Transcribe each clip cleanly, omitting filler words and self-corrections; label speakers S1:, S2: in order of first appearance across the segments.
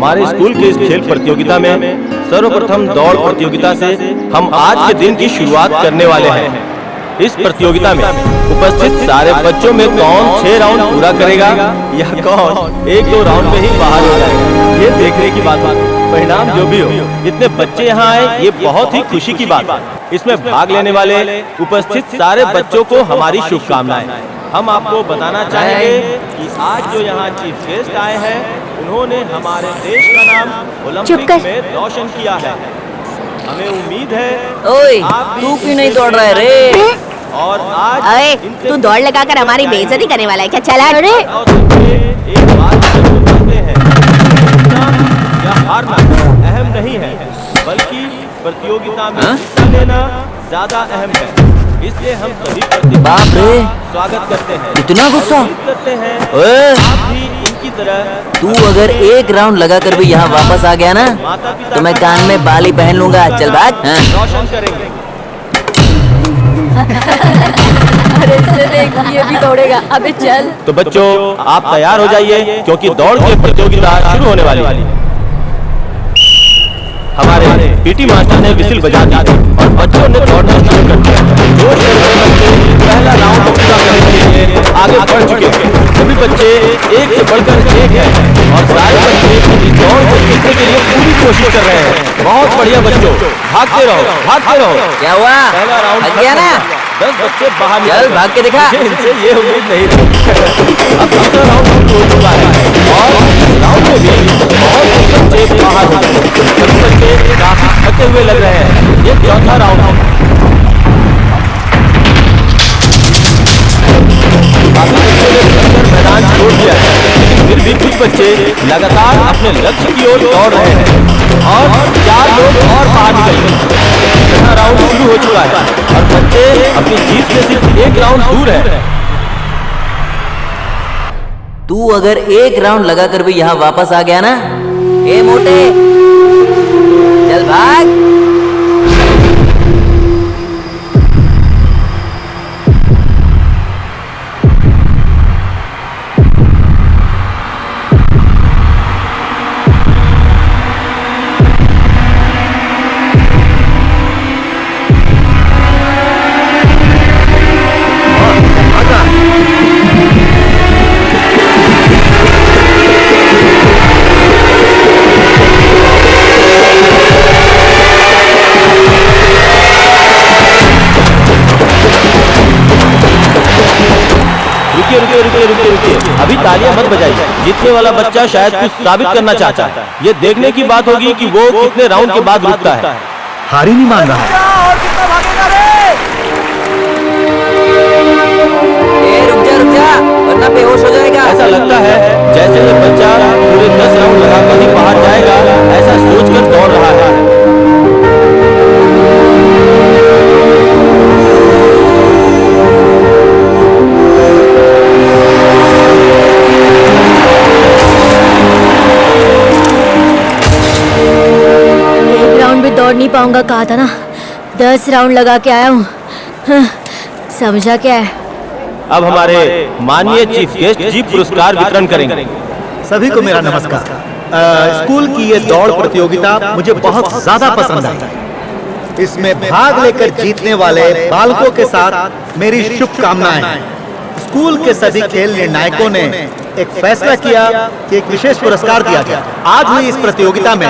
S1: हमारे स्कूल के इस खेल प्रतियोगिता में सर्वप्रथम दौड़ प्रतियोगिता से हम आज के दिन की शुरुआत करने वाले हैं। इस प्रतियोगिता में उपस्थित सारे बच्चों में कौन 6 राउंड पूरा करेगा या कौन 1-2 राउंड में ही बाहर हो जाएगा, ये देखने की बात है। परिणाम जो भी हो, इतने बच्चे यहाँ आए ये बहुत ही खुशी की बात है। इसमें भाग लेने वाले उपस्थित सारे बच्चों को हमारी शुभकामनाएं। हम आपको बताना चाहेंगे कि आज जो यहाँ चीफ गेस्ट आए हैं, उन्होंने हमारे देश का नाम ओलंपिक में रोशन किया है। हमें उम्मीद है
S2: ओए, तू क्यों नहीं दौड़ रहा है रे?
S3: और आज अरे तू दौड़ लगाकर हमारी बेइज्जती करने वाला है क्या? चला रे।
S1: एक बात जरूर जानते हैं, जीतना या हारना अहम नहीं है, बल्कि प्रतियोगिता में हिस्सा लेना ज्यादा अहम है। इसलिए हम सभी
S2: बाप रे,
S1: स्वागत करते हैं।
S2: इतना गुस्सा
S1: करते हैं
S2: ओए,
S1: आप भी इनकी तरह।
S2: तू अगर 1 राउंड लगाकर भी यहाँ वापस आ गया ना तो मैं कान में बाली पहन लूंगा। चल भाग।
S1: रोशन करेंगे।
S3: अरे इसे देख, ये भी दौड़ेगा। अबे चल।
S1: तो बच्चों आप तैयार हो जाइए क्योंकि दौड़ की प्रतियोगिता शुरू होने वाली है। हमारे पीटी मास्टर ने विसिल बजा दी और बच्चों ने दौड़ना शुरू कर दिया। जोश से बच्चे पहला राउंड पूरा करने के लिए आगे बढ़ चुके हैं। सभी बच्चे एक से बढ़कर एक हैं और सारे बच्चे इस दौड़ को जीतने के लिए पूरी कोशिश कर रहे हैं। बहुत बढ़िया बच्चों, भागते रहो, भागते रहो।
S2: क्या हुआ?
S1: पहला राउंड
S2: थक गया ना?
S1: 10 बच्चे बाहर
S2: चल भाग के दिखा।
S1: इनसे ये उम्मीद नहीं थी। अब दूसरा राउंड शुरू हो चुका है और इस राउंड में भी बहुत से बच्चे बाहर हो गए। सभी बच्चे काफी थके हुए लग रहे हैं। ये चौथा राउंड है। काफी बच्चों ने मैदान छोड़ दिया है, लेकिन फिर भी कुछ बच्चे लगातार अपने लक्ष्य की ओर दौड़ रहे हैं और 4 लोग और बाहर निकल गए। छठा राउंड शुरू हो चुका है और बच्चे अपनी जीत से सिर्फ 1 राउंड दूर है।
S2: तू अगर 1 राउंड लगाकर भी यहाँ वापस आ गया ना, ए मोटे, चल भाग।
S1: रुकिए, अभी तालियां मत बजाइए। जीतने वाला बच्चा शायद कुछ साबित करना चाहता है। ये देखने की बात होगी कि वो कितने राउंड के बाद रुकता है।
S4: हार ही नहीं मान रहा।
S2: रुक जा, वरना बेहोश हो जाएगा।
S1: ऐसा लगता है जैसे ये बच्चा पूरे 10 राउंड लगाकर ही बाहर जाएगा, ऐसा सोचकर दौड़ रहा है।
S3: दौड़ नहीं पाऊंगा, कहा था ना। 10 राउंड लगा के आया हूँ। समझा क्या है?
S1: अब हमारे माननीय चीफ गेस्ट जी पुरस्कार वितरण करेंगे।
S4: सभी को मेरा नमस्कार। स्कूल की ये दौड़ प्रतियोगिता मुझे बहुत ज्यादा पसंद आई। इसमें भाग लेकर जीतने वाले बालकों के साथ मेरी शुभकामनाएं हैं। स्कूल के सभी खेल निर्णायकों ने एक फैसला किया कि एक विशेष पुरस्कार दिया जाए। आज हुई इस प्रतियोगिता में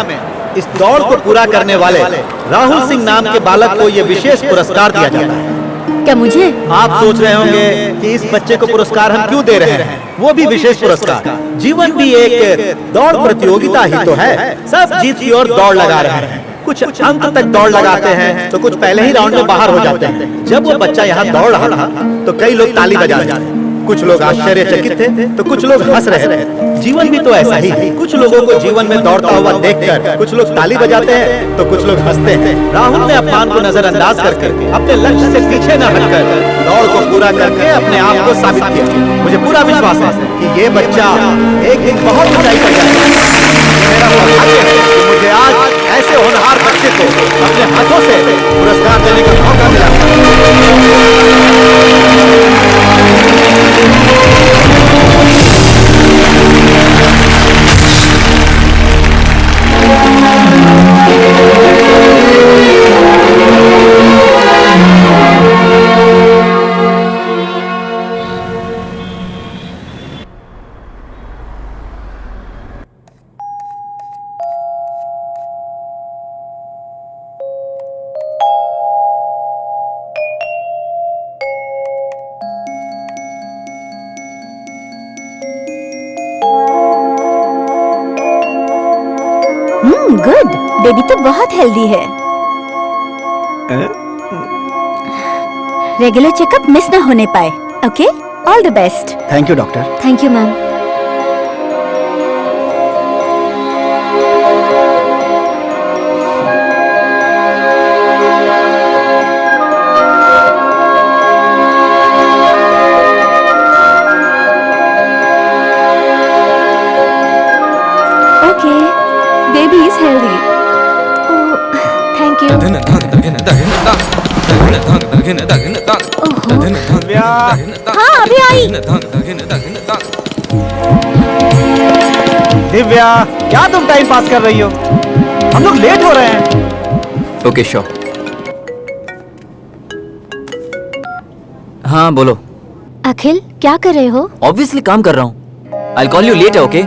S4: इस दौड़ को पूरा करने वाले राहुल सिंह नाम के बालक को यह विशेष पुरस्कार दिया जाता है।
S3: क्या मुझे?
S4: आप सोच रहे होंगे कि इस बच्चे को पुरस्कार हम क्यों दे रहे हैं? वो भी विशेष पुरस्कार। जीवन भी एक दौड़ प्रतियोगिता ही तो है। सब जीत की ओर दौड़ लगा रहे हैं। कुछ अंत तक दौड़ लगाते हैं तो कुछ पहले ही राउंड में बाहर हो जाते हैं। जब वो बच्चा यहाँ दौड़ रहा था तो कई लोग ताली बजा रहे थे। कुछ लोग आश्चर्यचकित थे तो कुछ लोग हंस रहे थे। जीवन भी तो ऐसा ही है। कुछ लोगों को जीवन में दौड़ता हुआ देखकर कुछ लोग ताली बजाते हैं तो कुछ लोग हंसते हैं। राहुल ने अपमान को नजरअंदाज करके अपने लक्ष्य से पीछे न हटकर दौड़ को पूरा करके अपने आप को साबित किया। मुझे पूरा विश्वास है कि ये बच्चा एक दिन बहुत ऊंचाई पर जाएगा। मेरा सौभाग्य है कि मुझे आज ऐसे होनहार बच्चे को अपने हाथों से पुरस्कार देने का मौका मिला।
S3: गुड, बेबी तो बहुत हेल्दी है। रेगुलर चेकअप मिस ना होने पाए। Okay, all the best.
S4: Thank you doctor.
S3: Thank you ma'am.
S5: Okay, baby is healthy.
S3: Thank you. हाँ, अभी आई।
S4: दिव्या, क्या तुम टाइम पास कर रही हो? हम लोग लेट हो रहे हैं।
S2: Okay sure. हाँ बोलो।
S3: अखिल, क्या कर रहे हो?
S2: ऑब्वियसली काम कर रहा हूँ। आई कॉल यू लेट है, ओके?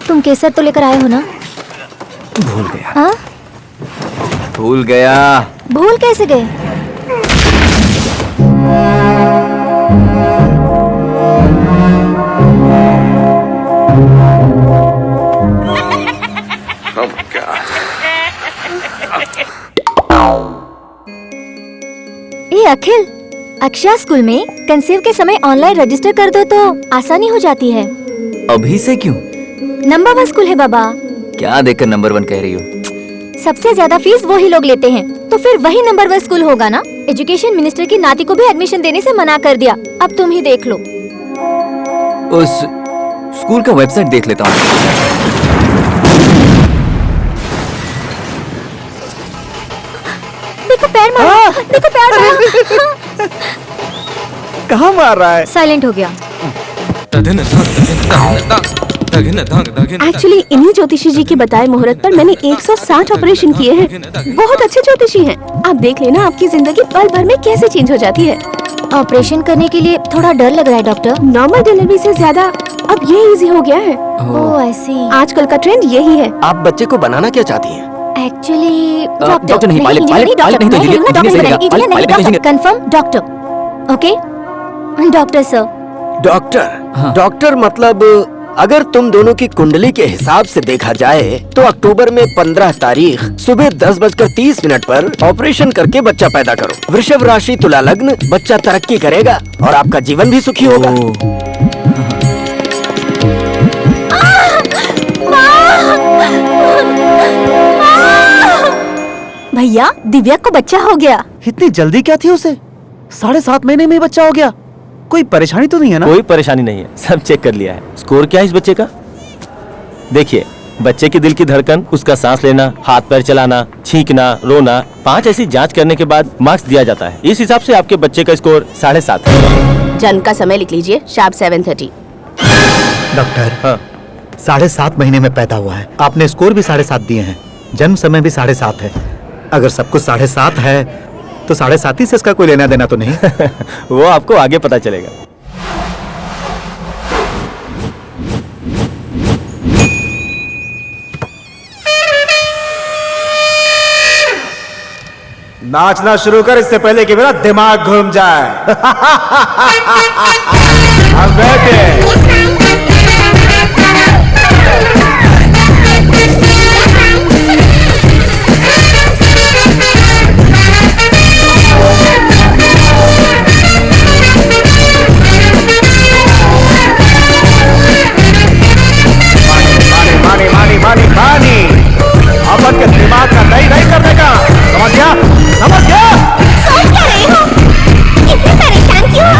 S3: तुम केसर तो लेकर आए हो ना?
S2: भूल गया।
S3: हाँ?
S2: भूल गया।
S3: भूल कैसे गए? ये अखिल, अक्षया स्कूल में कंसीव के समय ऑनलाइन रजिस्टर कर दो तो आसानी हो जाती है।
S2: अभी से क्यों?
S3: नंबर 1 स्कूल है बाबा।
S2: क्या देखकर नंबर 1 कह रही हो?
S3: सबसे ज्यादा फीस वही लोग लेते हैं, तो फिर वही नंबर 1 स्कूल होगा ना। एजुकेशन मिनिस्टर की नाती को भी एडमिशन देने से मना कर दिया। अब तुम ही देख लो।
S2: उस स्कूल का वेबसाइट देख लेता हूँ।
S3: देखो पैर मारा, देखो पैर मारा।
S4: कहाँ मार रहा है?
S3: साइलेंट हो गया।
S5: एक्चुअली इन्हीं ज्योतिषी जी के बताए मुहूर्त पर मैंने 160 ऑपरेशन किए हैं। बहुत अच्छे ज्योतिषी हैं। आप देख लेना, आपकी जिंदगी पल भर में कैसे चेंज हो जाती है।
S3: ऑपरेशन करने के लिए थोड़ा डर लग रहा है डॉक्टर।
S5: नॉर्मल डिलीवरी से ज्यादा अब ये इजी हो गया है।
S3: ओह आई सी।
S5: आजकल का ट्रेंड यही है।
S4: आप बच्चे को बनाना क्या चाहती हैं?
S3: एक्चुअली
S2: डॉक्टर नहीं, पायलट नहीं तो engineer.
S3: Confirm doctor. Okay doctor sir.
S6: Doctor, doctor मतलब अगर तुम दोनों की कुंडली के हिसाब से देखा जाए तो अक्टूबर में 15 तारीख सुबह 10:30 पर ऑपरेशन करके बच्चा पैदा करो। वृषभ राशि, तुला लग्न, बच्चा तरक्की करेगा और आपका जीवन भी सुखी होगा।
S3: भैया, दिव्या को बच्चा हो गया।
S4: इतनी जल्दी क्या थी उसे? 7.5 महीने में ही बच्चा हो गया। कोई परेशानी तो नहीं है ना?
S1: कोई परेशानी नहीं है, सब चेक कर लिया है। स्कोर क्या है इस बच्चे का? देखिए, बच्चे की दिल की धड़कन, उसका सांस लेना, हाथ पैर चलाना, छींकना, रोना, 5 ऐसी जांच करने के बाद मार्क्स दिया जाता है। इस हिसाब से आपके बच्चे का स्कोर 7.5 है।
S5: जन्म का समय लिख लीजिए, शार्प 7:30।
S4: डॉक्टर,
S1: हाँ,
S4: 7.5 महीने में पैदा हुआ है। आपने स्कोर भी 7.5 दिए हैं, जन्म समय भी 7.5 है। अगर सब कुछ 7.5 है तो 7.5 ही से इसका कोई लेना देना तो नहीं?
S1: वो आपको आगे पता चलेगा।
S4: नाचना शुरू कर इससे पहले कि मेरा दिमाग घूम जाए। अब बैठे। पानी अपन के दिमाग का नहीं करने का। समझ गया? समझ गया?
S3: समझ क्या रहे हो? इतने परेशान क्यों हो?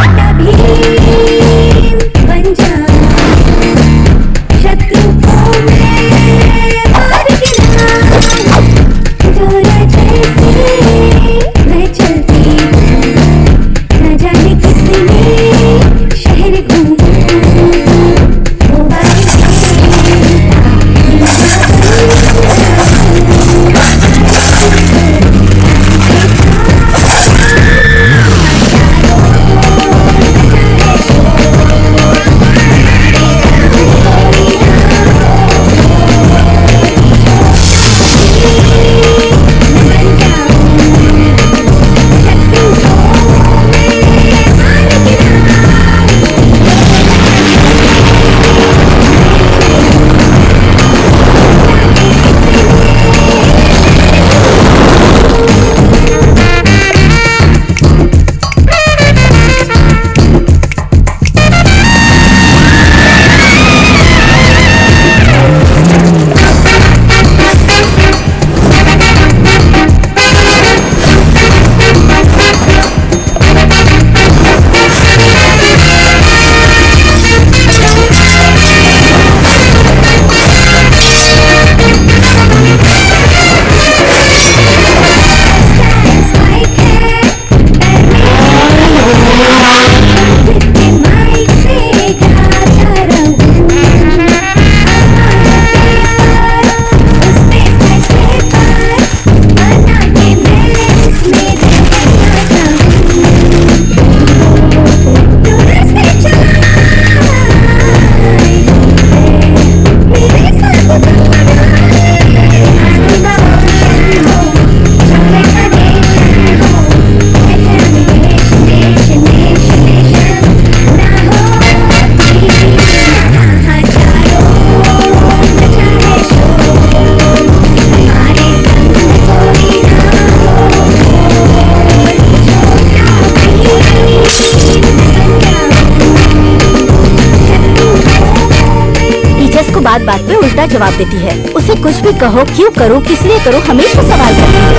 S5: जवाब देती है। उसे कुछ भी कहो, क्यों करो, किस लिए करो, हमेशा सवाल करती है।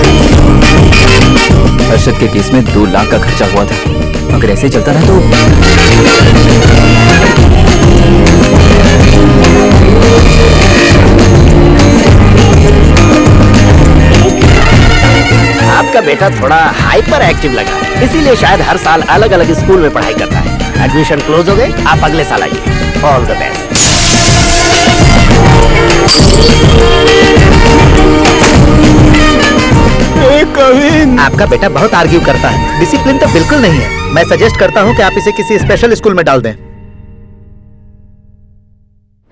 S7: अरशद के केस में 2 लाख का खर्चा हुआ था। अगर ऐसे चलता रहा तो
S6: आपका बेटा थोड़ा हाइपर एक्टिव लगा, इसीलिए शायद हर साल अलग अलग स्कूल में पढ़ाई करता है। एडमिशन क्लोज हो गए, आप अगले साल आइए। All the best.
S4: कविन, आपका बेटा बहुत आर्ग्यू करता है, डिसिप्लिन तो बिल्कुल नहीं है। मैं सजेस्ट करता हूँ कि आप इसे किसी स्पेशल स्कूल में डाल दें।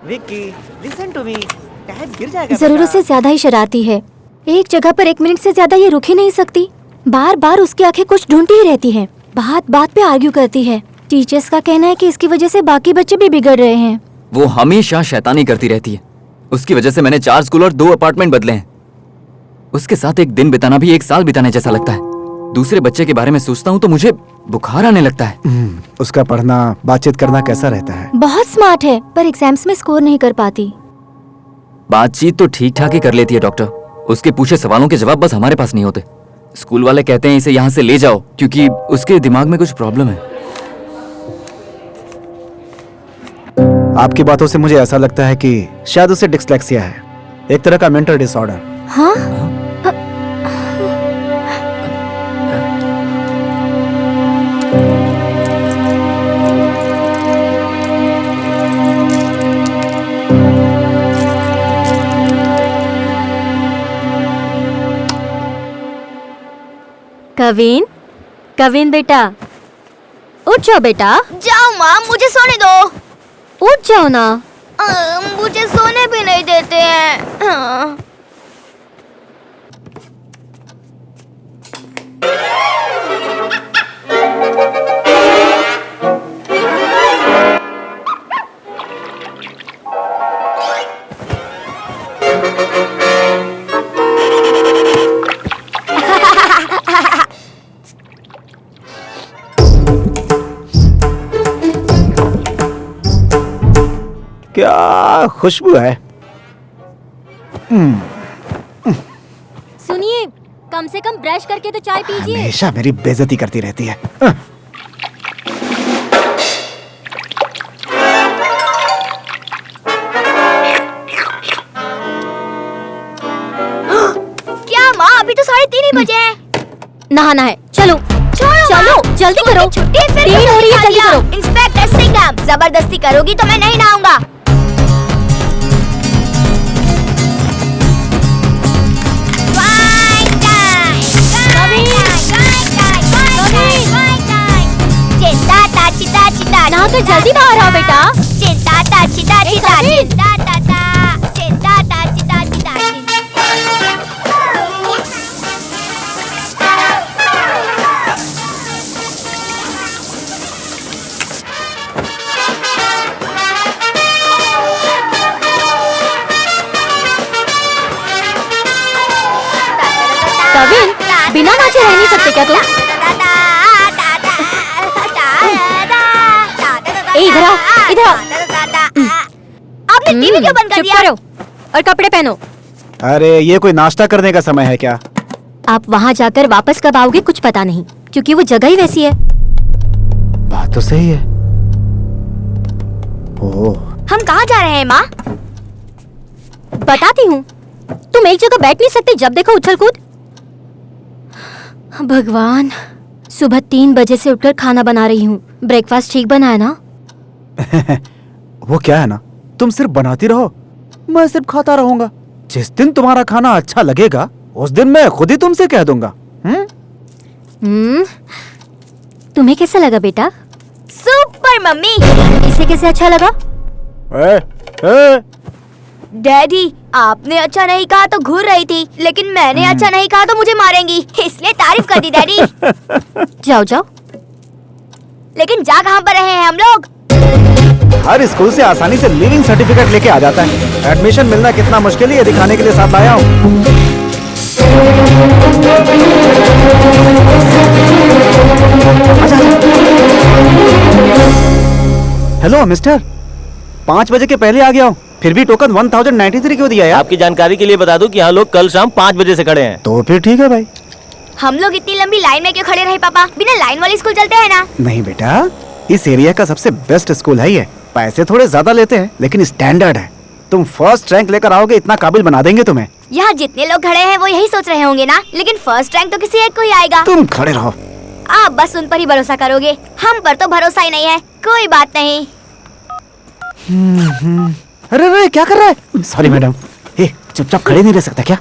S4: Vicky, listen to me, time गिर जाएगा।
S3: जरूरत से ज्यादा ही शरारती है। एक जगह पर 1 मिनट से ज्यादा ये रुक ही नहीं सकती। बार बार उसकी आंखें कुछ ढूंढती ही रहती हैं। बात बात पे आर्ग्यू करती है। टीचर्स का कहना है कि इसकी वजह से बाकी बच्चे भी बिगड़ रहे हैं।
S7: वो हमेशा शैतानी करती रहती है। उसकी वजह से मैंने 4 स्कूल और 2 अपार्टमेंट बदले हैं। उसके साथ एक दिन बिताना भी 1 साल बिताने जैसा लगता है। दूसरे बच्चे के बारे में सोचता हूँ तो मुझे बुखार आने लगता है।
S8: उसका पढ़ना, बातचीत करना कैसा रहता है?
S3: बहुत स्मार्ट है, पर एग्जाम्स में स्कोर नहीं कर पाती।
S7: बातचीत तो ठीक ठाक ही कर लेती है डॉक्टर। उसके पूछे सवालों के जवाब बस हमारे पास नहीं होते। स्कूल वाले कहते हैं इसे यहाँ से ले जाओ क्योंकि उसके दिमाग में कुछ प्रॉब्लम है।
S8: आपकी बातों से मुझे ऐसा लगता है कि शायद उसे डिस्लेक्सिया है, एक तरह का मेंटल डिसऑर्डर।
S3: हाँ?
S9: कविन, कविन बेटा, उठ जाओ बेटा।
S3: जाओ माँ, मुझे सोने दो।
S9: उठ जाओ ना।
S3: मुझे सोने भी नहीं देते हैं।
S8: क्या खुशबू है।
S9: सुनिए, कम से कम ब्रश करके तो चाय पीजिए।
S8: हमेशा मेरी बेइज्जती करती रहती है।
S3: क्या माँ, अभी तो 3:30 ही बजे हैं।
S9: नहाना है, चलो
S3: चलो
S9: जल्दी करो।
S3: छुट्टी फिर
S9: देर हो रही है, जल्दी करो।
S3: इंस्पेक्टर सिंघम, जबरदस्ती करोगी तो मैं नहीं नहाऊंगा।
S9: नहा कर जल्दी बाहर आओ बेटा। कविन, बिना नाचे रह नहीं सकते क्या तुम? इधर आओ, इधर आओ।
S3: आपने टीवी क्यों बंद कर
S9: चुप
S3: दिया?
S9: करो और कपड़े पहनो।
S8: अरे ये कोई नाश्ता करने का समय है क्या?
S9: आप वहाँ जाकर वापस कब आओगे कुछ पता नहीं, क्योंकि वो जगह ही वैसी है।
S8: बात तो सही है। ओह,
S3: हम कहाँ जा रहे हैं माँ?
S9: बताती हूँ। तुम एक जगह बैठ नहीं सकते जब देखो उछल कूद। भगवान, सुबह 3 बजे से उठकर खाना बना रही हूँ। ब्रेकफास्ट ठीक बना है ना?
S8: वो क्या है ना, तुम सिर्फ बनाती रहो, मैं सिर्फ खाता रहूंगा। जिस दिन तुम्हारा खाना अच्छा लगेगा उस दिन मैं खुद ही तुमसे कह दूंगा।
S9: तुम्हें कैसा लगा बेटा?
S3: Super mummy.
S9: इसे कैसे अच्छा लगा?
S3: डैडी, आपने अच्छा नहीं कहा तो घूर रही थी, लेकिन मैंने अच्छा नहीं कहा तो मुझे मारेंगी, इसलिए तारीफ कर दी डैडी।
S9: जाओ जाओ।
S3: लेकिन जा कहाँ पर रहे हैं हम लोग?
S8: हर स्कूल से आसानी से लिविंग सर्टिफिकेट लेके आ जाता है। एडमिशन मिलना कितना मुश्किल है ये दिखाने के लिए साथ आया हूँ। हेलो मिस्टर, 5 बजे के पहले आ गया हूँ। फिर भी टोकन 1093 क्यों दिया यार?
S1: आपकी जानकारी के लिए बता दूं कि यहाँ लोग कल शाम 5 बजे से खड़े हैं।
S8: तो फिर ठीक है भाई।
S9: हम लोग इतनी लंबी लाइन में क्यों खड़े रहे पापा? बिना लाइन वाली स्कूल चलते हैं ना।
S8: नहीं बेटा, इस एरिया का सबसे बेस्ट स्कूल है ये। पैसे थोड़े ज्यादा लेते हैं लेकिन स्टैंडर्ड है। तुम फर्स्ट रैंक लेकर आओगे, इतना काबिल बना देंगे तुम्हें।
S9: यहाँ जितने लोग खड़े हैं वो यही सोच रहे होंगे ना, लेकिन फर्स्ट रैंक तो किसी एक को ही आएगा।
S8: तुम खड़े रहो।
S9: आप बस उन पर ही भरोसा करोगे, हम पर तो भरोसा ही नहीं है। कोई बात नहीं।
S8: अरे अरे क्या कर रहा है? Sorry madam. चुपचाप खड़े नहीं रह सकता क्या?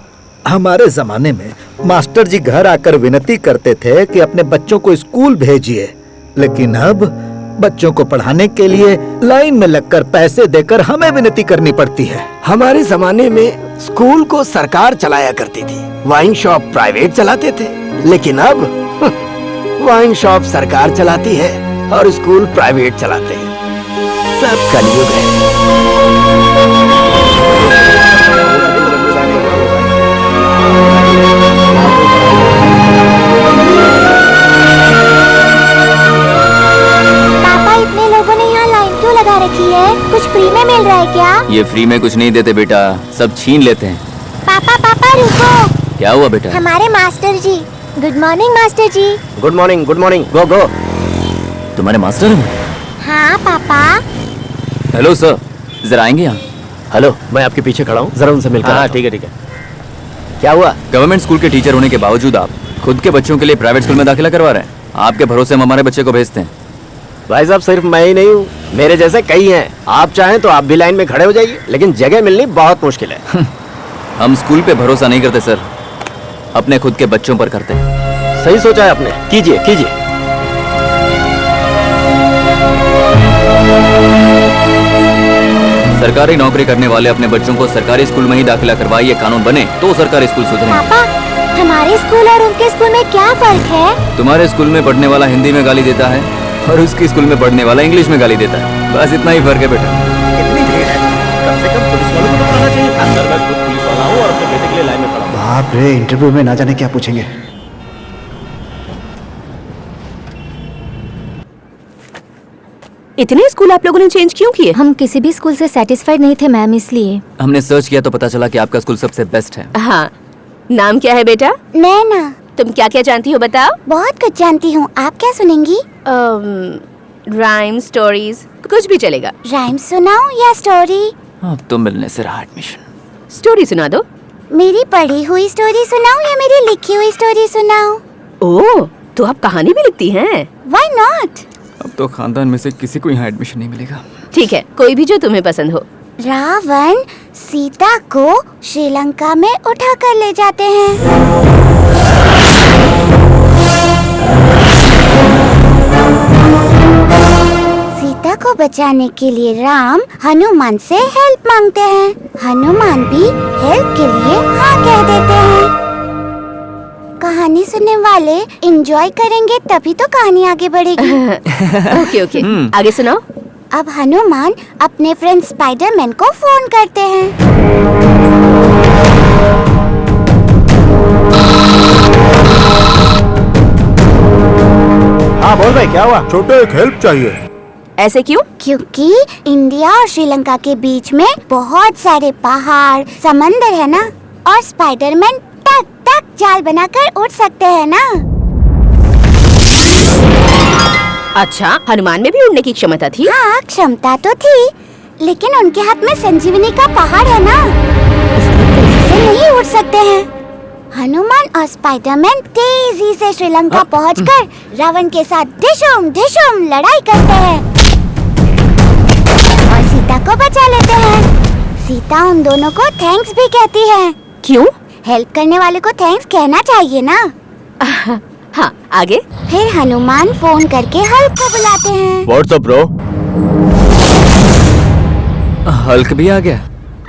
S4: हमारे जमाने में मास्टर जी घर आकर विनती करते थे कि अपने बच्चों को स्कूल भेजिए, लेकिन अब बच्चों को पढ़ाने के लिए लाइन में लगकर पैसे देकर हमें विनती करनी पड़ती है।
S6: हमारे जमाने में स्कूल को सरकार चलाया करती थी, वाइन शॉप प्राइवेट चलाते थे, लेकिन अब वाइन शॉप सरकार चलाती है और स्कूल प्राइवेट चलाते हैं। सब कलयुग है।
S9: पापा, इतने लोगों ने यहाँ लाइन क्यों लगा रखी है? कुछ फ्री में मिल रहा है क्या?
S7: ये फ्री में कुछ नहीं देते बेटा, सब छीन लेते हैं।
S9: पापा पापा रुको।
S7: क्या हुआ बेटा?
S9: हमारे master ji. Good morning master ji.
S6: Good morning, good morning. Go go.
S7: तुम्हारे मास्टर हैं?
S9: हाँ पापा।
S7: हेलो सर, जरा आएंगे यहाँ?
S6: हेलो, मैं आपके पीछे खड़ा हूँ, जरा उनसे मिलकर
S1: हाँ
S6: आता हूँ।
S1: ठीक है ठीक है।
S6: क्या हुआ?
S7: गवर्नमेंट स्कूल के टीचर होने के बावजूद आप खुद के बच्चों के लिए प्राइवेट स्कूल में दाखिला करवा रहे हैं। आपके भरोसे हम हमारे बच्चे को भेजते हैं।
S6: भाई साहब, सिर्फ मैं ही नहीं हूँ, मेरे जैसे कई हैं। आप चाहें तो आप भी लाइन में खड़े हो जाइए, लेकिन जगह मिलनी बहुत मुश्किल है।
S7: हम स्कूल पे भरोसा नहीं करते सर, अपने खुद के बच्चों पर करते हैं।
S6: सही सोचा है आपने, कीजिए कीजिए।
S7: सरकारी नौकरी करने वाले अपने बच्चों को सरकारी स्कूल में ही दाखिला करवाइए, कानून बने तो सरकारी स्कूल सुधरे।
S9: पापा, हमारे स्कूल और उनके स्कूल में क्या फर्क है?
S7: तुम्हारे स्कूल में पढ़ने वाला हिंदी में गाली देता है और उसके स्कूल में पढ़ने वाला इंग्लिश में गाली देता है। बस इतना ही फर्क है बेटा।
S4: इतनी भीड़ है, कम से कम पुलिस वालों को तो पढ़ना चाहिए था।
S1: सर, मैं खुद पुलिस वाला हूँ और अपने बेटे के लिए लाइन में खड़ा हूँ।
S8: बाप रे, इंटरव्यू में ना जाने क्या पूछेंगे।
S5: इतने स्कूल आप लोगों ने चेंज क्यों किए?
S3: हम किसी भी स्कूल से सेटिस्फाइड नहीं थे मैम, इसलिए।
S7: हमने सर्च किया तो पता चला कि आपका स्कूल सबसे बेस्ट है।
S5: हाँ, नाम क्या है बेटा?
S9: नैना।
S5: तुम क्या क्या जानती हो बताओ?
S9: बहुत कुछ जानती हूँ, आप क्या सुनेंगी?
S5: राइम, स्टोरीज, कुछ भी चलेगा।
S9: राइम सुनाऊं या स्टोरी?
S7: अब तो मिलने से रहा एडमिशन।
S5: स्टोरी सुना दो।
S9: मेरी पढ़ी हुई स्टोरी सुनाऊं या मेरी लिखी हुई स्टोरी सुनाऊं?
S5: ओह, तो आप कहानी भी लिखती हैं?
S9: Why not?
S7: अब तो खानदान में से किसी को यहाँ एडमिशन नहीं मिलेगा।
S5: ठीक है, कोई भी जो तुम्हें पसंद हो।
S9: रावण सीता को श्रीलंका में उठा कर ले जाते हैं। सीता को बचाने के लिए राम हनुमान से हेल्प मांगते हैं। हनुमान भी हेल्प के लिए हाँ कह देते हैं। कहानी सुनने वाले एंजॉय करेंगे तभी तो कहानी आगे बढ़ेगी।
S5: ओके ओके, आगे सुनाओ।
S9: अब हनुमान अपने फ्रेंड स्पाइडरमैन को फोन करते हैं।
S8: हाँ बोल भाई, क्या हुआ?
S4: छोटे एक हेल्प चाहिए।
S5: ऐसे क्यों?
S9: क्योंकि इंडिया और श्रीलंका के बीच में बहुत सारे पहाड़ समंदर है ना, और स्पाइडरमैन टक टक जाल बनाकर उड़ सकते हैं ना।
S5: अच्छा, हनुमान में भी उड़ने की क्षमता थी?
S9: हाँ, क्षमता तो थी, लेकिन उनके हाथ में संजीवनी का पहाड़ है ना, इसलिए तेजी से नहीं उड़ सकते हैं। हनुमान और स्पाइडरमैन तेजी से श्रीलंका पहुंचकर रावण के साथ ढिशुम ढिशुम लड़ाई करते हैं और सीता को बचा लेते हैं। सीता उन दोनों को थैंक्स भी कहती है।
S5: क्यों?
S9: हेल्प करने वाले को थैंक्स कहना चाहिए ना।
S5: हाँ, आगे।
S9: फिर हनुमान फोन करके हल्क को बुलाते हैं।
S1: WhatsApp bro?
S7: हल्क भी आ गया?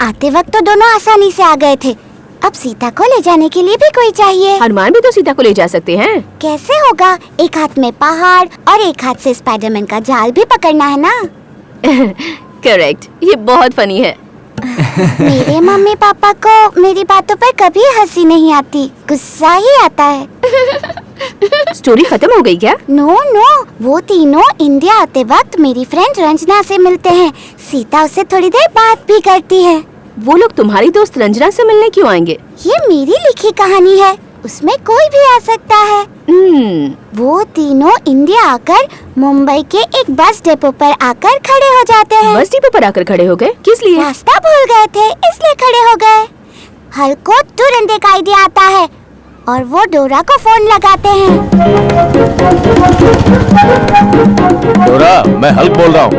S9: आते वक्त तो दोनों आसानी से आ गए थे, अब सीता को ले जाने के लिए भी कोई चाहिए।
S5: हनुमान भी तो सीता को ले जा सकते हैं।
S9: कैसे होगा? एक हाथ में पहाड़ और एक हाथ से स्पाइडरमैन का जाल भी पकड़ना है ना।
S5: करेक्ट, ये बहुत फनी है।
S9: मेरे मम्मी पापा को मेरी बातों पर कभी हंसी नहीं आती, गुस्सा ही आता है।
S5: स्टोरी खत्म हो गई क्या?
S9: नो नो, वो तीनों इंडिया आते वक्त मेरी फ्रेंड रंजना से मिलते हैं। सीता उससे थोड़ी देर बात भी करती है।
S5: वो लोग तुम्हारी दोस्त रंजना से मिलने क्यों आएंगे?
S9: ये मेरी लिखी कहानी है, उसमें कोई भी आ सकता है। वो तीनों इंडिया आकर मुंबई के एक बस डिपो पर आकर खड़े हो जाते हैं।
S5: बस डिपो पर आकर खड़े हो गए? किस लिए?
S9: रास्ता भूल गए थे इसलिए खड़े हो गए। हल्क को तुरंत एक आइडिया आता है और वो डोरा को फोन लगाते हैं।
S1: डोरा, मैं हल्क बोल रहा हूँ।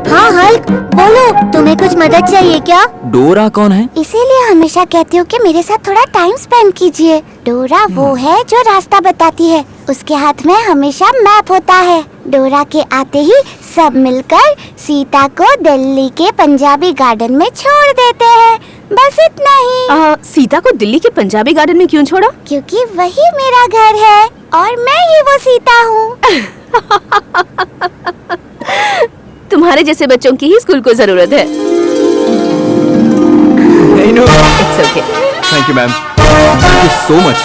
S9: हाँ हल्क, बोलो, तुम्हें कुछ मदद चाहिए क्या?
S7: डोरा कौन है?
S9: इसीलिए हमेशा कहती हूँ कि मेरे साथ थोड़ा टाइम स्पेंड कीजिए। डोरा वो है जो रास्ता बताती है, उसके हाथ में हमेशा मैप होता है। डोरा के आते ही सब मिलकर सीता को दिल्ली के पंजाबी गार्डन में छोड़ देते हैं। बस इतना ही।
S5: सीता को दिल्ली के पंजाबी गार्डन में क्यों छोड़ा?
S9: क्योंकि वही मेरा घर है और मैं ही वो सीता हूँ।
S5: तुम्हारे जैसे बच्चों की ही स्कूल को जरूरत है। It's okay.
S7: Thank you ma'am, thank you so much.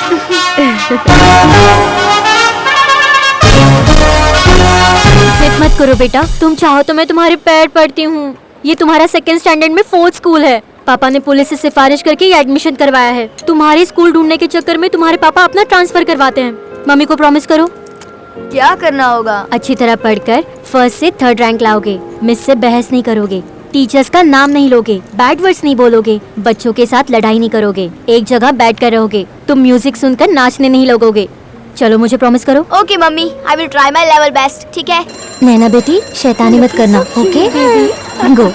S3: जिद मत करो बेटा, तुम चाहो तो मैं तुम्हारे पैर पड़ती हूँ। ये तुम्हारा सेकंड स्टैंडर्ड में 4th स्कूल है। पापा ने पुलिस से सिफारिश करके ये एडमिशन करवाया है। तुम्हारे स्कूल ढूंढने के चक्कर में तुम्हारे पापा अपना ट्रांसफर करवाते हैं। मम्मी को प्रॉमिस करो।
S2: क्या करना होगा?
S3: अच्छी तरह पढ़कर 1st से 3rd रैंक लाओगे। मिस से बहस नहीं करोगे, टीचर्स का नाम नहीं लोगे, बैड वर्ड्स नहीं बोलोगे, बच्चों के साथ लड़ाई नहीं करोगे, एक जगह बैठ कर रहोगे। तुम म्यूजिक सुनकर नाचने नहीं लगोगे। चलो मुझे प्रॉमिस करो।
S2: Okay mummy, I will try my level best. ठीक है?
S3: नैना बेटी, शैतानी मत करना, ओके? गो।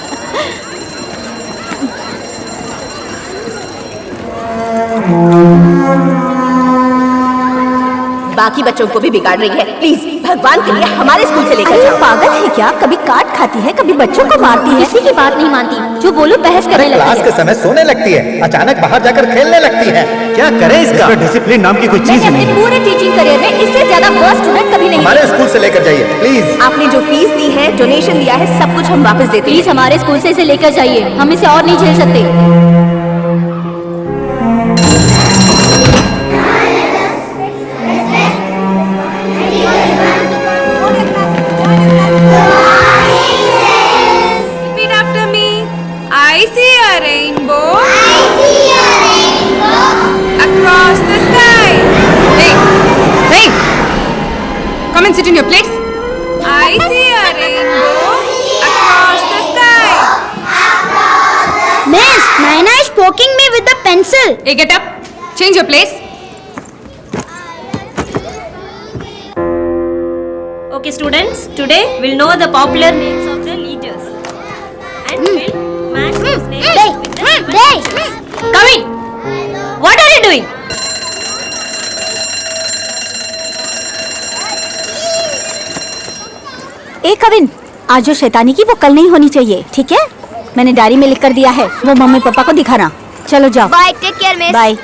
S5: बाकी बच्चों को भी बिगाड़ रही है। प्लीज भगवान के लिए हमारे स्कूल से लेकर जाओ।
S2: पागल है क्या? कभी काट खाती है, कभी बच्चों को मारती है।
S3: किसी की बात नहीं मानती, जो बोलो बहस करने लगती
S4: क्लास
S3: है।
S4: के समय सोने लगती है, अचानक बाहर जाकर खेलने लगती है। क्या करें इसका? डिसिप्लिन नाम की कोई चीज
S3: मैंने अपने पूरे टीचिंग करियर में इससे ज्यादा वर्स्ट स्टूडेंट कभी नहीं।
S4: हमारे स्कूल से लेकर जाइए प्लीज।
S5: आपने जो फीस दी है, डोनेशन दिया है, सब कुछ हम वापस देते हैं।
S3: प्लीज हमारे स्कूल से इसे लेकर जाइए, हम इसे और नहीं झेल सकते।
S10: Repeat after me. I see a rainbow. Across the sky. Hey, hey! Come and sit in your place. I see a rainbow across the sky.
S9: Miss, Naina is poking me with the pencil.
S10: Hey, get up. Change your place.
S11: Okay students, today we'll know the popular names of the leaders and we'll match those names with the given. Come in! What are you doing?
S3: ए कविन, आज जो शैतानी की वो कल नहीं होनी चाहिए, ठीक है? मैंने डायरी में लिख कर दिया है, वो मम्मी पापा को दिखाना। चलो जाओ।
S2: Bye, take care miss.
S3: Bye.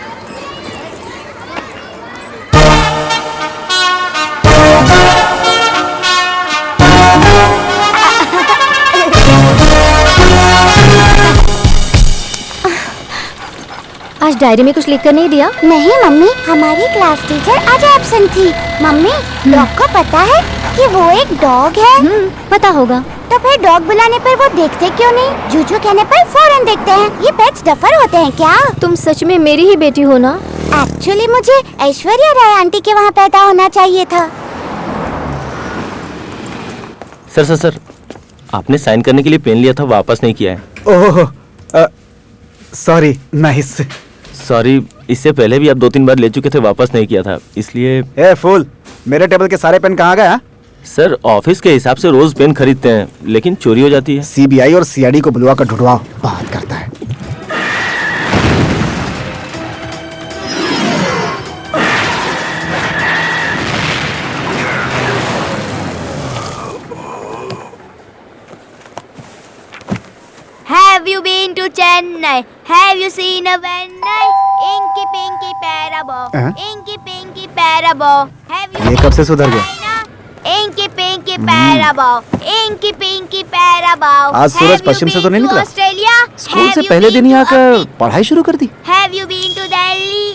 S3: आज डायरी में कुछ लिख कर नहीं दिया?
S9: नहीं मम्मी, हमारी क्लास टीचर आज एब्सेंट थी। मम्मी, डॉग को पता है कि वो एक डॉग है?
S3: पता होगा।
S9: तो फिर डॉग बुलाने पर वो देखते क्यों नहीं? जूजू कहने पर फौरन देखते हैं। ये पेट्स डफर होते हैं क्या?
S3: तुम सच में मेरी ही बेटी हो ना?
S9: एक्चुअली मुझे ऐश्वर्या राय आंटी के वहाँ पैदा होना चाहिए था।
S1: सर, आपने साइन करने के लिए पेन लिया था, वापस नहीं किया है।
S8: ओह, सॉरी। नाइस।
S1: सॉरी, इससे पहले भी आप 2-3 बार ले चुके थे, वापस नहीं किया था, इसलिए।
S8: ए फूल, मेरे टेबल के सारे पेन कहाँ गए?
S1: सर, ऑफिस के हिसाब से रोज पेन खरीदते हैं, लेकिन चोरी हो जाती है।
S8: सीबीआई और सीआईडी को बुलवा कर ढूंढवाओ, बात करता है।
S2: Have you been to Chennai? Have you seen a Chennai? Inky Pinky Parabo. Inky Pinky Parabo. Have you
S8: ये कब से सुधर गया?
S2: Inky Pinky Parabo. Inky Pinky Parabo.
S8: आज सूरज पश्चिम से तो नहीं निकला?
S2: ऑस्ट्रेलिया?
S8: स्कूल से पहले दिन ही आकर पढ़ाई शुरू कर दी।
S2: Have you been to Delhi?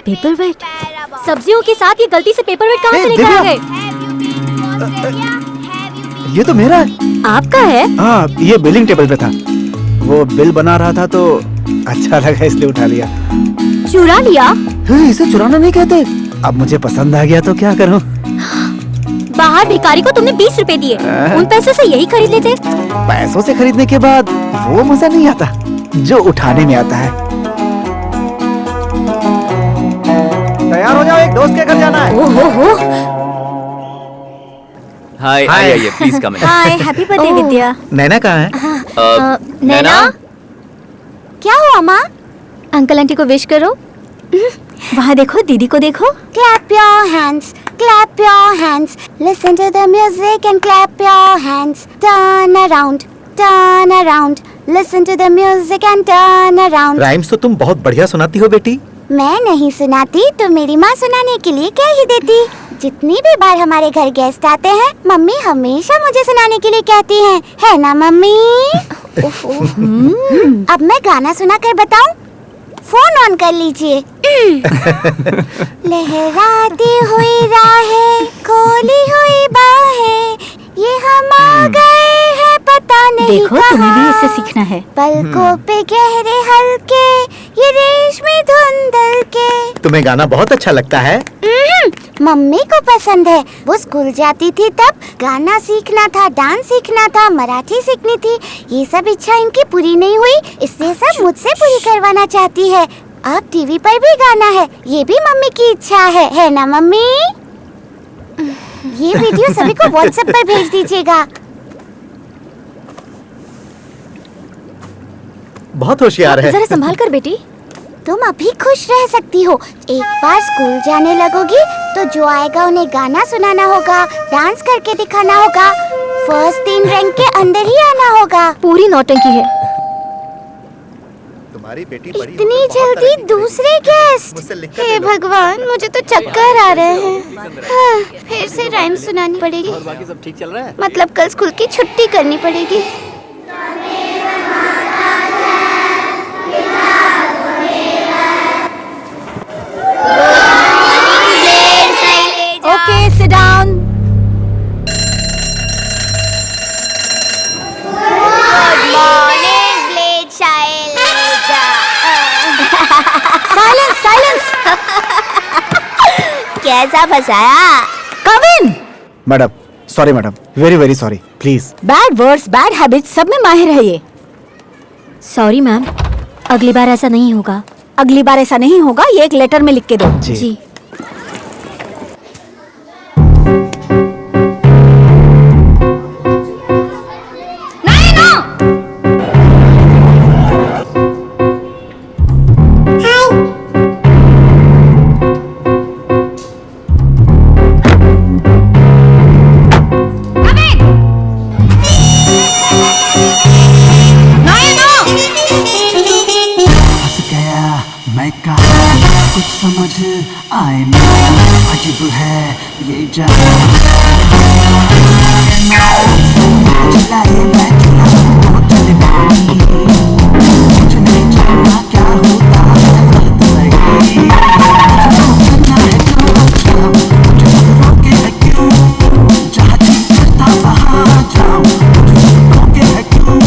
S3: Paper weight? सब्जियों के साथ ये गलती से पेपर वेट कहाँ से लेकर आ गए?
S8: ये तो मेरा है।
S3: आपका है?
S8: हाँ, ये बिलिंग टेबल पे था। वो बिल बना रहा था तो अच्छा लगा इसलिए उठा लिया।
S3: चुरा लिया?
S8: इसे चुराना नहीं कहते। अब मुझे पसंद आ गया तो क्या करूं?
S3: बाहर भिखारी को तुमने 20 रुपए दिए, उन पैसों से यही खरीद लेते।
S8: पैसों से खरीदने के बाद वो मजा नहीं आता जो उठाने में आता है। तैयार हो जाओ, एक दोस्त के घर जाना है।
S3: ओहो।
S7: हाय आइए please come in.
S3: Hi, happy birthday Vidya.
S4: Naina कहाँ है?
S3: नैना,
S9: क्या हुआ माँ?
S3: अंकल आंटी को विश करो। वहाँ देखो, दीदी को देखो।
S9: Clap your hands, clap your hands. Listen to the music and clap your hands. Turn around, turn around. Listen to the music and turn around.
S4: Rhymes तो तुम बहुत बढ़िया सुनाती हो बेटी।
S9: मैं नहीं सुनाती तो मेरी माँ सुनाने के लिए कह ही देती। जितनी भी बार हमारे घर गेस्ट आते हैं, मम्मी हमेशा मुझे सुनाने के लिए कहती हैं, है ना मम्मी? अब मैं गाना सुना कर बताऊं? फोन ऑन कर लीजिए। लहराती हुई राहें, खोली हुई बाहें, ये हम आ गए हैं पता नहीं
S3: देखो, तुम्हें भी इससे सीखना है।
S9: पलकों पे गहरे हल्के, ये रेशमी धुंधल के।
S4: तुम्हें गाना बहुत अच्छा लगता है।
S9: मम्मी को पसंद है। वो स्कूल जाती थी तब गाना सीखना था, डांस सीखना था, मराठी सीखनी थी। ये सब इच्छा इनकी पूरी नहीं हुई, इसलिए सब मुझसे पूरी करवाना चाहती है। अब टीवी पर भी गाना है, ये भी मम्मी की इच्छा है ना मम्मी? ये वीडियो सभी को व्हाट्सएप पर भेज दीजिएगा।
S4: बहुत होशियार है।
S3: जरा संभाल कर बेटी।
S9: तुम अभी खुश रह सकती हो। एक बार स्कूल जाने लगोगी तो जो आएगा उन्हें गाना सुनाना होगा, डांस करके दिखाना होगा, फर्स्ट 3 रैंक के अंदर ही आना होगा।
S3: पूरी नौटंकी है।
S4: तुम्हारी बेटी
S9: इतनी जल्दी दूसरे गेस्ट? हे भगवान, मुझे तो चक्कर आ रहे हैं। हाँ, फिर से राइम सुनानी पड़ेगी।
S6: बाकी सब ठीक चल रहा है?
S9: मतलब कल स्कूल की छुट्टी करनी पड़ेगी।
S3: Okay, sit down.
S2: Good morning, Blade Shaileja.
S3: Silence, silence.
S2: कैसा फंसाया?
S3: Come in.
S8: Madam, sorry madam, very very sorry, please.
S3: Bad words, bad habits, सब में माहिर है ये। Sorry मैम, अगली बार ऐसा नहीं होगा। अगली बार ऐसा नहीं होगा, ये एक लेटर में लिख के दो।
S8: जी।
S12: कुछ समझ आए ना, अजीब है ये जहां। चलाए मैं चलाऊं तो चले पानी, कुछ नहीं जानना क्या होता है गलत सही। करना है जो अच्छा, मुझे सब रोके है क्यों? जहाँ जी करता वहाँ जाऊं, मुझे सब रोके है क्यों?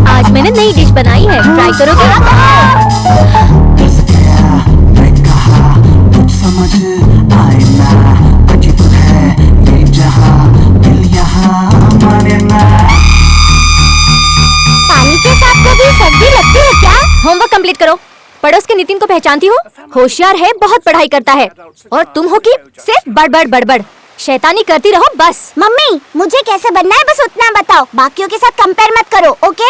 S3: आज मैंने नई डिश बनाई है, ट्राई करोगे?
S12: कुछ समझ आए ना, अजीब है ये जहां, दिल यहाँ माने ना।
S9: पानी के साथ कभी सर्दी लगती है क्या?
S3: होमवर्क कंप्लीट करो। पड़ोस के नितिन को पहचानती हो? होशियार है, बहुत पढ़ाई करता है। और तुम हो कि सिर्फ बड़बड़ बड़बड़, शैतानी करती रहो बस।
S9: मम्मी, मुझे कैसे बनना है बस उतना बताओ, बाकियों के साथ कंपेयर मत करो, okay?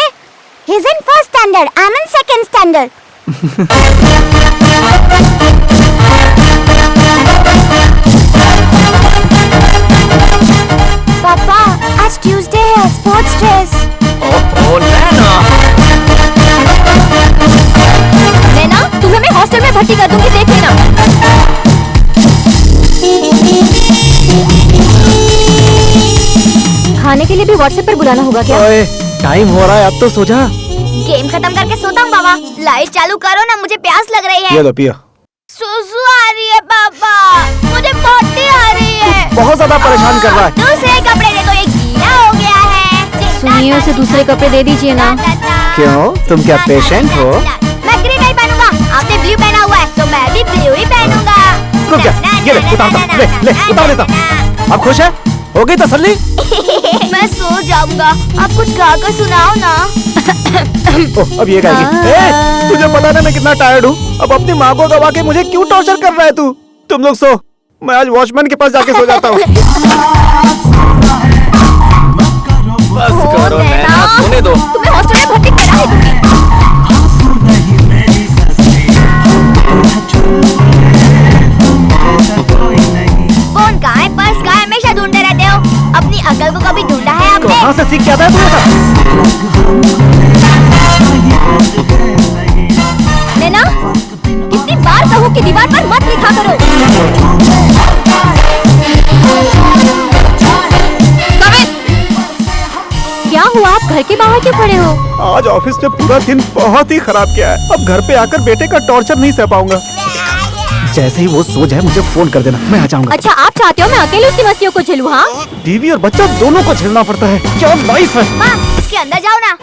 S9: He's in first standard, I'm in second standard. पापा, आज ट्यूसडे है, स्पोर्ट्स ड्रेस।
S3: नैना, तुम्हें मैं हॉस्टल में भर्ती कर दूंगी, देख लेना। खाने के लिए भी व्हाट्सएप पर बुलाना होगा क्या?
S8: ओए, टाइम हो रहा है, अब तो सो जा।
S2: गेम खत्म करके सोता हूँ बाबा। लाइट चालू करो ना, मुझे प्यास लग रही है।
S8: ये लो पियो।
S2: सुसु आ रही है पापा, मुझे पोटी आ रही है।
S8: बहुत ज्यादा परेशान कर रहा है।
S2: दूसरे कपड़े दे दो, ये गीला हो गया है।
S3: सुनिए, उसे दूसरे कपड़े दे दीजिए ना।
S8: क्यों, तुम क्या पेशेंट हो?
S2: मैं ग्रीन नहीं पहनूंगा, आपने ब्लू पहना हुआ है तो मैं भी ब्लू ही पहनूंगा।
S8: रुक जा, ये ले उतारता, ले उतार लेता। अब खुश है? हो गई तसल्ली?
S2: मैं सो जाऊंगा, आप कुछ गा कर सुनाओ ना।
S8: ओह, अब ये गाएगी। ए, तुझे पता नहीं मैं कितना टायर्ड हूँ। अब अपनी माँ को गवा के मुझे क्यों टॉर्चर कर रहा है तू? तुम लोग सो, मैं आज वॉचमैन के पास जाके सो जाता हूँ।
S7: बस करो नैना, सोने दो।
S2: तुम्हें हॉस्टल में भर्ती करा है तुमने। फोन कहाँ है, पर्स कहाँ है, हमेशा ढूंढते रहते हो। अपनी अकल को कभी ढूंढा है आपने?
S8: कहाँ से सीख के आता है तू सब?
S3: नैना, कितनी बार कहूँ कि दीवार पर मत लिखा करो। क्या हुआ, आप घर के बाहर क्यों खड़े हो?
S8: आज ऑफिस में पूरा दिन बहुत ही खराब किया है। अब घर पे आकर बेटे का टॉर्चर नहीं सह पाऊंगा। जैसे ही वो सो जाए मुझे फोन कर देना, मैं आ जाऊंगा।
S3: अच्छा, आप चाहते हो मैं अकेले उसकी मस्तियों को झेलूं? हाँ,
S8: बीवी और बच्चा दोनों को झेलना पड़ता है। क्या लाइफ है।
S2: माँ, इसके अंदर जाओ ना।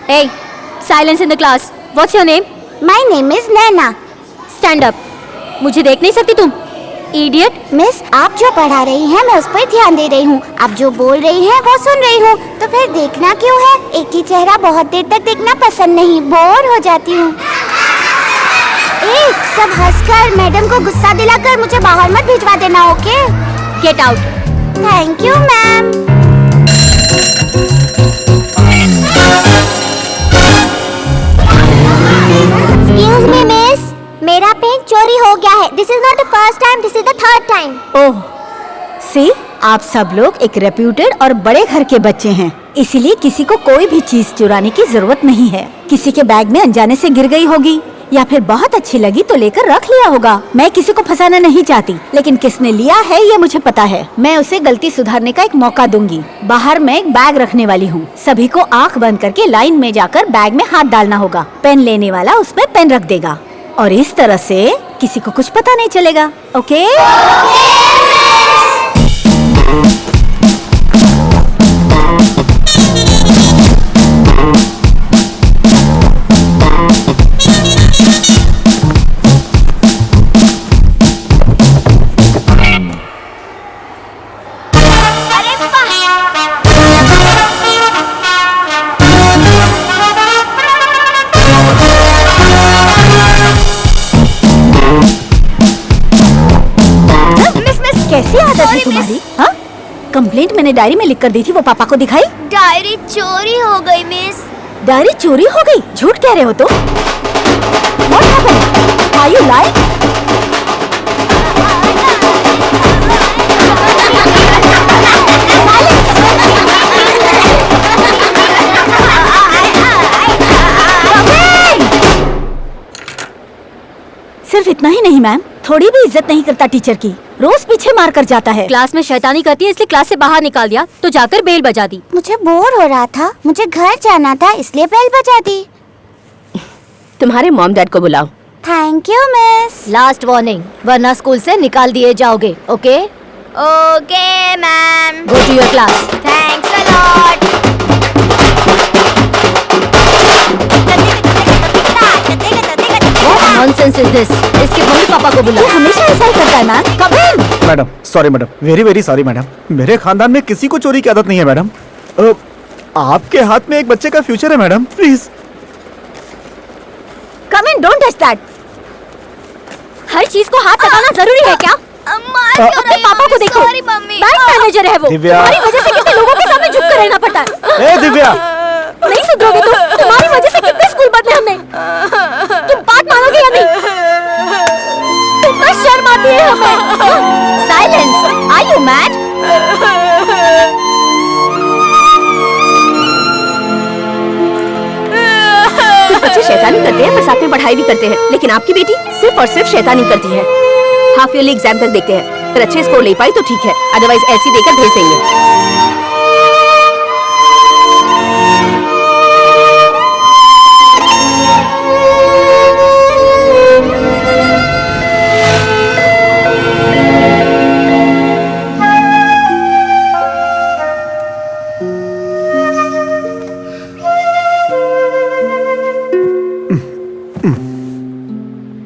S3: Hey, silence in the class. What's your name?
S9: My name is Naina.
S3: Stand up. मुझे देख नहीं सकती तुम? Idiot.
S9: मिस, आप जो पढ़ा रही हैं मैं उस पर ध्यान दे रही हूँ। आप जो बोल रही हैं वो सुन रही हूँ। तो फिर देखना क्यों है? एक ही चेहरा बहुत देर तक देखना पसंद नहीं, बोर हो जाती हूँ। सब हंसकर मैडम को गुस्सा दिलाकर मुझे बाहर मत भिजवा देना, okay?
S3: Get out.
S9: Thank you ma'am. Excuse me, miss, मेरा पेन चोरी हो गया है। This is not the first time, this is the third time.
S13: ओह, सी, आप सब लोग एक रेप्यूटेड और बड़े घर के बच्चे हैं, इसीलिए किसी को कोई भी चीज चुराने की जरूरत नहीं है। किसी के बैग में अनजाने से गिर गई होगी या फिर बहुत अच्छी लगी तो लेकर रख लिया होगा। मैं किसी को फंसाना नहीं चाहती, लेकिन किसने लिया है ये मुझे पता है। मैं उसे गलती सुधारने का एक मौका दूंगी। बाहर मैं एक बैग रखने वाली हूँ। सभी को आंख बंद करके लाइन में जाकर बैग में हाथ डालना होगा। पेन लेने वाला उसमें पेन रख देगा और इस तरह से किसी को कुछ पता नहीं चलेगा, ओके? कैसी आदत है तुम्हारी? हाँ, कंप्लेंट मैंने डायरी में लिख कर दी थी, वो पापा को दिखाई?
S2: डायरी चोरी हो गई मिस।
S13: डायरी चोरी हो गई? झूठ कह रहे हो तो? What happened? Are you lying? सिर्फ इतना ही नहीं मैम, थोड़ी भी इज्जत नहीं करता टीचर की। रोज पीछे मार कर जाता है।
S3: क्लास में शैतानी करती है इसलिए क्लास से बाहर निकाल दिया, तो जाकर बेल बजा दी।
S9: मुझे बोर हो रहा था, मुझे घर जाना था, इसलिए बेल बजा दी।
S5: तुम्हारे मॉम डैड को बुलाओ।
S9: Thank you miss.
S3: Last warning, वरना स्कूल से निकाल दिए जाओगे, okay?
S2: Okay ma'am.
S3: Go to your class.
S2: Thanks a lot.
S3: What nonsense is this? इसके मम्मी पापा को बुलाओ।
S13: हमेशा ऐसा ही करता है ma'am. Come in.
S8: Madam, sorry madam, very very sorry madam. मेरे खानदान में किसी को चोरी की आदत नहीं है मैडम। आपके हाथ में एक बच्चे का फ्यूचर है madam, please.
S13: Come in, don't touch that.
S3: हर चीज को हाथ लगाना जरूरी है क्या? अपने पापा को देखो, बैंक मैनेजर है वो।
S8: दिव्या।
S3: तुम्हारी वजह से कितने लोगों के सामने झुक कर रहना पड़ता है।
S8: ए दिव्या,
S3: नहीं सुधरोगे तुम। तुम्हारी वजह से कितने स्कूल बदले हमने। तुम बात मानोगे या नहीं? कितना शर्म आती है हमें। साइलेंस। Are you mad?
S5: कुछ बच्चे शैतानी करते हैं पर साथ में पढ़ाई भी करते हैं, लेकिन आपकी बेटी सिर्फ और सिर्फ शैतानी करती है। हाफ ईयरली एग्जाम तक देखते हैं, फिर अच्छे स्कोर ले पाई तो ठीक है, अदरवाइज ऐसी देकर भेज देंगे।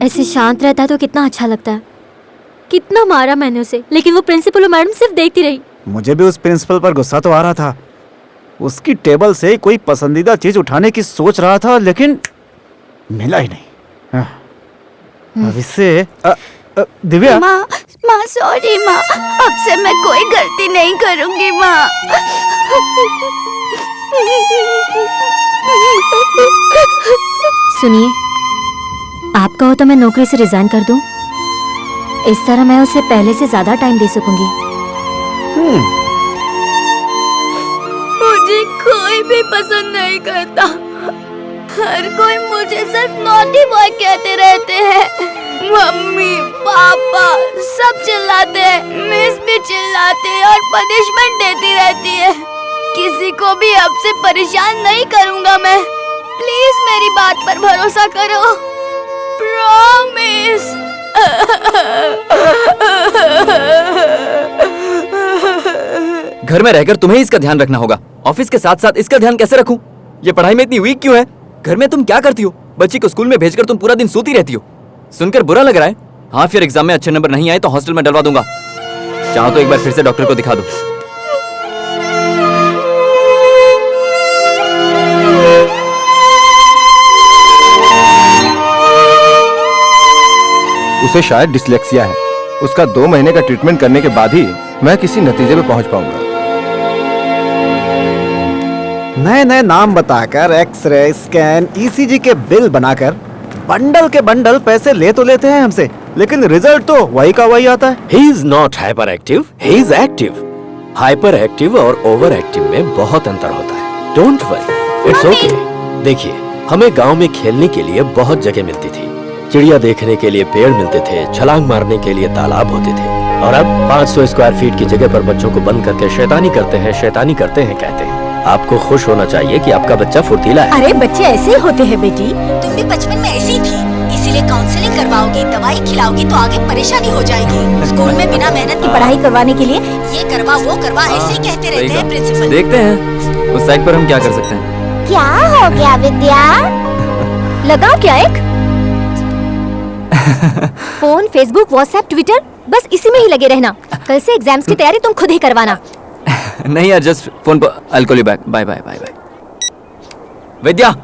S3: ऐसे शांत रहता है तो कितना अच्छा लगता है। कितना मारा मैंने उसे, लेकिन वो प्रिंसिपल और मैडम सिर्फ देखती रही।
S8: मुझे भी उस प्रिंसिपल पर गुस्सा तो आ रहा था। उसकी टेबल से कोई पसंदीदा चीज उठाने की सोच रहा था, लेकिन मिला ही नहीं। अब इससे दिव्या।
S9: माँ सॉरी माँ, अब से मैं कोई गलती नहीं करूँगी माँ।
S3: सुनिए, आप कहो तो मैं नौकरी से रिजाइन कर दूं? इस तरह मैं उसे पहले से ज्यादा टाइम दे सकूंगी।
S2: मुझे कोई भी पसंद नहीं करता। हर कोई मुझे सिर्फ नॉटी बॉय कहते रहते हैं। मम्मी पापा सब चिल्लाते हैं, मिस भी चिल्लाते हैं और पनिशमेंट देती रहती है। किसी को भी अब से परेशान नहीं करूंगा मैं। प्लीज मेरी बात पर भरोसा करो, प्रॉमिस।
S7: घर में रहकर तुम्हें इसका ध्यान रखना होगा, ऑफिस के साथ साथ इसका ध्यान कैसे रखूं? ये पढ़ाई में इतनी वीक क्यों है? घर में तुम क्या करती हो? बच्ची को स्कूल में भेजकर तुम पूरा दिन सोती रहती हो। सुनकर बुरा लग रहा है? हाँ, फिर एग्जाम में अच्छे नंबर नहीं आए तो हॉस्टल में डलवा दूंगा। चाहो तो एक बार फिर से डॉक्टर को दिखा दो।
S1: उसे शायद डिसलेक्सिया है। उसका 2 महीने का ट्रीटमेंट करने के बाद ही मैं किसी नतीजे पे पहुंच पाऊंगा।
S8: नए नए नाम बताकर एक्सरे, स्कैन, ईसीजी के बिल बनाकर बंडल के बंडल पैसे ले तो लेते हैं हमसे, लेकिन रिजल्ट तो वही का वही आता है।
S6: He is not hyper active, he is active. Hyper active और ओवर एक्टिव में बहुत अंतर होता है। Don't worry, it's okay. देखिए, हमें गांव में खेलने के लिए बहुत जगह मिलती थी। चिड़िया देखने के लिए पेड़ मिलते थे, छलांग मारने के लिए तालाब होते थे, और अब 500 स्क्वायर फीट की जगह पर बच्चों को बंद करके शैतानी करते हैं कहते हैं। आपको खुश होना चाहिए कि आपका बच्चा फुर्तीला है।
S13: अरे बच्चे ऐसे ही होते हैं बेटी, तुम भी बचपन में ऐसी थी, इसीलिए काउंसलिंग करवाओगी, दवाई खिलाओगी तो आगे परेशानी हो जाएगी। स्कूल में बिना मेहनत की पढ़ाई करवाने के लिए ये करवा वो करवा ऐसे ही कहते रहते हैं प्रिंसिपल।
S7: देखते हैं उस साइड पर हम क्या कर सकते हैं।
S9: क्या हो गया विद्या?
S3: लगाओ क्या एक फोन, फेसबुक, व्हाट्सएप, ट्विटर, बस इसी में ही लगे रहना। कल से एग्जाम्स की तैयारी तुम खुद ही करवाना।
S7: नहीं यार, जस्ट फोन पर। I'll call you back. Bye bye bye bye. Vidya,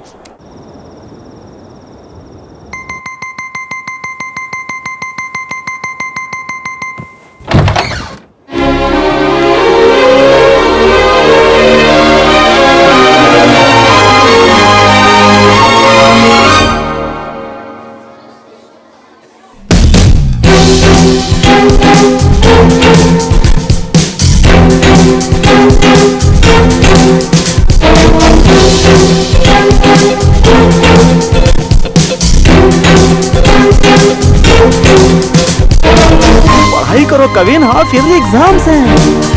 S8: पढ़ाई करो कविन, हाँ फिर भी एग्जाम्स हैं।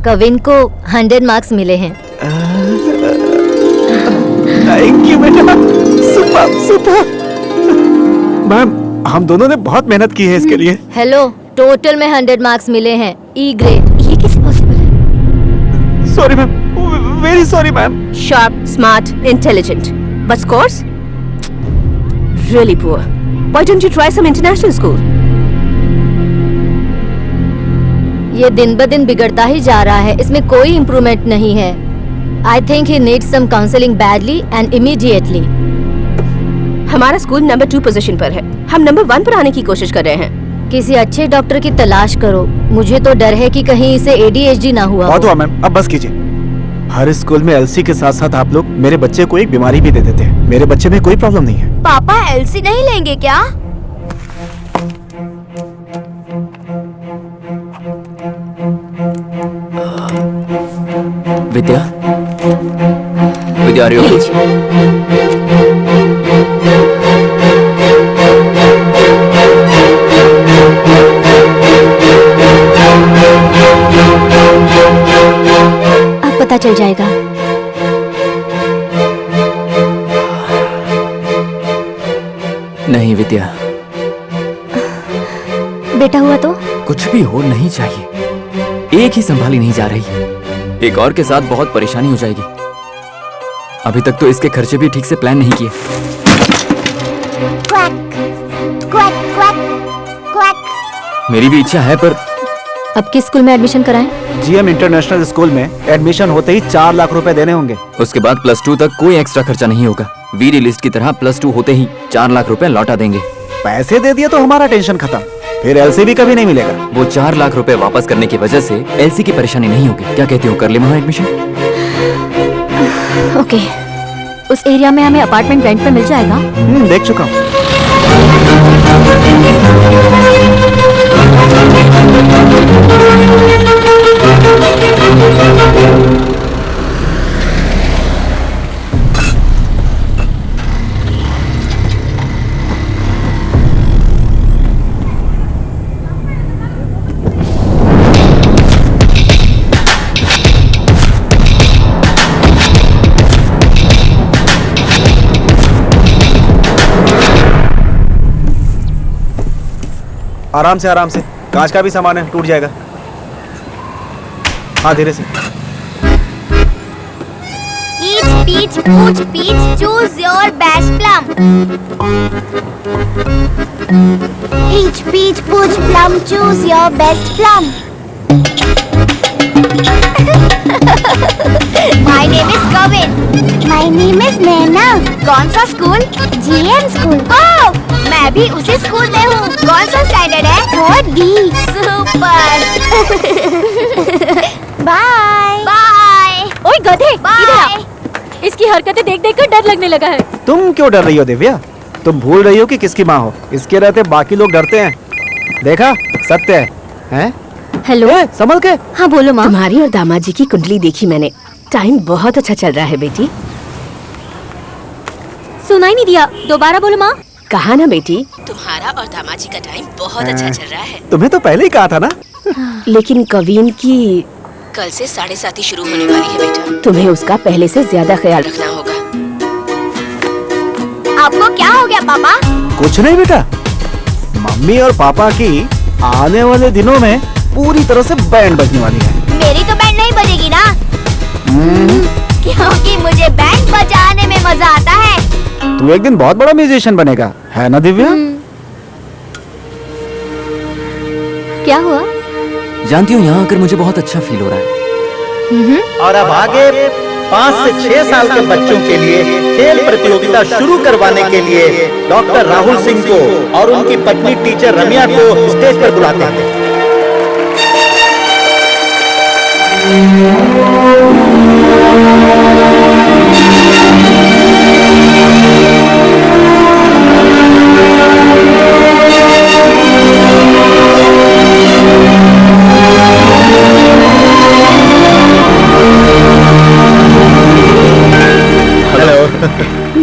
S3: कविन को 100 मार्क्स मिले हैं।
S8: थैंक यू बेटा, सुपर सुपर। मैम, हम दोनों ने बहुत मेहनत की है इसके लिए।
S3: हेलो, टोटल में 100 मार्क्स मिले हैं, ई ग्रेड। ये कैसे पॉसिबल है?
S8: Sorry ma'am, very sorry ma'am.
S5: Sharp, smart, intelligent. But scores? Really poor. Why don't you try some international school?
S3: ये दिन ब दिन बिगड़ता ही जा रहा है, इसमें कोई इम्प्रूवमेंट नहीं है। I think he needs some counseling badly and immediately.
S5: हमारा स्कूल नंबर 2 पोजीशन पर है, हम नंबर 1 पर आने की कोशिश कर रहे हैं।
S3: किसी अच्छे डॉक्टर की तलाश करो। मुझे तो डर है कि कहीं इसे ADHD ना हुआ
S8: बहुत
S3: हो।
S8: हुआ मैम, अब बस कीजिए। हर स्कूल में एलसी के साथ साथ आप लोग मेरे बच्चे को एक बीमारी भी दे देते हैं। मेरे बच्चे में कोई प्रॉब्लम नहीं है।
S2: पापा एलसी नहीं लेंगे क्या?
S7: विद्या, विद्या आर यू
S3: अब पता चल जाएगा।
S7: नहीं विद्या,
S3: बेटा हुआ तो
S7: कुछ भी हो नहीं चाहिए। एक ही संभाली नहीं जा रही, एक और के साथ बहुत परेशानी हो जाएगी। अभी तक तो इसके खर्चे भी ठीक से प्लान नहीं किए।
S9: Quack quack quack quack.
S7: मेरी भी इच्छा है पर
S3: अब किस स्कूल में एडमिशन कराएं?
S8: जीएम इंटरनेशनल स्कूल में एडमिशन होते ही 4 लाख रुपए देने होंगे।
S7: उसके बाद +2 तक कोई एक्स्ट्रा खर्चा नहीं होगा। वीरी लिस्ट की तरह +2 होते ही 4 लाख रुपए लौटा देंगे।
S8: पैसे दे दिए तो हमारा टेंशन खत्म, फिर एलसी भी कभी नहीं मिलेगा।
S7: वो 4 लाख रुपए वापस करने की वजह से एलसी की परेशानी नहीं होगी। क्या कहती हो, कर ले वहाँ एडमिशन?
S3: ओके, उस एरिया में हमें अपार्टमेंट रेंट पे मिल जाएगा?
S8: देख चुका हूँ। आराम से, कांच का भी सामान है, टूट जाएगा। हाँ, धीरे से।
S2: Each peach, pooch, peach, choose your best plum.
S9: Each peach, pooch, plum, choose your best plum.
S2: My name is Kavin.
S9: My name is Naina.
S2: कौन सा स्कूल?
S9: GM school.
S2: ओह, मैं भी उसी स्कूल में हूँ। कौन सा स्टैंडर्ड है?
S9: 4D।
S2: सुपर।
S9: Bye
S2: bye.
S3: ओए गधे,
S2: बाय।
S3: इधर आ। इसकी हरकतें देख देख कर डर लगने लगा है।
S8: तुम क्यों डर रही हो दिव्या? तुम भूल रही हो कि किसकी माँ हो। इसके रहते बाकी लोग डरते हैं। देखा, सत्य है, हैं?
S3: हेलो,
S8: संभल के।
S3: हाँ बोलो माँ।
S5: तुम्हारी और दामाद जी की कुंडली देखी मैंने। टाइम बहुत अच्छा चल रहा है बेटी।
S3: सुनाई नहीं दिया, दोबारा बोलो माँ।
S5: कहा ना बेटी, तुम्हारा और दामाद जी का टाइम बहुत अच्छा चल रहा है।
S8: तुम्हें तो पहले ही कहा था ना।
S5: लेकिन कवीन की
S11: कल से 7:30 शुरू होने वाली है बेटा।
S5: तुम्हें उसका पहले से ज्यादा ख्याल रखना होगा।
S2: आपको क्या हो गया पापा?
S8: कुछ नहीं बेटा, मम्मी और पापा की आने वाले दिनों में पूरी तरह से बैंड बजने वाली है।
S2: मेरी तो बैंड नहीं बजेगी ना, क्योंकि मुझे बैंड बजाने में मजा आता है।
S8: तू एक दिन बहुत बड़ा म्यूजिशियन बनेगा, है ना दिव्या?
S3: क्या हुआ?
S7: जानती हूँ, यहाँ आकर मुझे बहुत अच्छा फील हो रहा है।
S4: और अब आगे 5 से 6 साल के बच्चों के लिए खेल प्रतियोगिता शुरू करवाने के लिए डॉक्टर राहुल सिंह को और उनकी पत्नी टीचर रम्या को स्टेज पर बुलाते हैं।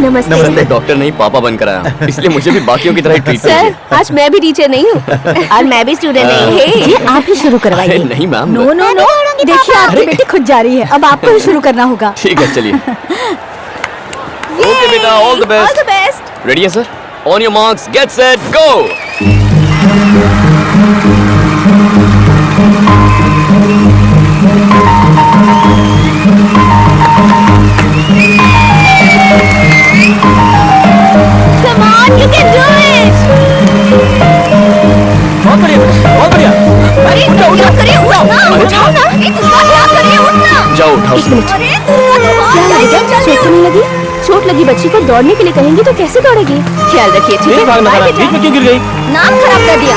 S5: नमस्ते।
S7: नमस्ते। डॉक्टर नहीं, पापा बनकर आया, इसलिए मुझे भी बाकियों की तरह ट्रीट
S5: सर, आज मैं भी टीचर नहीं हूँ और मैं भी स्टूडेंट नहीं।
S13: ये आप ही शुरू करवाइए।
S7: नहीं मैम।
S13: नो नो नो, देखिए आपकी बेटी खुद जा रही है, अब आपको ही शुरू करना होगा।
S7: ठीक है, चलिए। ओके बेटा, ऑल द बेस्ट। रेडी है sir? On your marks, get set, go.
S2: Come on, you can do it.
S8: बहुत बढ़िया, बहुत बढ़िया।
S2: अरे क्या करिए, उठाओ ना, क्या करिए, उठना।
S7: जाओ उठाओ।
S2: अरे
S5: क्या लगा? चोट तो नहीं लगी? चोट लगी बच्ची को दौड़ने के लिए कहेंगे तो कैसे दौड़ेगी? ख्याल रखिए, ठीक है? बाय बेटा।
S8: बीच में क्यों गिर गई?
S2: नाम खराब कर दिया।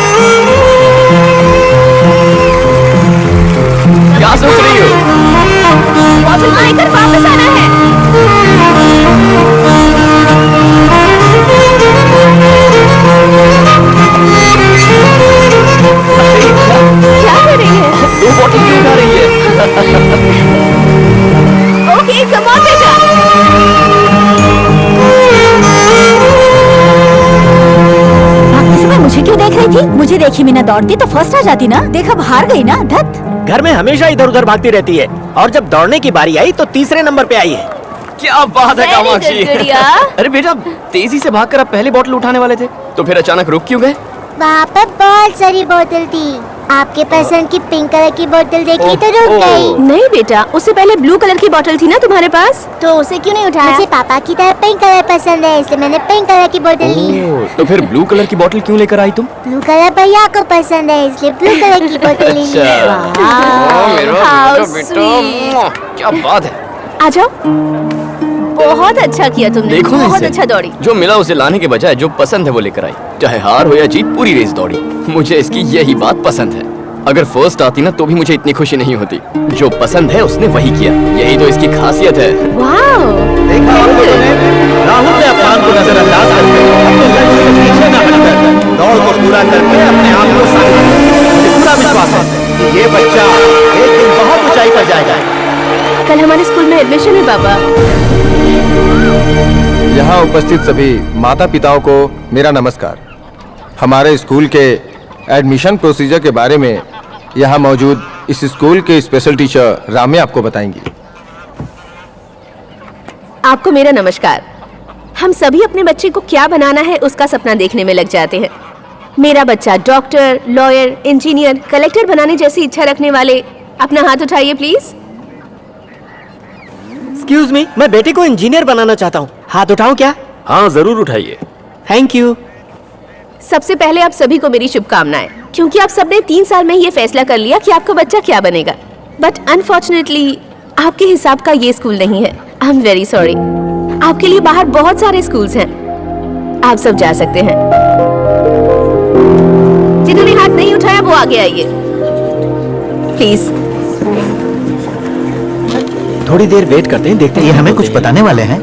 S7: क्या सोच रही हो?
S5: बॉटल को लेकर वापस आना है। क्या कर रही है?
S7: 2 बॉटल क्यों उठा रही है?
S5: ओके, कम ऑन बेटा।
S13: भागते समय मुझे क्यों देख रही थी? मुझे देखी बिना दौड़ती तो फर्स्ट आ जाती ना। देख अब हार गई ना, धत।
S6: घर में हमेशा इधर उधर भागती रहती है और जब दौड़ने की बारी आई तो तीसरे नंबर पे आई है।
S7: क्या बात है
S5: Very
S7: कामाक्षी।
S5: good, गुड़िया।
S7: अरे बेटा, तेजी से भागकर आप पहले बॉटल उठाने वाले थे, तो फिर अचानक रुक क्यों गए?
S9: वहाँ पर बहुत सारी बोतल थी। आपके पसंद की पिंक कलर की बोतल देखी तो रुक गई।
S5: नहीं बेटा, उससे पहले ब्लू कलर की बॉटल थी ना तुम्हारे पास।
S9: तो उसे क्यों नहीं उठाया? मुझे पापा की तरह पिंक कलर पसंद है, इसलिए मैंने पिंक कलर की बोतल ली।
S7: तो फिर ब्लू कलर की बॉटल क्यों लेकर आई तुम?
S9: ब्लू कलर भैया को पसंद है, इसलिए ब्लू कलर की बोतल ली।
S5: How
S7: क्या बात है।
S5: आ जाओ। बहुत अच्छा किया तुमने,
S7: देखो ना
S5: बहुत
S7: इसे।
S5: अच्छा दौड़ी।
S7: जो मिला उसे लाने के बजाय जो पसंद है वो लेकर आई। चाहे हार हो या जीत, पूरी रेस दौड़ी। मुझे इसकी यही बात पसंद है। अगर फर्स्ट आती ना तो भी मुझे इतनी खुशी नहीं होती। जो पसंद है उसने वही किया, यही तो इसकी खासियत है।
S5: वाओ।
S4: देखा आप लोगों ने? राहुल ने अपमान को नजरअंदाज करके अपने लक्ष्य से पीछे न हटकर दौड़ को पूरा करके अपने आप को साबित किया। मुझे पूरा विश्वास है कि ये बच्चा एक दिन बहुत ऊंचाई पर जाएगा।
S5: कल हमारे स्कूल में एडमिशन है पापा।
S1: यहाँ उपस्थित सभी माता पिताओं को मेरा नमस्कार। हमारे स्कूल के एडमिशन प्रोसीजर के बारे में यहाँ मौजूद इस स्कूल के स्पेशल टीचर रामे आपको बताएंगी।
S5: आपको मेरा नमस्कार। हम सभी अपने बच्चे को क्या बनाना है उसका सपना देखने में लग जाते हैं। मेरा बच्चा डॉक्टर, लॉयर, इंजीनियर, कलेक्टर बनाने जैसी इच्छा रखने वाले अपना हाथ उठाइए प्लीज।
S6: एक्सक्यूज मी, मैं बेटे को इंजीनियर बनाना चाहता हूँ। हाथ उठाऊं क्या?
S7: हाँ जरूर उठाइए।
S6: Thank you.
S5: सबसे पहले आप सभी को मेरी शुभकामनाएं, क्योंकि आप सबने 3 साल में ये फैसला कर लिया कि आपका बच्चा क्या बनेगा। बट अनफॉर्चुनेटली आपके हिसाब का ये स्कूल नहीं है। आई एम वेरी सॉरी। आपके लिए बाहर बहुत सारे स्कूल्स हैं, आप सब जा सकते हैं। जिन्होंने हाथ नहीं उठाया वो आगे आइए प्लीज।
S4: थोड़ी देर वेट करते हैं, देखते हैं ये हमें कुछ बताने वाले हैं।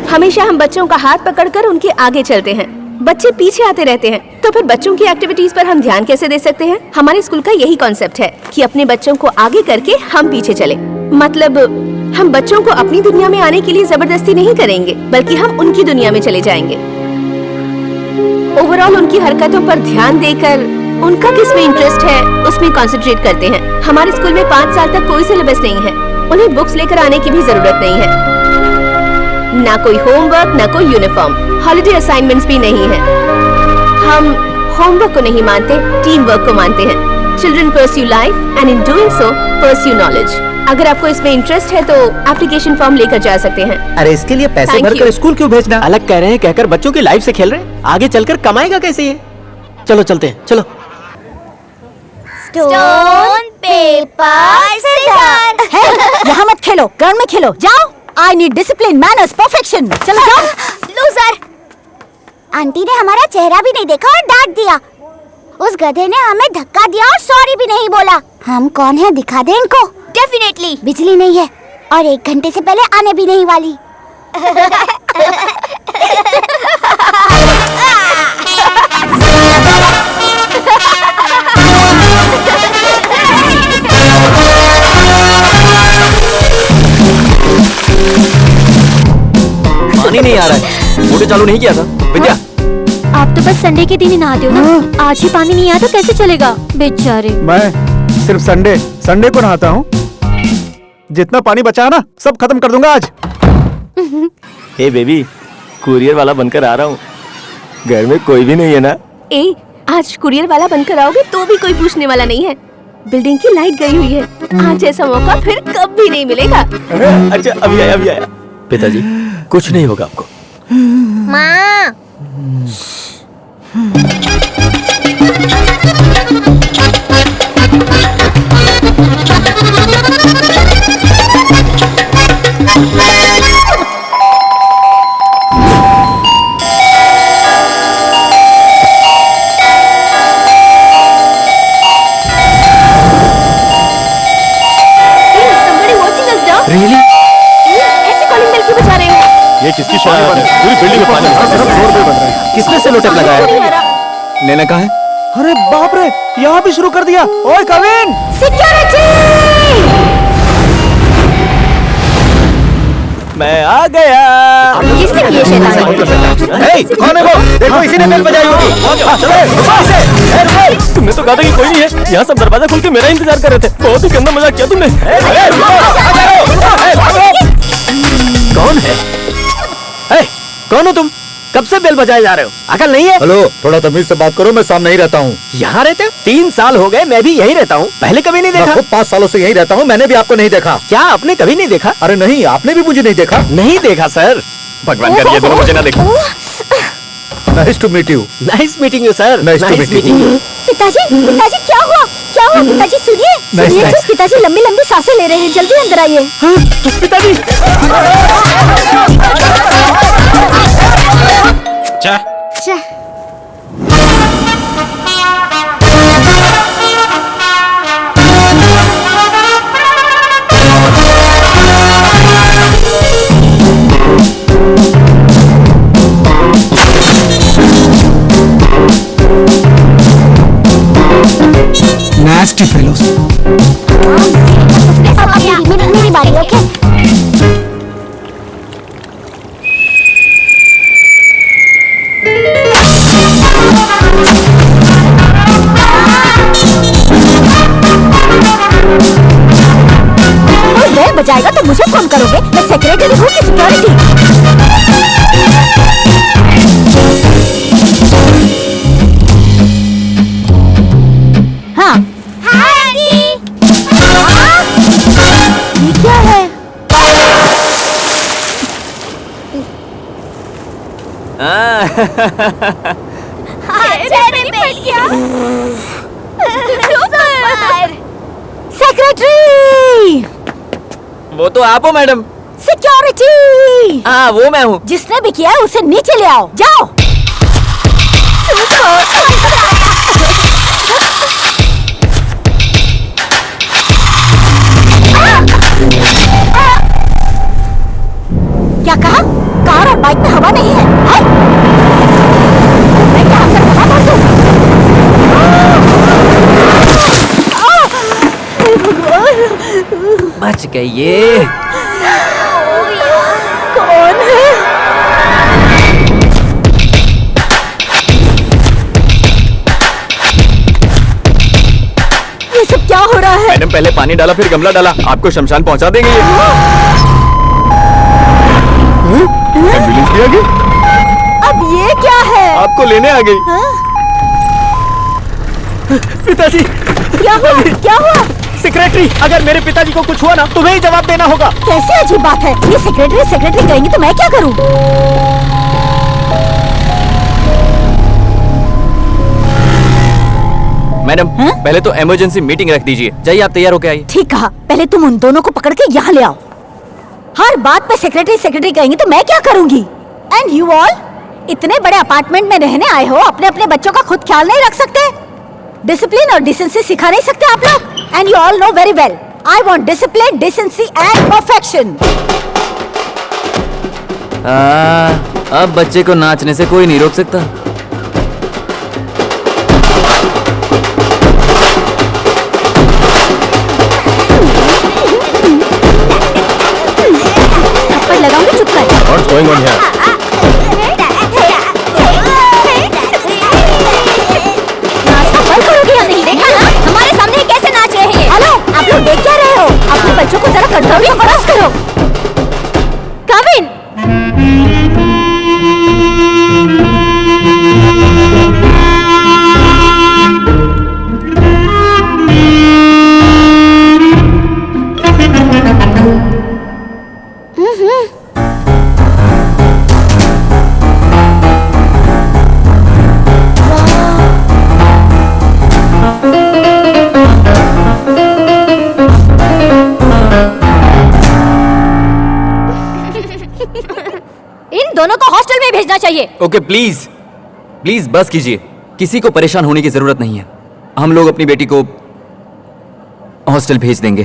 S5: हमेशा हम बच्चों का हाथ पकड़कर उनके आगे चलते हैं, बच्चे पीछे आते रहते हैं। तो फिर बच्चों की एक्टिविटीज पर हम ध्यान कैसे दे सकते हैं? हमारे स्कूल का यही कॉन्सेप्ट है कि अपने बच्चों को आगे करके हम पीछे चले। मतलब हम बच्चों को अपनी दुनिया में आने के लिए जबरदस्ती नहीं करेंगे, बल्कि हम उनकी दुनिया में चले जाएंगे। ओवरऑल उनकी हरकतों पर ध्यान देकर उनका किस में इंटरेस्ट है उसमें कंसंट्रेट करते हैं। हमारे स्कूल में 5 साल तक कोई सिलेबस नहीं है, उन्हें बुक्स लेकर आने की भी जरूरत नहीं है। ना कोई होमवर्क, ना कोई यूनिफॉर्म, हॉलिडे असाइनमेंट्स भी नहीं है। हम होमवर्क को नहीं मानते, टीम वर्क को मानते हैं। Children pursue life and in doing so pursue knowledge. अगर आपको इसमें इंटरेस्ट है तो एप्लीकेशन फॉर्म लेकर जा सकते हैं।
S4: अरे इसके लिए पैसे
S5: Thank
S4: भरकर
S5: you.
S4: स्कूल क्यों भेजना? अलग कह रहे हैं कहकर बच्चों की लाइफ से खेल रहे हैं। आगे चलकर कमाएगा कैसे ये? चलो चलते हैं, चलो।
S9: Stone paper scissor.
S13: यहाँ मत खेलो, ग्राउंड में खेलो। जाओ। I need discipline, manners, perfection. चलो जाओ।
S9: लूजर। आंटी ने हमारा चेहरा भी नहीं देखा और डांट दिया। उस गधे ने हमें धक्का दिया और सॉरी भी नहीं बोला। हम कौन है दिखा दे इनको। डेफिनेटली। बिजली नहीं है और 1 घंटे से पहले आने भी नहीं वाली।
S7: पानी नहीं आ रहा है। मोटर चालू नहीं किया था विद्या।
S3: आप तो बस संडे के दिन ही नहाते हो ना। आज ही पानी नहीं आया तो कैसे चलेगा बेचारे।
S8: मैं सिर्फ संडे को नहाता हूँ। जितना पानी बचा है ना सब खत्म कर दूंगा आज।
S1: हे बेबी, कुरियर वाला बनकर आ रहा हूँ। घर में कोई भी नहीं है ना?
S5: ए, आज कुरियर वाला बनकर आओगे तो भी कोई पूछने वाला नहीं है। बिल्डिंग की लाइट गई हुई है। आज ऐसा मौका फिर कभी नहीं मिलेगा।
S1: अच्छा अभी आया। पिताजी कुछ नहीं होगा आपको।
S9: माँ।
S1: पूरी बिल्डिंग में पानी।
S4: किसने सेलो टेप लगाया?
S7: नैना कहाँ है?
S8: अरे बाप रे, यहाँ भी शुरू कर दिया। ओए कविन,
S1: मैं आ गया।
S5: किसने किए शैतानी?
S4: हे, कौन है वो? देखो इसी ने बेल बजाई होगी। हाँ, चलो, रुको इसे।
S1: तुमने तो कहा था कि कोई नहीं है। यहाँ सब दरवाजा खोल के मेरा इंतजार कर रहे थे। बहुत ही गंदा मजाक किया तुमने।
S4: कौन है? हे, कौन हो तुम? कब से बेल बजाए जा रहे हो? अकल नहीं है?
S14: हेलो, थोड़ा तमीज से बात करो, मैं सामने ही रहता हूँ।
S4: यहाँ रहते हो? 3 साल हो गए, मैं भी यही रहता हूँ। पहले कभी नहीं
S14: मैं
S4: देखा।
S14: खुद 5 सालों से यही रहता हूँ, मैंने भी आपको नहीं देखा।
S4: क्या आपने कभी नहीं देखा?
S14: अरे नहीं, आपने भी मुझे नहीं देखा।
S4: नहीं देखा सर।
S1: भगवान कर ये दोनों मुझे ना देखो।
S14: Nice to meet you.
S4: Nice meeting you sir.
S14: Nice to meet you.
S13: पिताजी, पिताजी क्या हुआ? क्या हुआ पिताजी? सुनिए, सुनिए
S14: nice.
S13: तो पिताजी लंबी लंबी सांसें ले रहे हैं, जल्दी अंदर आइए।
S4: पिताजी।
S12: Nasty fellows.
S9: मेरी बारी, ओके?
S13: कोई बेल बजाएगा तो मुझे फोन करोगे? मैं सेक्रेटरी हूँ कि सिक्योरिटी? हाँ, ये क्या है? सेक्रेटरी,
S7: वो तो आप हो मैडम।
S13: सिक्योरिटी।
S7: हाँ, वो मैं हूँ।
S13: जिसने भी किया है उसे नीचे ले आओ, जाओ। क्या कहा? कार और बाइक में हवा नहीं है, है? मैं क्या अंदर हवा भर दूं?
S7: बच गई ये।
S13: कौन है? ये सब क्या हो रहा है?
S7: मैडम पहले पानी डाला फिर गमला डाला, आपको शमशान पहुंचा देंगे ये। एम्बुलेंस भी आ गई।
S13: अब ये क्या है?
S7: आपको लेने आ गई।
S4: पिताजी।
S13: क्या हुआ? क्या हुआ?
S4: सेक्रेटरी, अगर मेरे पिताजी को कुछ हुआ ना, तुम्हें ही जवाब देना होगा।
S13: कैसी अजीब बात है? ये सेक्रेटरी सेक्रेटरी कहेंगे तो मैं क्या करूं?
S7: मैडम पहले तो इमरजेंसी मीटिंग रख दीजिए। जाइए आप तैयार होके आइए।
S13: ठीक कहा। पहले तुम उन दोनों को पकड़ के यहाँ ले आओ। हर बात पे सेक्रेटरी सेक्रेटरी कहेंगे तो मैं क्या करूंगी? एंड यू ऑल इतने बड़े अपार्टमेंट में रहने आए हो, अपने अपने बच्चों का खुद ख्याल नहीं रख सकते? डिसिप्लिन और डिसेंसी सिखा नहीं सकते आप लोग? And you all know very well I want discipline, decency and perfection.
S7: अब बच्चे को नाचने से कोई नहीं रोक सकता।
S13: थप्पड़ लगाऊंगी, चुप कर।
S1: What's going on here?
S13: नाचना बंद करोगे या नहीं? देखा ना हमारे सामने कैसे नाच रहे हैं। हेलो, आप लोग देख क्या रहे हो? अपने बच्चों को जरा कंट्रोल में बरस करो। कविन,
S3: इन दोनों को हॉस्टल में भेजना चाहिए।
S7: ओके प्लीज प्लीज बस कीजिए। किसी को परेशान होने की जरूरत नहीं है। हम लोग अपनी बेटी को हॉस्टल भेज देंगे।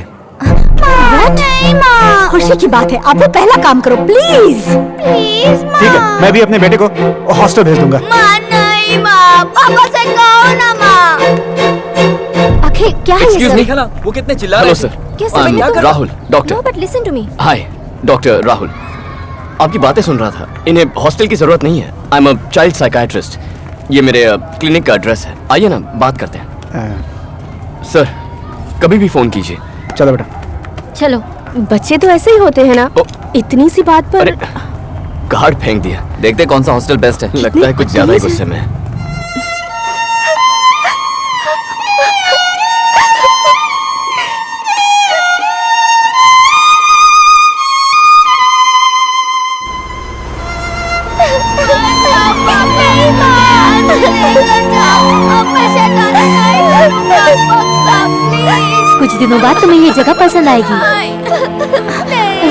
S9: नहीं माँ।
S13: खुशी की बात है, आप वो पहला काम करो प्लीज।
S9: प्लीज माँ।
S8: ठीक है, मैं भी अपने बेटे को हॉस्टल भेज दूंगा।
S2: माँ नहीं माँ, पापा से कहो ना माँ।
S3: अखिल क्या है ये
S7: Excuse
S3: सब?
S7: me, वो कितने चिल्ला रहे
S1: हेलो
S7: हैं?
S1: सर,
S3: क्या सब इन्हें तो-
S1: Rahul doctor.
S3: No, but listen to me.
S1: Hi doctor Rahul, आपकी बातें सुन रहा था। इन्हें हॉस्टल की जरूरत नहीं है। I am a child psychiatrist. ये मेरे क्लिनिक का एड्रेस है। आइए ना, बात करते हैं। सर, कभी भी फोन कीजिए।
S8: चलो बेटा।
S3: चलो।
S5: बच्चे तो ऐसे ही होते हैं ना, इतनी सी बात पर।
S1: अरे कार्ड फेंक दिया।
S7: देखते कौन सा हॉस्टल बेस्ट है।
S1: लगता है कुछ ज्यादा ही गुस्से में है।
S3: कुछ दिनों बाद तुम्हें ये जगह पसंद आएगी।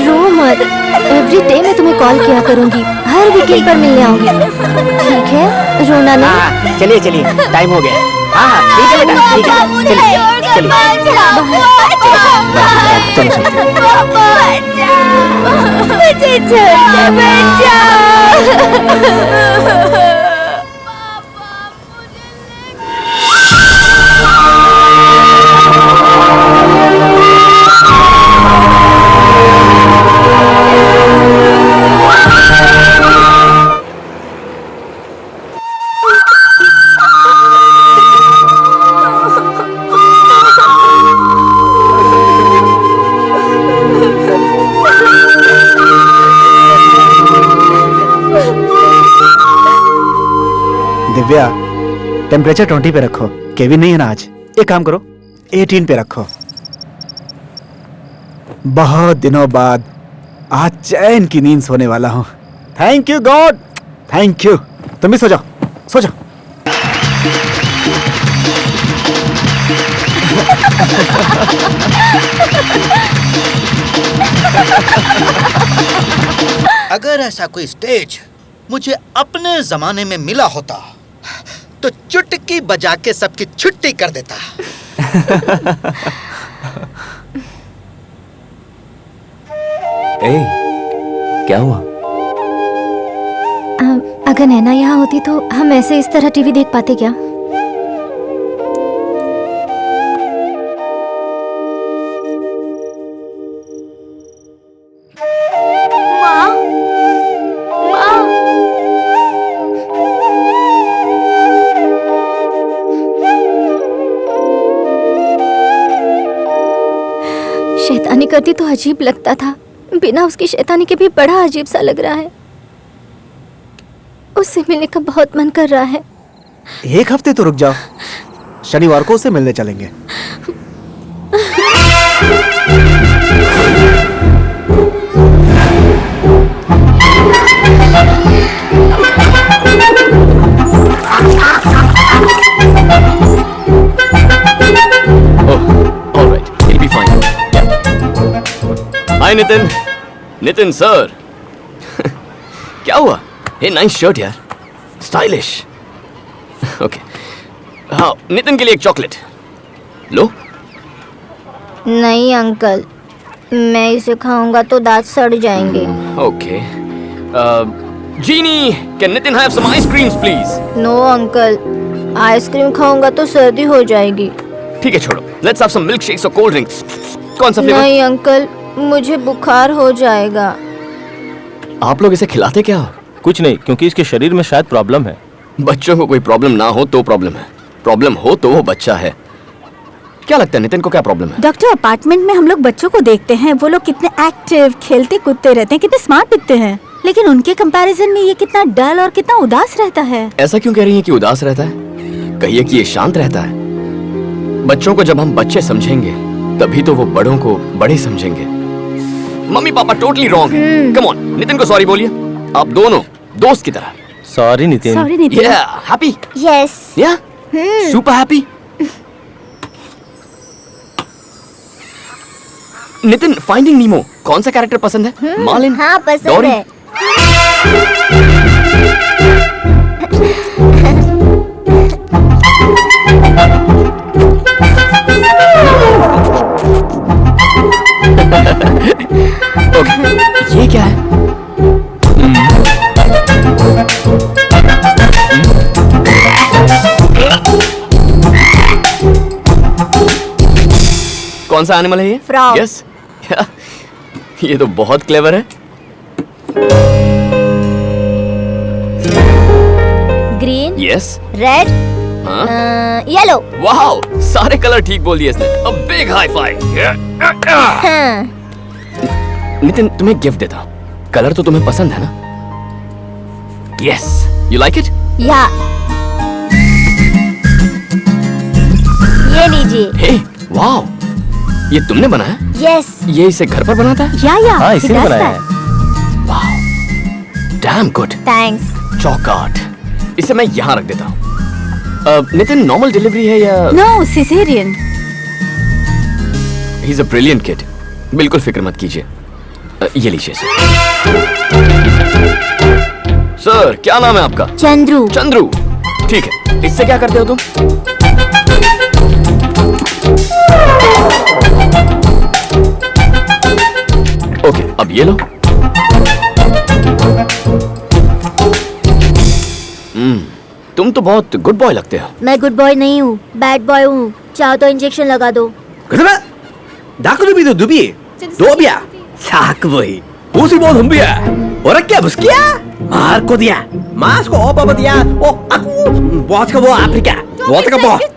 S3: रो मत, एवरी डे मैं तुम्हें कॉल किया करूंगी, हर वीकेंड पर मिलने आऊंगी। ठीक है, रोना नहीं।
S6: चलिए चलिए, टाइम हो गया। हाँ ठीक है बेटा, ठीक है, चलिए
S2: मुझे छोड़ के मत जाओ।
S8: दिव्या, टेम्परेचर 20 पे रखो। केविन नहीं है ना आज। एक काम करो, 18 पे रखो। बहुत दिनों बाद आज चैन की नींद सोने वाला हूँ। Thank you God, thank you. तुम भी सो जाओ, सो जाओ।
S4: अगर ऐसा कोई स्टेज मुझे अपने जमाने में मिला होता तो चुटकी बजा के सबकी छुट्टी कर देता।
S7: ए, क्या हुआ?
S3: अगर नैना यहाँ होती तो हम ऐसे इस तरह टीवी देख पाते क्या? शैतानी करती तो अजीब लगता था, बिना उसकी शैतानी के भी बड़ा अजीब सा लग रहा है। उससे मिलने का बहुत मन कर रहा है।
S8: एक हफ्ते तो रुक जाओ, शनिवार को उसे मिलने चलेंगे।
S1: हाय नितिन। नितिन सर। क्या हुआ? हे नाइस शर्ट यार, स्टाइलिश। ओके, हाँ नितिन के लिए एक चॉकलेट लो।
S3: नहीं अंकल, मैं इसे खाऊंगा तो दांत सड़ जाएंगे।
S1: Okay, Genie, can Nitin have some ice creams please?
S3: No uncle, ice cream खाऊंगा तो सर्दी हो जाएगी।
S1: ठीक है छोड़ो, let's have some milk shakes और कोल्ड ड्रिंक्स। कौन सा फ्लेवर?
S3: नहीं अंकल, मुझे बुखार हो जाएगा।
S1: आप लोग इसे खिलाते क्या हो?
S15: कुछ नहीं, क्योंकि इसके शरीर में शायद प्रॉब्लम है।
S1: बच्चों को कोई प्रॉब्लम ना हो तो प्रॉब्लम है, प्रॉब्लम हो तो वो बच्चा है। क्या लगता है नितिन को क्या प्रॉब्लम है?
S13: डॉक्टर, अपार्टमेंट में हम लोग बच्चों को देखते हैं, वो लोग कितने एक्टिव, खेलते कूदते रहते हैं, कितने स्मार्ट दिखते हैं, लेकिन उनके कंपैरिजन में ये कितना डल और कितना उदास रहता है।
S1: ऐसा क्यों कह रही है कि उदास रहता है? कहिए कि ये शांत रहता है। बच्चों को जब हम बच्चे समझेंगे तभी तो वो बड़ों को बड़े समझेंगे। मम्मी पापा टोटली रॉन्ग है। कम ऑन, नितिन को सॉरी बोलिए, आप दोनों दोस्त की तरह।
S15: Sorry Nitin.
S13: Sorry Nitin.
S1: Happy?
S9: Yes.
S1: या सुपर हैप्पी। नितिन, फाइंडिंग नीमो कौन सा कैरेक्टर पसंद है? मार्लिन?
S9: हाँ पसंद
S1: डोरी?
S9: है।
S16: कौन सा एनिमल है ये?
S13: Frog.
S16: यस ये तो बहुत क्लेवर है।
S3: ग्रीन,
S16: यस
S3: रेड,
S16: हाँ
S3: येलो।
S16: वाओ, सारे कलर ठीक बोल दिए इसने। A big high five.
S3: हाँ।
S16: नितिन तुम्हें गिफ्ट देता हूँ। कलर तो तुम्हें पसंद है ना? Yes, you like it?
S3: या, ये लीजिए।
S16: हे वाओ, ये तुमने बनाया?
S3: यस।
S16: ये इसे घर पर बनाता है?
S3: या
S16: हाँ, इसी
S3: he
S16: ने
S3: does
S16: बनाया
S3: that.
S16: है। Wow, damn good.
S3: थैंक्स।
S16: चौकाट, इसे मैं यहाँ रख देता हूँ। नितिन नॉर्मल डिलीवरी है या?
S13: No, caesarean.
S16: He is a brilliant kid, बिल्कुल फिक्र मत कीजिए। ये लीजिए सर। क्या नाम है आपका?
S3: चंद्रू।
S16: चंद्रू, ठीक है। इससे क्या करते हो तुम? ओके, अब ये लो। तुम तो बहुत गुड बॉय लगते हो।
S3: मैं गुड बॉय नहीं हूँ, बैड बॉय हूँ। चाहो तो इंजेक्शन लगा दो।
S4: दोबिया साक वही उसी बहुत हम भी है। और क्या बस किया? मार को दिया, मास को ओपा दिया। ओ अकू बहुत का वो अफ्रीका, बहुत का बहुत। ये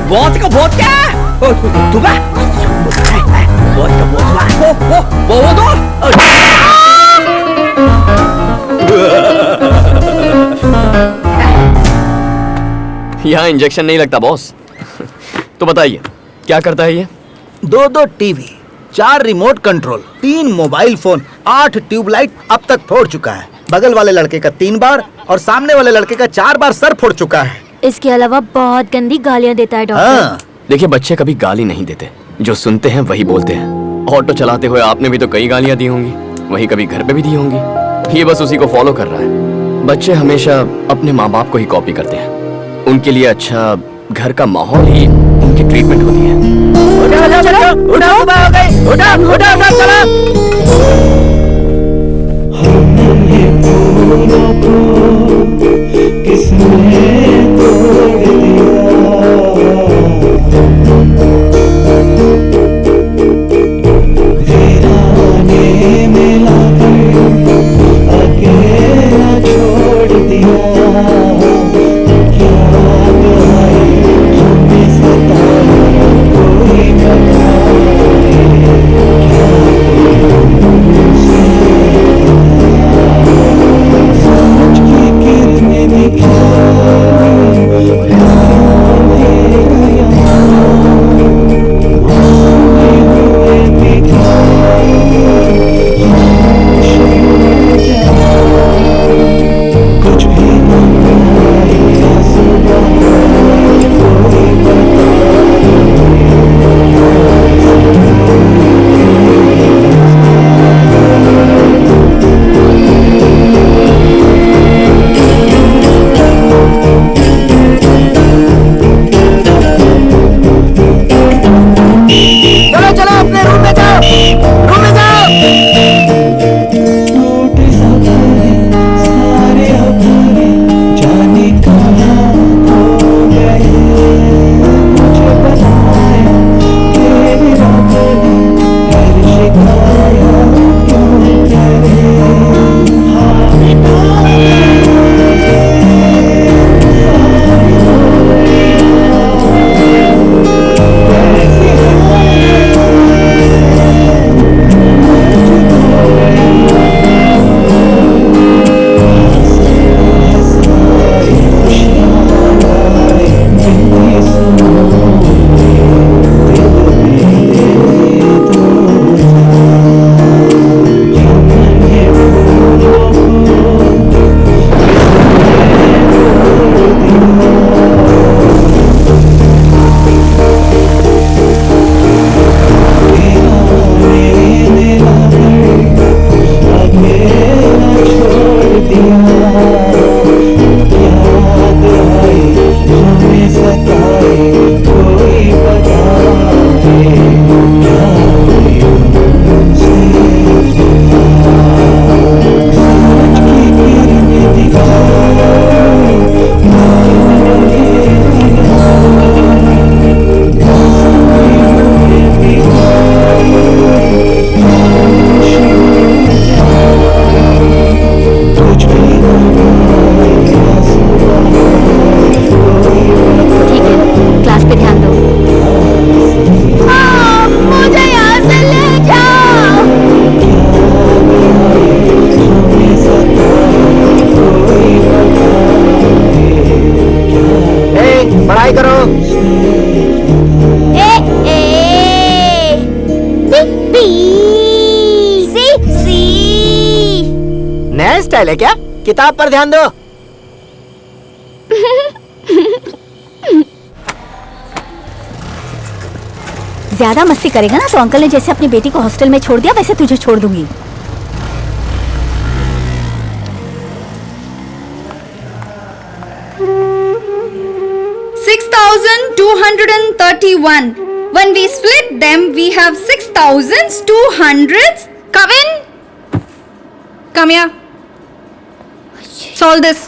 S4: बहुत का बहुत क्या? ओ तू बा बहुत का बहुत वो दो।
S16: यहाँ इंजेक्शन नहीं लगता बॉस। तो बताइए क्या करता है ये?
S4: 2 TV, 4 remote control, 3 mobile phone, 8 tubelight अब तक फोड़ चुका है। बगल वाले लड़के का 3 बार और सामने वाले लड़के का 4 बार सर फोड़ चुका है।
S3: इसके अलावा बहुत गंदी गालियाँ देता है डॉक्टर।
S16: देखिए बच्चे कभी गाली नहीं देते, जो सुनते हैं वही बोलते हैं। ऑटो चलाते हुए आपने भी तो कई गालियाँ दी होंगी, वही कभी घर पे भी दी होंगी। ये बस उसी को फॉलो कर रहा है। बच्चे हमेशा अपने माँ बाप को ही कॉपी करते हैं। उनके लिए अच्छा घर का माहौल ही उनकी ट्रीटमेंट होती है।
S6: घायल है क्या? किताब पर ध्यान दो।
S13: ज्यादा मस्ती करेगा ना तो अंकल ने जैसे अपनी बेटी को हॉस्टल में छोड़ दिया वैसे तुझे छोड़ दूंगी।
S10: $6,231. When we split them, we have 6,200. Kevin, come here. Solve this.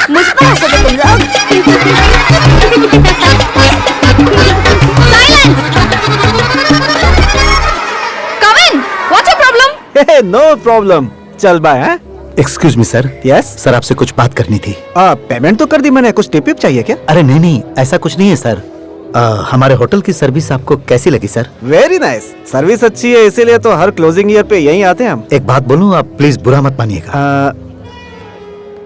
S13: मुझ पर हंसोगे तुम लोग?
S10: Kevin, what's your problem?
S8: No problem, चल बाय। हैं?
S4: Excuse me sir.
S8: Yes
S4: sir आपसे कुछ बात करनी थी।
S8: पेमेंट तो कर दी मैंने, कुछ टिप चाहिए क्या?
S4: अरे नहीं नहीं, ऐसा कुछ नहीं है सर। हमारे होटल की सर्विस आपको कैसी लगी सर?
S8: वेरी नाइस, सर्विस अच्छी है, इसीलिए तो हर क्लोजिंग ईयर पे यहीं आते हैं हम।
S4: एक बात बोलूं, आप प्लीज बुरा मत मानिएगा।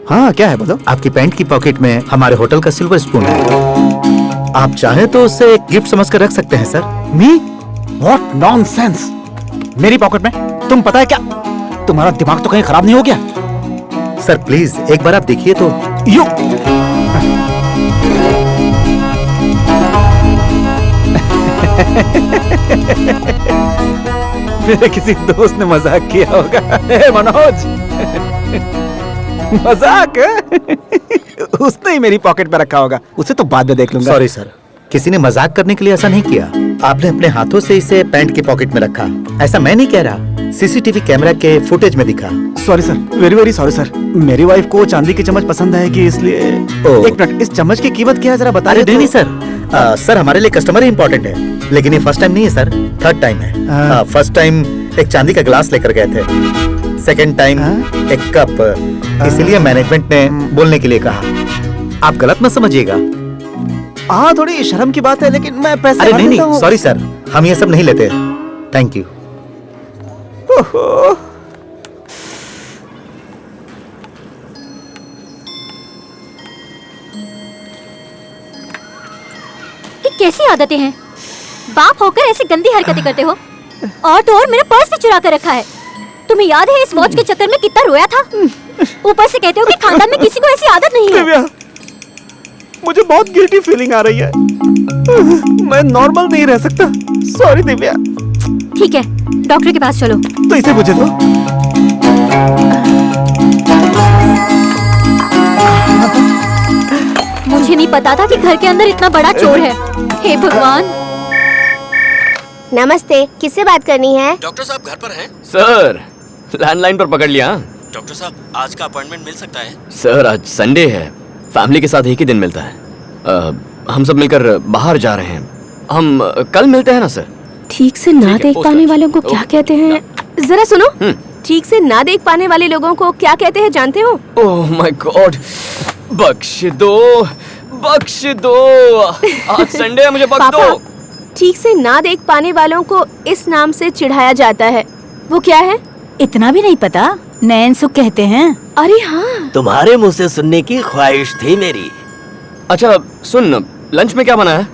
S8: हाँ क्या है बोलो?
S4: आपकी पैंट की पॉकेट में हमारे होटल का सिल्वर स्पून है। आप चाहे तो उसे एक गिफ्ट समझकर रख सकते हैं सर।
S8: मी? What nonsense! मेरी पॉकेट में? तुम पता है क्या, तुम्हारा दिमाग तो कहीं खराब नहीं हो गया?
S4: सर प्लीज एक बार आप देखिए तो।
S8: यू मेरे किसी दोस्त ने मजाक किया होगा। मनोज मजाक उसने ही मेरी पॉकेट में रखा होगा, उसे तो बाद में देख लूंगा।
S4: सॉरी सर, किसी ने मजाक करने के लिए ऐसा नहीं किया। आपने अपने हाथों से इसे पैंट की पॉकेट में रखा, ऐसा मैं नहीं कह रहा, सीसीटीवी कैमरा के फुटेज में दिखा।
S8: Sorry sir, very very sorry sir. मेरी वाइफ को चांदी की चम्मच पसंद आएगी इसलिए। एक मिनट, इस चम्मच की कीमत क्या है जरा बता।
S4: अरे नहीं सर, सर हमारे लिए कस्टमर ही इम्पोर्टेंट है, लेकिन ये फर्स्ट टाइम नहीं है सर, थर्ड टाइम है। फर्स्ट टाइम एक चांदी का ग्लास लेकर गए थे, सेकंड टाइम एक कप, इसीलिए मैनेजमेंट ने बोलने के लिए कहा। आप गलत मत समझिएगा।
S8: हाँ थोड़ी शर्म की बात है, लेकिन मैं पैसे
S4: अरे नहीं नहीं, सॉरी सर, हम ये सब नहीं लेते। Thank you.
S3: ये कैसी आदतें हैं? बाप होकर ऐसी गंदी हरकतें करते हो। और तो और मेरा पर्स भी चुरा कर रखा है। तुम्हें याद है इस वॉच के चक्कर में कितना रोया था? ऊपर से कहते हो कि खानदान में किसी को ऐसी आदत नहीं है।
S8: दिव्या, मुझे बहुत गिल्टी फीलिंग आ रही है, मैं नॉर्मल नहीं रह सकता। सॉरी दिव्या।
S3: ठीक है, डॉक्टर के पास चलो।
S8: तो इसे मुझे दो।
S3: मुझे नहीं पता था कि घर के अंदर इतना बड़ा चोर है। हे भगवान।
S5: नमस्ते, किससे बात करनी है?
S16: डॉक्टर साहब घर पर हैं? सर लैंडलाइन पर पकड़ लिया।
S1: डॉक्टर साहब आज का अपॉइंटमेंट मिल सकता है?
S16: सर आज संडे है, फैमिली के साथ एक ही दिन मिलता है। हम सब मिलकर बाहर जा रहे हैं, हम कल मिलते हैं ना सर?
S5: ठीक से ना देख पाने वालों को क्या कहते हैं? जरा सुनो, ठीक से ना देख पाने वाले लोगों को क्या कहते हैं जानते हो?
S16: ओह माय गॉड, बख्श दो, बख्श दो, आज संडे है, मुझे बख्श दो।
S5: ठीक से ना देख पाने वालों को इस नाम से चिढ़ाया जाता है, वो क्या है?
S13: इतना भी नहीं पता? नैन सुख कहते हैं।
S5: अरे हाँ,
S6: तुम्हारे मुंह से सुनने की ख्वाहिश थी मेरी।
S16: अच्छा सुन, लंच में क्या बना है?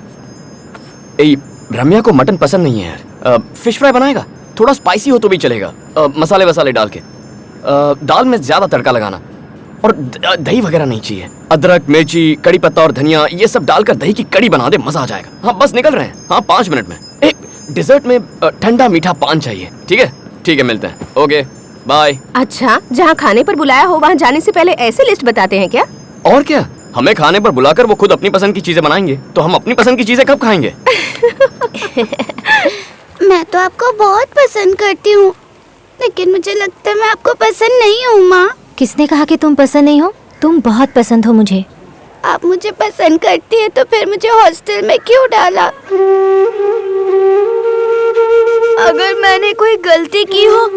S16: रम्या को मटन पसंद नहीं है यार, फिश फ्राई बनाएगा, थोड़ा स्पाइसी हो तो भी चलेगा, मसाले वसाले डाल के। दाल में ज्यादा तड़का लगाना, और दही वगैरह नहीं चाहिए। अदरक, मिर्ची, कड़ी पत्ता और धनिया ये सब डालकर दही की कड़ी बना दे, मजा आ जाएगा। हाँ बस निकल रहे हैं, हाँ 5 मिनट में। डिजर्ट में ठंडा मीठा पान चाहिए। ठीक है ठीक है, मिलते हैं, ओके बाय।
S5: अच्छा, जहाँ खाने पर बुलाया हो वहाँ जाने से पहले ऐसे लिस्ट बताते हैं क्या?
S16: और क्या, हमें खाने पर बुलाकर वो खुद अपनी पसंद की चीजें बनाएंगे, तो हम अपनी पसंद की चीजें कब खाएंगे?
S9: मैं तो आपको बहुत पसंद करती हूँ, लेकिन मुझे लगता है मैं आपको पसंद नहीं हूँ माँ।
S3: किसने कहा कि तुम पसंद नहीं हो? तुम बहुत पसंद हो मुझे।
S9: आप मुझे पसंद करती है तो फिर मुझे हॉस्टल में क्यों डाला?
S2: अगर मैंने कोई गलती की हो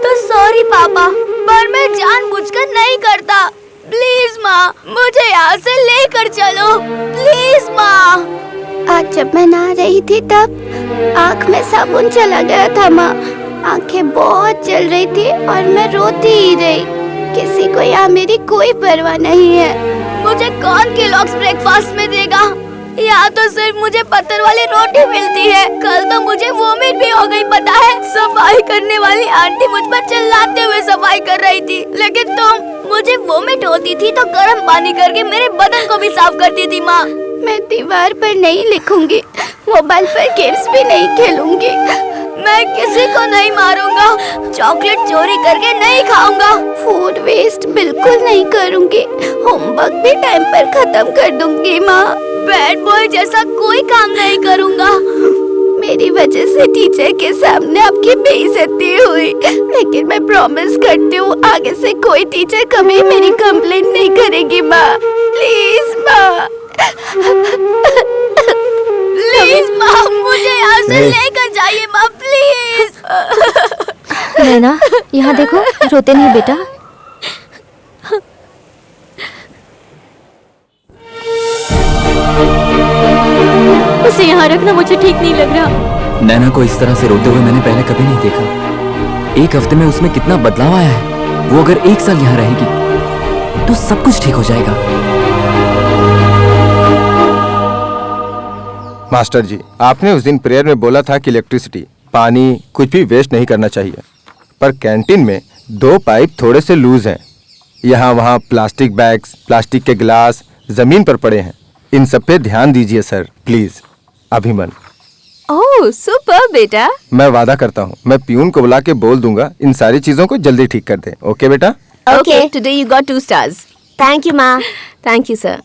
S2: तो सॉरी पापा, पर मैं जानबूझकर नहीं करता। प्लीज माँ, मुझे यहाँ से लेकर चलो, प्लीज माँ।
S9: आज जब मैं नहा रही थी तब आँख में साबुन चला गया था माँ, आँखें बहुत जल रही थी और मैं रोती ही रही। किसी को यहाँ मेरी कोई परवाह नहीं है।
S2: मुझे कौन केलॉग्स ब्रेकफास्ट में देगा? यहाँ तो सिर्फ मुझे पत्थर वाली रोटी मिलती है। कल तो मुझे वोमिट भी हो गई, पता है? सफाई करने वाली आंटी मुझ पर चिल्लाते हुए सफाई कर रही थी, लेकिन मुझे वोमिट होती थी तो गर्म पानी करके मेरे बदन को भी साफ करती थी। माँ,
S9: मैं दीवार पर नहीं लिखूंगी, मोबाइल पर गेम्स भी नहीं खेलूंगी,
S2: मैं किसी को नहीं मारूंगा, चॉकलेट चोरी करके नहीं खाऊंगा,
S9: फूड वेस्ट बिल्कुल नहीं करूंगी, होमवर्क भी टाइम पर खत्म कर दूंगी। माँ,
S2: बैड बॉय जैसा कोई काम नहीं करूंगा।
S9: मेरी वजह से टीचर के सामने आपकी बेइज्जती हुई, लेकिन मैं प्रॉमिस करती हूँ आगे से कोई टीचर कभी मेरी कंप्लेंट नहीं करेगी। माँ, प्लीज माँ,
S2: प्लीज माँ, मुझे यहाँ से लेकर जाइए माँ, प्लीज।
S3: नैना, यहाँ देखो, रोते नहीं बेटा।
S11: उसे यहाँ रखना मुझे ठीक नहीं लग रहा।
S7: नैना को इस तरह से रोते हुए मैंने पहले कभी नहीं देखा। एक हफ्ते में उसमें कितना बदलाव आया है। वो अगर 1 साल यहाँ रहेगी तो सब कुछ ठीक हो जाएगा।
S1: मास्टर जी, आपने उस दिन प्रेयर में बोला था कि इलेक्ट्रिसिटी, पानी, कुछ भी वेस्ट नहीं करना चाहिए, पर कैंटीन में 2 पाइप थोड़े से लूज हैं। यहाँ वहाँ प्लास्टिक बैग्स, प्लास्टिक के गिलास जमीन पर पड़े हैं। इन सब पे ध्यान दीजिए सर, प्लीज। अभिमन।
S5: ओह सुपर बेटा।
S1: मैं वादा करता हूँ, मैं पियून को बुला के बोल दूंगा इन सारी चीजों को जल्दी ठीक कर दे। ओके बेटा?
S5: Okay, today you got 2 stars। Thank you माँ। Thank you sir.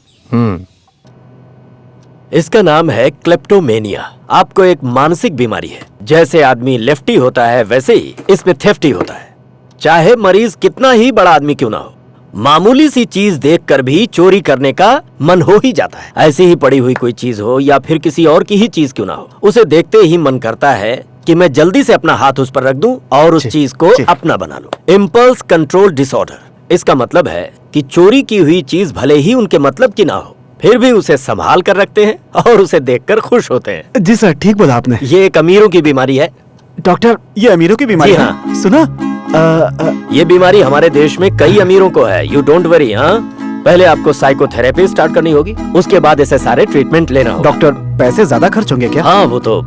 S6: इसका नाम है क्लेप्टोमेनिया। आपको एक मानसिक बीमारी है। जैसे आदमी लेफ्टी होता है वैसे ही इसमें थेफ्टी होता है। चाहे मरीज कितना ही बड़ा आदमी क्यों ना हो, मामूली सी चीज देखकर भी चोरी करने का मन हो ही जाता है। ऐसी ही पड़ी हुई कोई चीज हो या फिर किसी और की ही चीज क्यों ना हो, उसे देखते ही मन करता है कि मैं जल्दी से अपना हाथ उस पर रख दूं और उस चीज को अपना बना लूं। इम्पल्स कंट्रोल डिसऑर्डर, इसका मतलब है कि चोरी की हुई चीज भले ही उनके मतलब की ना हो, फिर भी उसे संभाल कर रखते हैं और उसे देखकर खुश होते हैं।
S8: जी सर, ठीक बोला आपने।
S6: ये एक अमीरों की बीमारी है।
S8: डॉक्टर, ये अमीरों की बीमारी
S6: जी
S8: है?
S6: हाँ।
S8: सुना?
S6: ये बीमारी हमारे देश में कई अमीरों को है। You don't worry. हाँ, पहले आपको साइकोथेरेपी स्टार्ट करनी होगी, उसके बाद ऐसे सारे ट्रीटमेंट लेना होगा।
S8: डॉक्टर, पैसे ज्यादा खर्च होंगे क्या?
S6: हाँ वो तो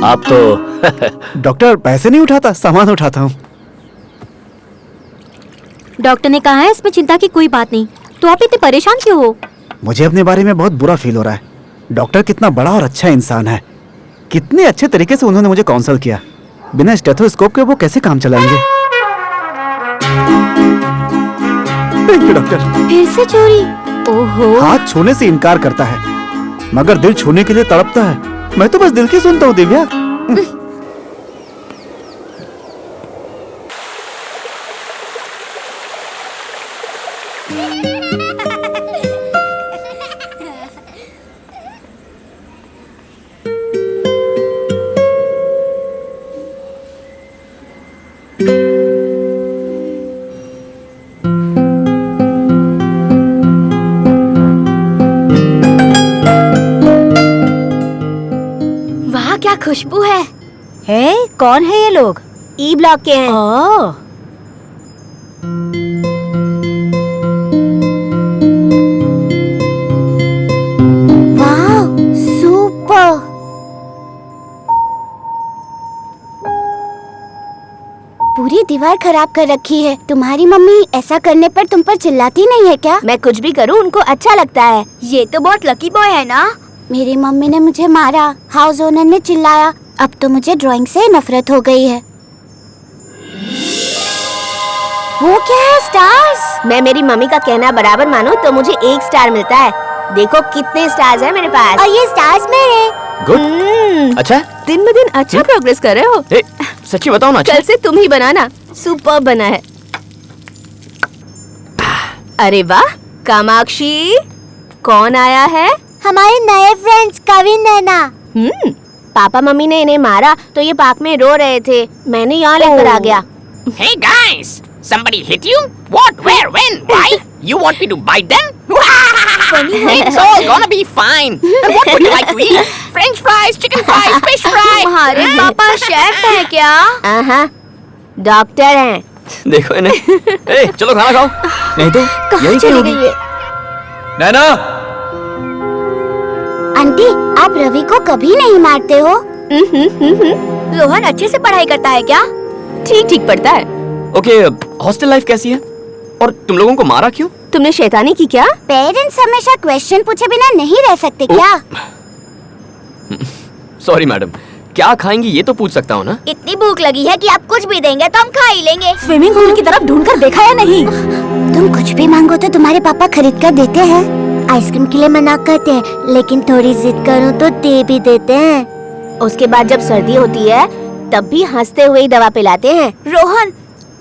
S6: आप तो
S8: डॉक्टर, पैसे नहीं उठाता, सामान उठाता हूँ।
S3: डॉक्टर ने कहा है इसमें चिंता की कोई बात नहीं, तो आप इतने परेशान क्यों हो?
S8: मुझे अपने बारे में बहुत बुरा फील हो रहा है। डॉक्टर कितना बड़ा और अच्छा इंसान है। कितने अच्छे तरीके से उन्होंने मुझे काउंसल किया। बिना स्टेथोस्कोप के वो कैसे काम चलाएंगे? Thank you doctor.
S3: फिर से चोरी? ओहो।
S8: हाथ छूने से इनकार करता है, मगर दिल छूने के लिए तड़पता है। मैं तो बस दिल की सुनता हूँ दिव्या।
S2: वाह क्या खुशबू है।
S13: कौन है ये लोग?
S5: ई ब्लॉक के हैं।
S13: ओह,
S9: वाह, सुपर। पूरी दीवार खराब कर रखी है। तुम्हारी मम्मी ऐसा करने पर तुम पर चिल्लाती नहीं है क्या?
S5: मैं कुछ भी करूं उनको अच्छा लगता है।
S2: ये तो बहुत लकी बॉय है ना।
S9: मेरी मम्मी ने मुझे मारा, हाउस ओनर ने चिल्लाया, अब तो मुझे ड्राइंग से नफरत हो गई है। वो क्या है? स्टार्स?
S5: मैं मेरी मम्मी का कहना बराबर मानूं तो मुझे 1 स्टार मिलता है। देखो कितने स्टार्स हैं मेरे पास।
S9: और ये स्टार्स मेरे।
S6: गुड। अच्छा,
S5: दिन ब दिन अच्छा प्रोग्रेस कर रहे हो।
S6: सच्ची बताओ ना।
S5: कल से तुम ही बनाना। सुपर बना है। अरे वाह, कामाक्षी, कौन आया है?
S9: हमारे नए फ्रेंड्स कविन नैना।
S5: पापा मम्मी ने इन्हें मारा तो ये पार्क में रो रहे थे, मैंने यहाँ लेकर आ गया।
S17: Hey guys, somebody hit you? What, where, when, why? You want me to bite them? It's all gonna be fine. And what would you like to eat? French fries, chicken fries, fish fry?
S2: तुम्हारे पापा chef हैं क्या?
S5: हाँ, doctor हैं।
S16: देखो इन्हें। ए, चलो खाना खाओ।
S7: नहीं तो
S5: कहाँ चली गई ये?
S16: नैना,
S9: आंटी आप रवि को कभी नहीं मारते हो?
S2: रोहन अच्छे से पढ़ाई करता है क्या?
S5: ठीक ठीक पढ़ता है।
S16: ओके, हॉस्टल लाइफ कैसी है? और तुम लोगों को मारा क्यों?
S5: तुमने शैतानी की क्या?
S9: पेरेंट्स हमेशा क्वेश्चन पूछे बिना नहीं रह सकते क्या?
S16: सॉरी मैडम, क्या खाएंगी ये तो पूछ सकता हूँ ना?
S2: इतनी भूख लगी है कि आप कुछ भी देंगे तो हम खा ही लेंगे।
S13: स्विमिंग पूल की तरफ ढूंढकर देखा या नहीं?
S9: तुम कुछ भी मांगो तो तुम्हारे पापा खरीद कर देते हैं। आइसक्रीम के लिए मना करते हैं, लेकिन थोड़ी जिद करूँ तो दे भी देते हैं।
S5: उसके बाद जब सर्दी होती है तब भी हंसते हुए ही दवा पिलाते हैं।
S2: रोहन,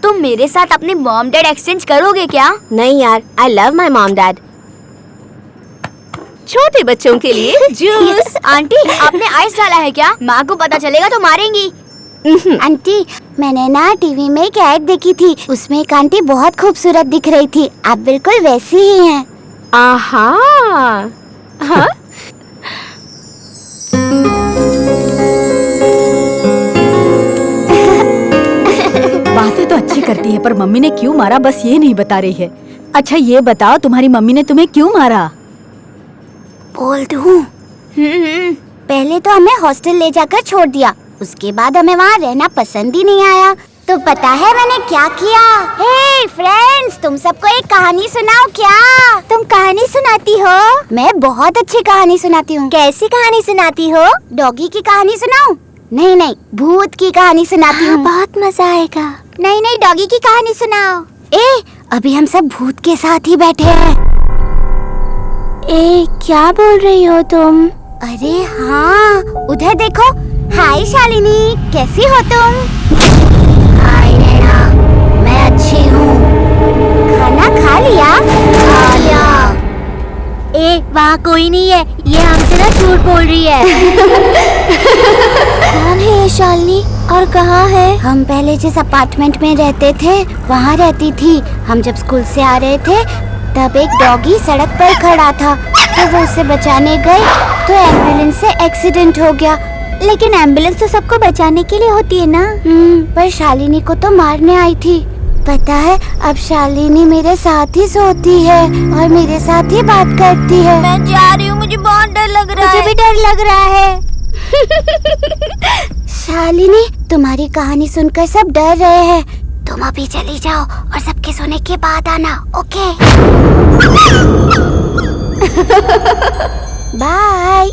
S2: तुम मेरे साथ अपने मॉम डैड एक्सचेंज करोगे क्या?
S5: नहीं यार, I love my mom dad. छोटे बच्चों के लिए जूस।
S2: आंटी आपने आइस डाला है क्या? माँ को पता चलेगा तो मारेंगी।
S9: आंटी मैंने ना टीवी में एक ऐड देखी थी, उसमें एक आंटी बहुत खूबसूरत दिख रही थी। आप बिल्कुल वैसी ही हैं।
S5: आहा, हाँ?
S13: बातें तो अच्छी करती है पर मम्मी ने क्यों मारा बस ये नहीं बता रही है। अच्छा ये बताओ तुम्हारी मम्मी ने तुम्हें क्यों मारा?
S9: बोल दूं? पहले तो हमें हॉस्टल ले जाकर छोड़ दिया, उसके बाद हमें वहाँ रहना पसंद ही नहीं आया। तो पता है मैंने क्या किया? हे फ्रेंड्स, तुम सबको एक कहानी सुनाओ क्या? तुम कहानी सुनाती हो? मैं बहुत अच्छी कहानी सुनाती हूँ। कैसी कहानी सुनाती हो? डॉगी की कहानी सुनाऊं? नहीं नहीं, भूत की कहानी सुनाती हूँ। बहुत मजा आएगा। नहीं नहीं, डॉगी की कहानी सुनाओ। अभी हम सब भूत के साथ ही बैठे हैं। क्या बोल रही हो तुम? अरे हाँ, उधर देखो। हाय शालिनी, कैसी हो तुम? हाय नैना, मैं अच्छी हूँ। खाना खा लिया? खा लिया। वहाँ कोई नहीं है, ये हमसे ना झूठ बोल रही है। कौन है ये शालिनी और कहाँ है? हम पहले जिस अपार्टमेंट में रहते थे वहाँ रहती थी। हम जब स्कूल से आ रहे थे तब एक डॉगी सड़क पर खड़ा था, तो वो उसे बचाने गए तो एम्बुलेंस से एक्सीडेंट हो गया। लेकिन एम्बुलेंस तो सबको बचाने के लिए होती है ना। पर शालिनी को तो मारने आई थी। पता है, अब शालिनी मेरे साथ ही सोती है और मेरे साथ ही बात करती है।
S2: मैं जा रही हूँ, मुझे बहुत डर लग रहा है।
S9: मुझे भी डर लग रहा है। शालिनी, तुम्हारी कहानी सुनकर सब डर रहे हैं। तुम अभी चली जाओ और सबके सोने के बाद आना, ओके? बाय।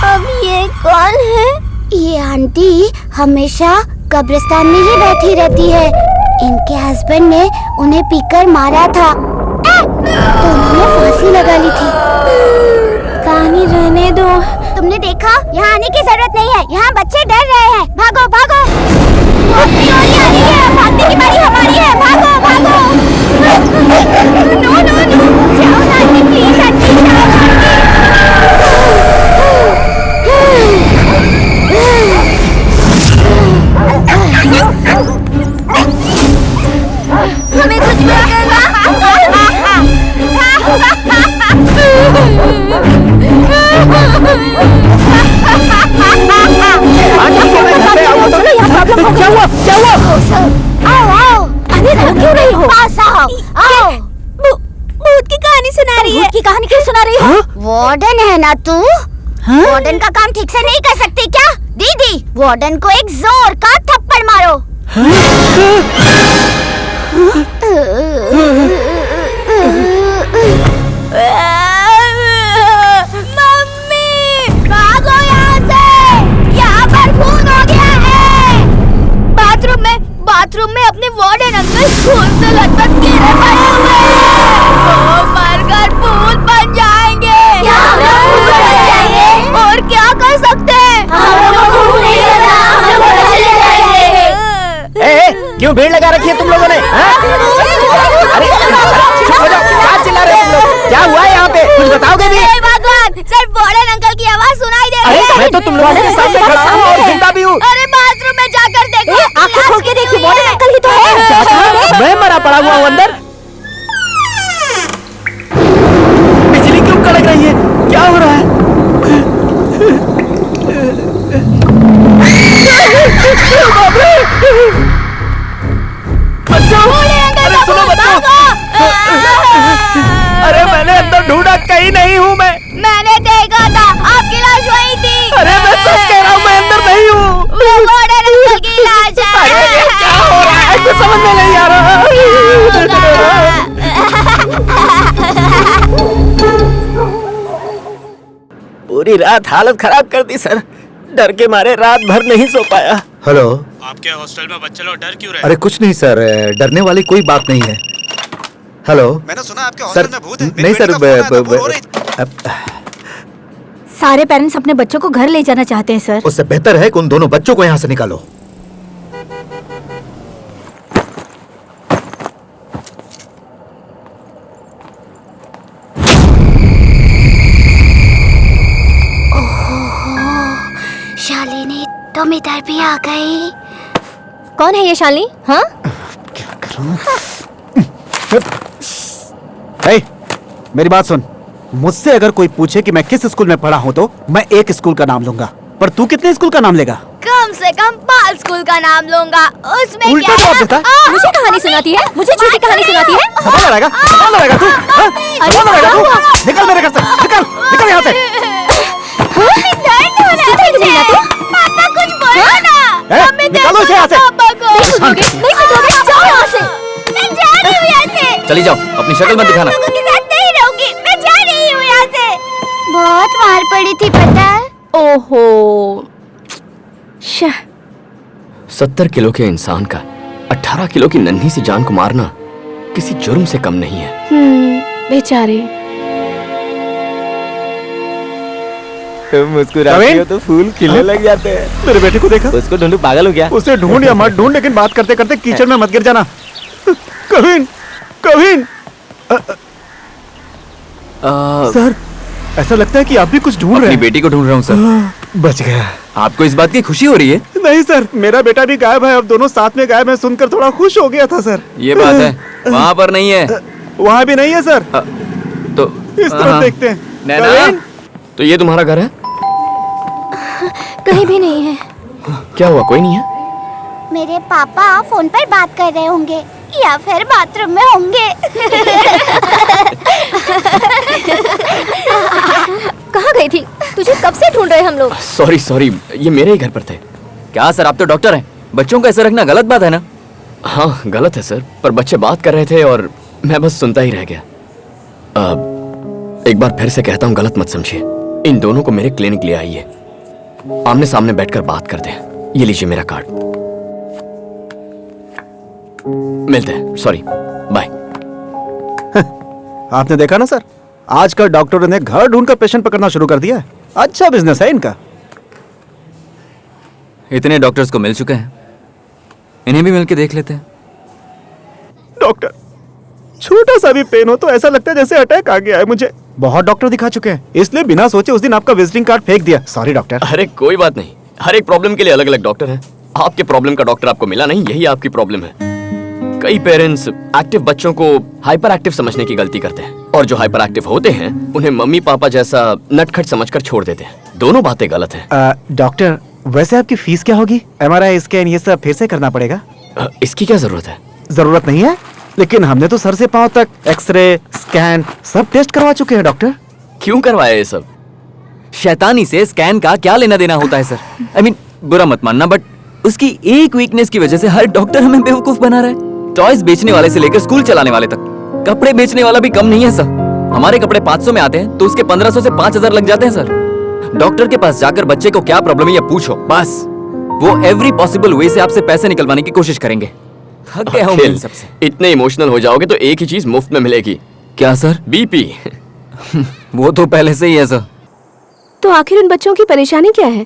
S2: अब ये कौन है?
S9: ये आंटी हमेशा कब्रिस्तान में ही बैठी रहती है। इनके हस्बैंड ने उन्हें पीकर मारा था, तो उन्होंने फांसी लगा ली थी। कहानी रहने दो। तुमने देखा, यहाँ आने की जरूरत नहीं है। यहाँ बच्चे डर रहे हैं। भागो भागो, गोली आ रही है। भागने की बारी हमारी है। भागो भागो। नो नो नो, जाओ ना आंटी, प्लीज आंटी, जाओ
S2: हमें कुछ भी करना।
S9: आओ, क्यों नहीं हो? पास आओ।
S2: भूत की कहानी सुना रही है।
S13: भूत की कहानी क्यों सुना रही हो?
S9: वार्डन है ना तू? वार्डन का काम ठीक से नहीं कर सकती क्या? दीदी, वार्डन को एक जोर का थप्पड़ मारो।
S2: मम्मी, भागो यहाँ से। यहाँ पर खून हो गया है। बाथरूम में अपने वार्डन अंकल खून से लथपथ गिरे पड़े हुए हैं। वो मरकर भूत बन जाएंगे। और क्या कर सकते हैं?
S4: क्यों भीड़ लगा रखी है तुम लोगों ने? अरे चुप हो जाओ, क्या चिल्ला रहे हो तुम लोग? क्या हुआ है यहाँ पे? कुछ बताओगे भी?
S2: भगवान, सिर्फ वार्डन अंकल की आवाज सुनाई दे रही है।
S4: मैं तो तुम लोगों के सामने खड़ा हूँ और जिंदा भी हूँ।
S2: अरे बाथरूम में जाकर देखो।
S13: आंखें खोल के देखिए, वार्डन अंकल ही तो है।
S4: मैं मरा पड़ा हुआ हूँ अंदर।
S6: पूरी रात हालत खराब कर दी सर। डर के मारे रात भर नहीं सो पाया।
S14: हेलो,
S8: आपके हॉस्टल में बच्चे लोग डर क्यों रहे?
S14: अरे कुछ नहीं सर, डरने वाली कोई बात नहीं है। हेलो,
S8: मैंने सुना आपके
S14: सर,
S8: हॉस्टल में भूत है।
S14: नहीं सर,
S13: सारे पेरेंट्स अपने बच्चों को घर ले जाना चाहते हैं सर।
S14: उससे बेहतर है कि उन दोनों बच्चों को यहाँ से निकालो।
S9: शालिनी, तुम इधर भी आ गई।
S3: कौन है ये शालिनी? हाँ,
S8: हे, मेरी बात सुन। मुझसे अगर कोई पूछे कि मैं किस स्कूल में पढ़ा हूँ तो मैं एक स्कूल का नाम लूंगा, पर तू कितने स्कूल का नाम लेगा?
S2: कम से कम 5 स्कूल का नाम लूंगा। उसमें
S8: उल्टा
S2: क्या
S8: जवाब
S2: है?
S8: देता है?
S3: मुझे कहानी सुनाती है, मुझे झूठी कहानी सुनाती है।
S8: सवाल लड़ाएगा? सवाल लड़ाएगा तू? हाँ? सवाल लड़ाएगा तू? निकल मेरे घर से, निकल, निकल यहाँ से।
S2: पापा कुछ बोलो ना।
S8: ए, निकालो इसे यहाँ से।
S2: पापा को
S3: नहीं सुनोगे, नहीं सुनोगे, जाओ यहाँ से।
S2: मैं जा रही हूँ यहाँ से।
S7: चली जाओ, अपनी शक्ल मत दिखाना।
S2: लोगों के साथ नहीं रहूंगी, मैं जा रही हूँ यहाँ से। बहुत मार पड़ी थी पता है?
S5: ओहो,
S16: 70 किलो के इंसान का 18 किलो की नन्ही सी जान को मारना किसी जुर्म से कम नहीं है।
S5: बेचारे।
S1: तुम मुस्कुराती हो तो फूल खिलने लग जाते हैं।
S8: मेरे बेटे को देखा?
S1: उसको ढूंढू, पागल हो क्या?
S8: उसे ढूंढ या मत ढूंढ, लेकिन बात करते करते कीचड़ में मत गिर जाना। कविन, कविन। सर, ऐसा लगता है कि आप भी कुछ ढूंढ रहे
S7: अपनी
S8: हैं।
S7: बेटी को ढूंढ रहा हूँ सर।
S8: बच गया।
S7: आपको इस बात की खुशी हो रही है?
S8: नहीं सर, मेरा बेटा भी गायब है। अब दोनों साथ में गायब है, सुनकर थोड़ा खुश हो गया था सर।
S7: ये बात है, वहाँ पर नहीं है।
S8: वहाँ भी नहीं है सर।
S7: तो
S8: इस तरफ देखते हैं।
S7: नैना,
S8: कविन?
S16: तो ये तुम्हारा घर है?
S3: कहीं भी नहीं है।
S16: क्या हुआ, कोई नहीं है?
S9: मेरे पापा फोन पर बात कर रहे होंगे या फिर बाथरूम में होंगे।
S3: कहाँ गई थी? तुझे कब से ढूंढ रहे हम लोग।
S16: सॉरी सॉरी, ये मेरे ही घर पर थे।
S7: क्या सर, आप तो डॉक्टर हैं, बच्चों को ऐसा रखना गलत बात है ना?
S16: हाँ गलत है सर, पर बच्चे बात कर रहे थे और मैं बस सुनता ही रह गया। एक बार फिर से कहता हूँ, गलत मत समझिए। इन दोनों को मेरे क्लिनिक ले आइए, आमने सामने बैठकर बात करते हैं। ये लीजिए मेरा कार्ड। मिलते हैं, सॉरी, बाय।
S8: आपने देखा ना सर, आजकल डॉक्टरों ने घर ढूंढकर पेशेंट पकड़ना शुरू कर दिया है। अच्छा बिजनेस है इनका।
S7: इतने डॉक्टर्स को मिल चुके हैं, इन्हें भी मिलके देख लेते हैं।
S8: डॉक्टर, छोटा सा भी पेन हो तो ऐसा लगता है जैसे अटैक आ गया है मुझे। बहुत डॉक्टर दिखा चुके हैं, इसलिए बिना सोचे उस दिन आपका विजिटिंग कार्ड फेंक दिया। Sorry doctor.
S16: अरे कोई बात नहीं, हर एक प्रॉब्लम के लिए अलग अलग डॉक्टर हैं। आपके प्रॉब्लम का डॉक्टर आपको मिला नहीं, यही आपकी प्रॉब्लम है। कई पेरेंट्स एक्टिव बच्चों को हाइपर एक्टिव समझने की गलती करते हैं, और जो हाइपर एक्टिव होते हैं उन्हें मम्मी पापा जैसा नटखट समझकर छोड़ देते हैं। दोनों बातें गलत हैं।
S8: डॉक्टर, वैसे आपकी फीस क्या होगी? MRI स्कैन ये सब फिर से करना पड़ेगा?
S16: इसकी क्या जरूरत है?
S8: जरूरत नहीं है, लेकिन हमने तो सर से पांव तक एक्सरे, स्कैन सब टेस्ट करवा चुके हैं डॉक्टर।
S16: क्यों करवाया ये सब?
S7: शैतानी से स्कैन का क्या लेना देना होता है सर? I mean, बुरा मत मानना, बट उसकी एक वीकनेस की वजह से हर डॉक्टर हमें बेवकूफ बना रहा है। टॉयज बेचने वाले से लेकर स्कूल चलाने वाले तक, कपड़े बेचने वाला भी कम नहीं है सर। हमारे कपड़े 500 में आते हैं तो उसके 1500 से 5000 लग जाते हैं सर। डॉक्टर के पास जाकर बच्चे को क्या प्रॉब्लम है ये पूछो, बस वो एवरी पॉसिबल वे से आपसे पैसे निकलवाने की कोशिश करेंगे। थक गया हूं इन सबसे।
S16: इतने इमोशनल हो जाओगे तो एक ही चीज मुफ्त में मिलेगी।
S7: क्या सर?
S16: बीपी।
S7: वो तो पहले से ही है सर।
S5: तो आखिर उन बच्चों की परेशानी क्या है?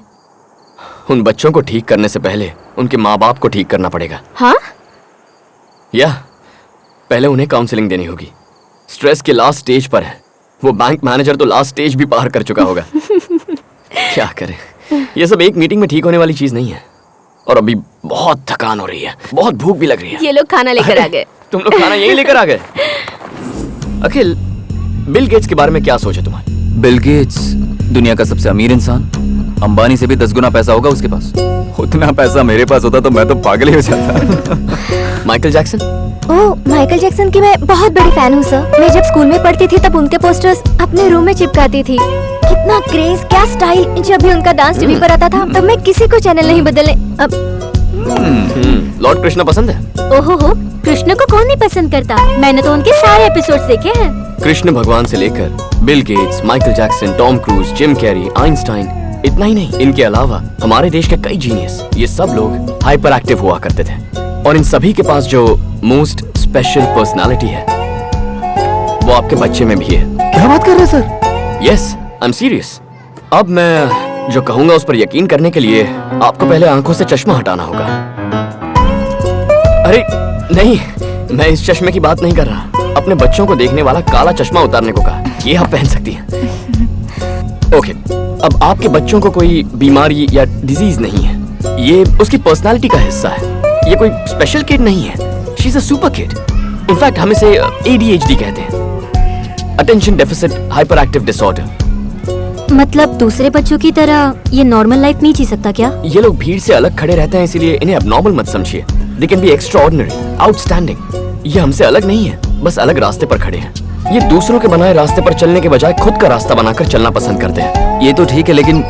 S16: उन बच्चों को ठीक करने से पहले उनके माँ बाप को ठीक करना पड़ेगा।
S5: हाँ?
S16: या पहले उन्हें काउंसलिंग देनी होगी। स्ट्रेस के लास्ट स्टेज पर है। वो बैंक मैनेजर तो लास्ट स्टेज भी पार कर चुका होगा। क्या करें, ये सब एक मीटिंग में ठीक होने वाली चीज नहीं है। और अभी बहुत थकान हो रही है, बहुत भूख भी लग रही है।
S5: ये लोग खाना लेकर आ गए।
S16: तुम लोग खाना यही लेकर आ गए? अखिल, बिल गेट्स के बारे में क्या सोचा तुम्हारे?
S7: बिल गेट्स दुनिया का सबसे अमीर इंसान, अंबानी से भी 10 गुना पैसा होगा उसके पास। उतना पैसा मेरे पास होता तो मैं तो पागल ही हो जाता।
S16: Michael Jackson?
S3: Oh, Michael Jackson की मैं बहुत बड़ी फैन हूँ सर। मैं जब स्कूल में पढ़ती थी तब उनके पोस्टर्स अपने रूम में चिपकाती थी। कितना क्रेज, क्या स्टाइल। जब भी उनका डांस टीवी पर आता था तब मैं किसी को चैनल नहीं बदलने। अब
S16: लॉर्ड कृष्णा पसंद है?
S3: ओहो, कृष्ण को कौन नहीं पसंद करता। मैंने तो उनके सारे एपिसोड्स देखे हैं।
S16: कृष्ण भगवान से लेकर Bill Gates, Michael Jackson, Tom cruise, Jim Carrey, Einstein. इतना ही नहीं, इनके अलावा हमारे देश के कई जीनियस, ये सब लोग हाइपर एक्टिव हुआ करते थे। और इन सभी के पास जो मोस्ट स्पेशल पर्सनालिटी है वो आपके बच्चे में भी है।
S14: क्या बात कर रहे हैं sir?
S16: Yes, I am serious. अब मैं जो कहूंगा उस पर यकीन करने के लिए आपको पहले आंखों से चश्मा हटाना होगा। अरे नहीं, मैं इस चश्मे की बात नहीं कर रहा, अपने बच्चों को देखने वाला काला चश्मा उतारने को कहा। ये आप पहन सकती हैं। ओके, अब आपके बच्चों को कोई बीमारी या डिजीज नहीं है, ये उसकी पर्सनालिटी का हिस्सा है। ये कोई स्पेशल किड नहीं है, she is a super kid. In fact हम इसे ADHD कहते हैं, attention deficit hyper active disorder.
S3: मतलब दूसरे बच्चों की तरह ये नॉर्मल लाइफ नहीं जी सकता क्या?
S16: ये लोग भीड़ से अलग खड़े रहते हैं, इसीलिए इन्हें अबनॉर्मल मत समझिए। They can be extraordinary, outstanding. ये हमसे अलग नहीं है, बस अलग रास्ते पर खड़े हैं। ये दूसरों के बनाए रास्ते पर चलने के बजाय खुद का रास्ता बनाकर चलना पसंद करते हैं।
S7: ये तो ठीक है, लेकिन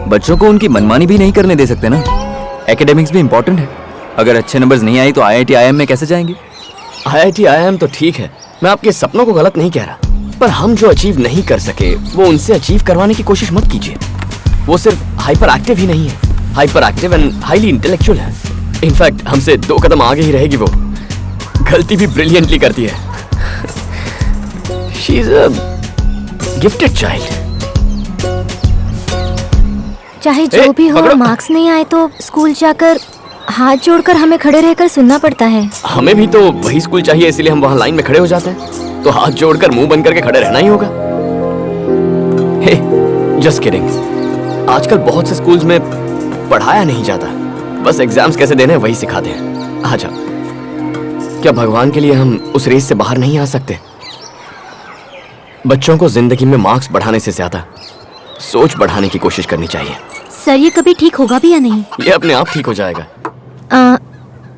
S7: बच्चों को उनकी मनमानी भी नहीं करने दे सकते ना। एकेडमिक्स भी इम्पोर्टेंट है। अगर अच्छे नंबर्स नहीं आए तो IIT IIM में कैसे जाएंगे?
S16: IIT IIM तो ठीक है, मैं आपके सपनों को गलत नहीं कह रहा, पर हम जो अचीव नहीं कर सके वो उनसे अचीव करवाने की कोशिश मत कीजिए। वो सिर्फ हाइपर एक्टिव ही नहीं है, hyper active and highly intellectual है। इनफैक्ट हमसे 2 कदम आगे ही रहेगी वो। गलती भी ब्रिलियंटली करती है। She is a gifted child.
S3: चाहे जो भी हो, मार्क्स नहीं आए तो स्कूल जाकर हाथ जोड़कर हमें खड़े रहकर सुनना पड़ता है।
S16: हमें भी तो वही स्कूल चाहिए, इसलिए हम वहाँ लाइन में खड़े हो जाते हैं। तो हाथ जोड़कर मुंह बंद करके खड़े रहना ही होगा। हे, जस्ट किडिंग। आजकल बहुत से स्कूल्स में पढ़ाया नहीं जाता, बस एग्जाम्स कैसे देने वही सिखाते हैं। आ जाओ, क्या भगवान के लिए हम उस रेस से बाहर नहीं आ सकते? बच्चों को जिंदगी में मार्क्स बढ़ाने से ज्यादा सोच बढ़ाने की कोशिश करनी चाहिए।
S3: सर, ये कभी ठीक होगा भी या नहीं?
S16: ये अपने आप ठीक हो जाएगा।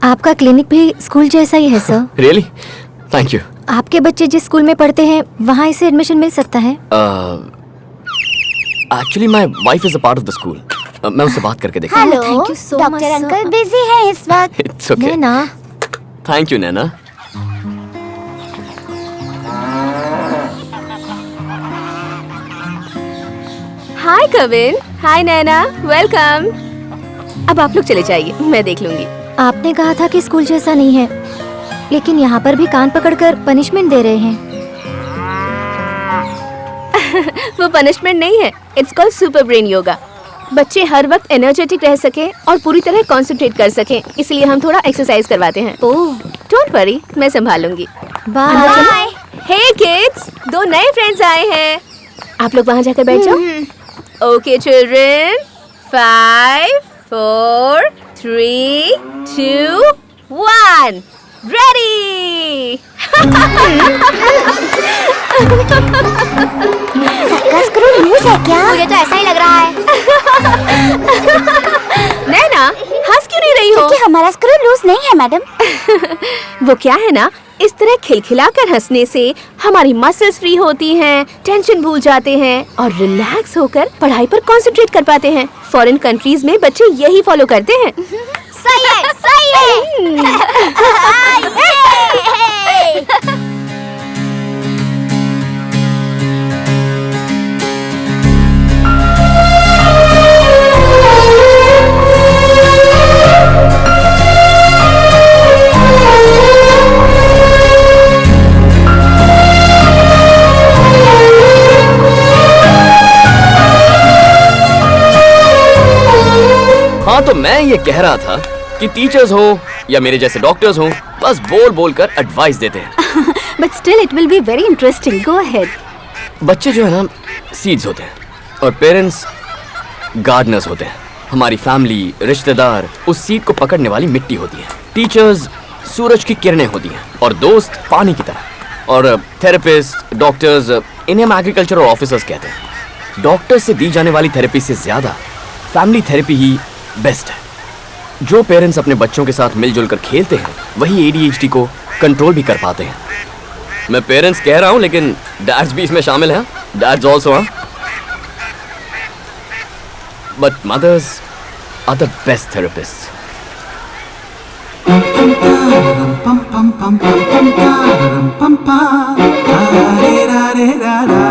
S3: आपका क्लिनिक भी स्कूल जैसा ही है सर।
S16: रियली? Thank you.
S3: आपके बच्चे जिस स्कूल में पढ़ते हैं वहाँ इसे एडमिशन मिल सकता है?
S16: Actually my wife is a part of the school. मैं उससे बात करके देखता हूँ।
S9: Hello,
S3: Thank you so much,
S9: doctor
S3: sir.
S9: Uncle busy हैं इस वक्त।
S16: It's okay.
S3: Naina,
S16: thank you Naina.
S5: Hi Kavin, hi Naina, welcome. अब आप लोग चले जाइए, मैं देख लूंगी।
S3: आपने कहा था कि स्कूल जैसा नहीं है, लेकिन यहाँ पर भी कान पकड़कर पनिशमेंट दे रहे हैं।
S5: वो पनिशमेंट नहीं है, it's called super brain yoga. बच्चे हर वक्त एनर्जेटिक रह सके और पूरी तरह कंसंट्रेट कर सकें, इसलिए हम थोड़ा एक्सरसाइज करवाते हैं। ओह, डोंट वरी, मैं संभाल लूंगी।
S3: बाय।
S5: हे किड्स, 2 नए फ्रेंड्स आए हैं। आप लोग वहाँ जाकर बैठ जाओ। Okay children, 5, 4, 3, 2, 1, ready.
S9: सबका स्क्रू लूज है क्या? मुझे तो ऐसा ही लग रहा है।
S5: नैना, हंस क्यों नहीं रही हो?
S9: क्योंकि हमारा स्क्रू लूज नहीं है मैडम।
S5: वो क्या है ना, इस तरह खिलखिलाकर हंसने से हमारी मसल्स फ्री होती हैं, टेंशन भूल जाते हैं और रिलैक्स होकर पढ़ाई पर कंसंट्रेट कर पाते हैं। फॉरेन कंट्रीज में बच्चे यही फॉलो करते हैं।
S9: सही है, सही है।
S16: हाँ, तो मैं ये कह रहा था कि टीचर्स हो या मेरे जैसे डॉक्टर्स हो, बस बोल बोल कर एडवाइस देते हैं।
S13: But still it will be very interesting. Go ahead.
S16: बच्चे जो है ना, सीड्स होते हैं और पेरेंट्स गार्डनर्स होते हैं। हमारी फैमिली, रिश्तेदार उस सीड को पकड़ने वाली मिट्टी होती है। टीचर्स सूरज की किरणें होती हैं और दोस्त पानी की तरह। और थेरेपिस्ट, डॉक्टर्स, इन्हें हम एग्रीकल्चरल ऑफिसर्स कहते हैं। डॉक्टर से दी जाने वाली थेरेपी से ज्यादा फैमिली थेरेपी ही बेस्ट है। जो पेरेंट्स अपने बच्चों के साथ मिलजुल कर खेलते हैं वही ADHD को कंट्रोल भी कर पाते हैं। मैं पेरेंट्स कह रहा हूं, लेकिन डैड्स भी इसमें शामिल हैं। डैड्स ऑल्सो हैं, but mothers are the best therapist.
S12: pam pam pam pam pararam pam pa re ra re ra ra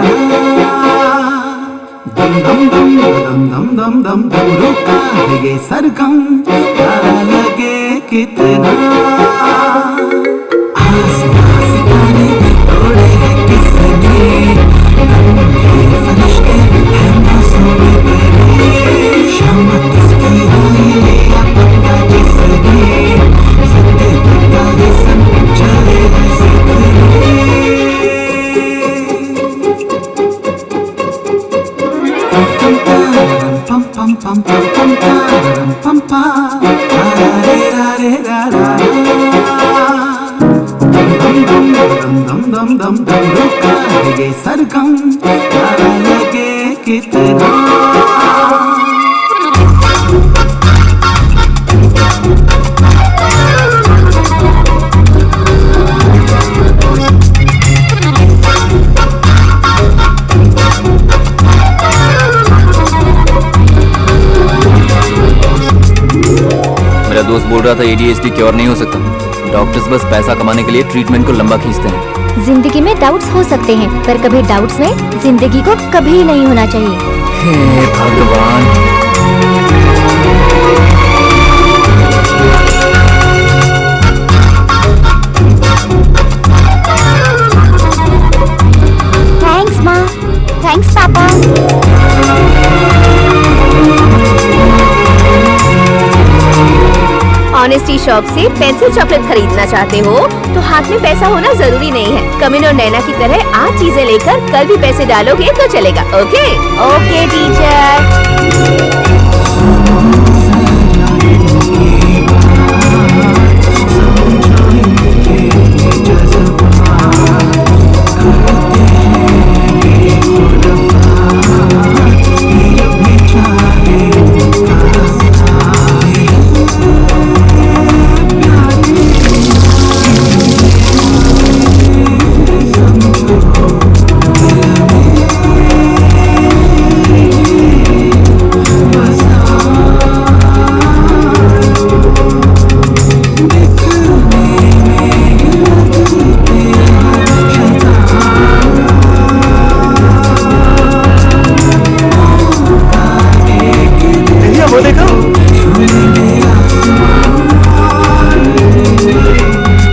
S12: dum dum dum dum dum dum dum dum रुका है ये सरगम प्यारा लगे कितना आसमां सितारे तोड़े हैं किसने ये फरिश्ते हैं मासूम परे शामत इसकी आई ले अपना जिसने जिंदगी का लेसन चले हैं सीखने pam pam pam pam pam pam pam pam re ra re ra ra dum dum dum dum dum dum dum रुका है ये सरगम प्यारा लगे कितना
S7: मेरा दोस्त बोल रहा था ADHD क्योर नहीं हो सकता। डॉक्टर्स बस पैसा कमाने के लिए ट्रीटमेंट को लंबा खींचते हैं।
S3: जिंदगी में डाउट्स हो सकते हैं, पर कभी डाउट्स में जिंदगी को कभी नहीं होना चाहिए।
S7: हे भगवान।
S9: थैंक्स माँ, थैंक्स पापा।
S5: ऑनेस्टी शॉप से पेंसिल चॉकलेट खरीदना चाहते हो तो हाथ में पैसा होना जरूरी नहीं है। कमिन और नैना की तरह आज चीजें लेकर कल भी पैसे डालोगे तो चलेगा। Okay okay teacher.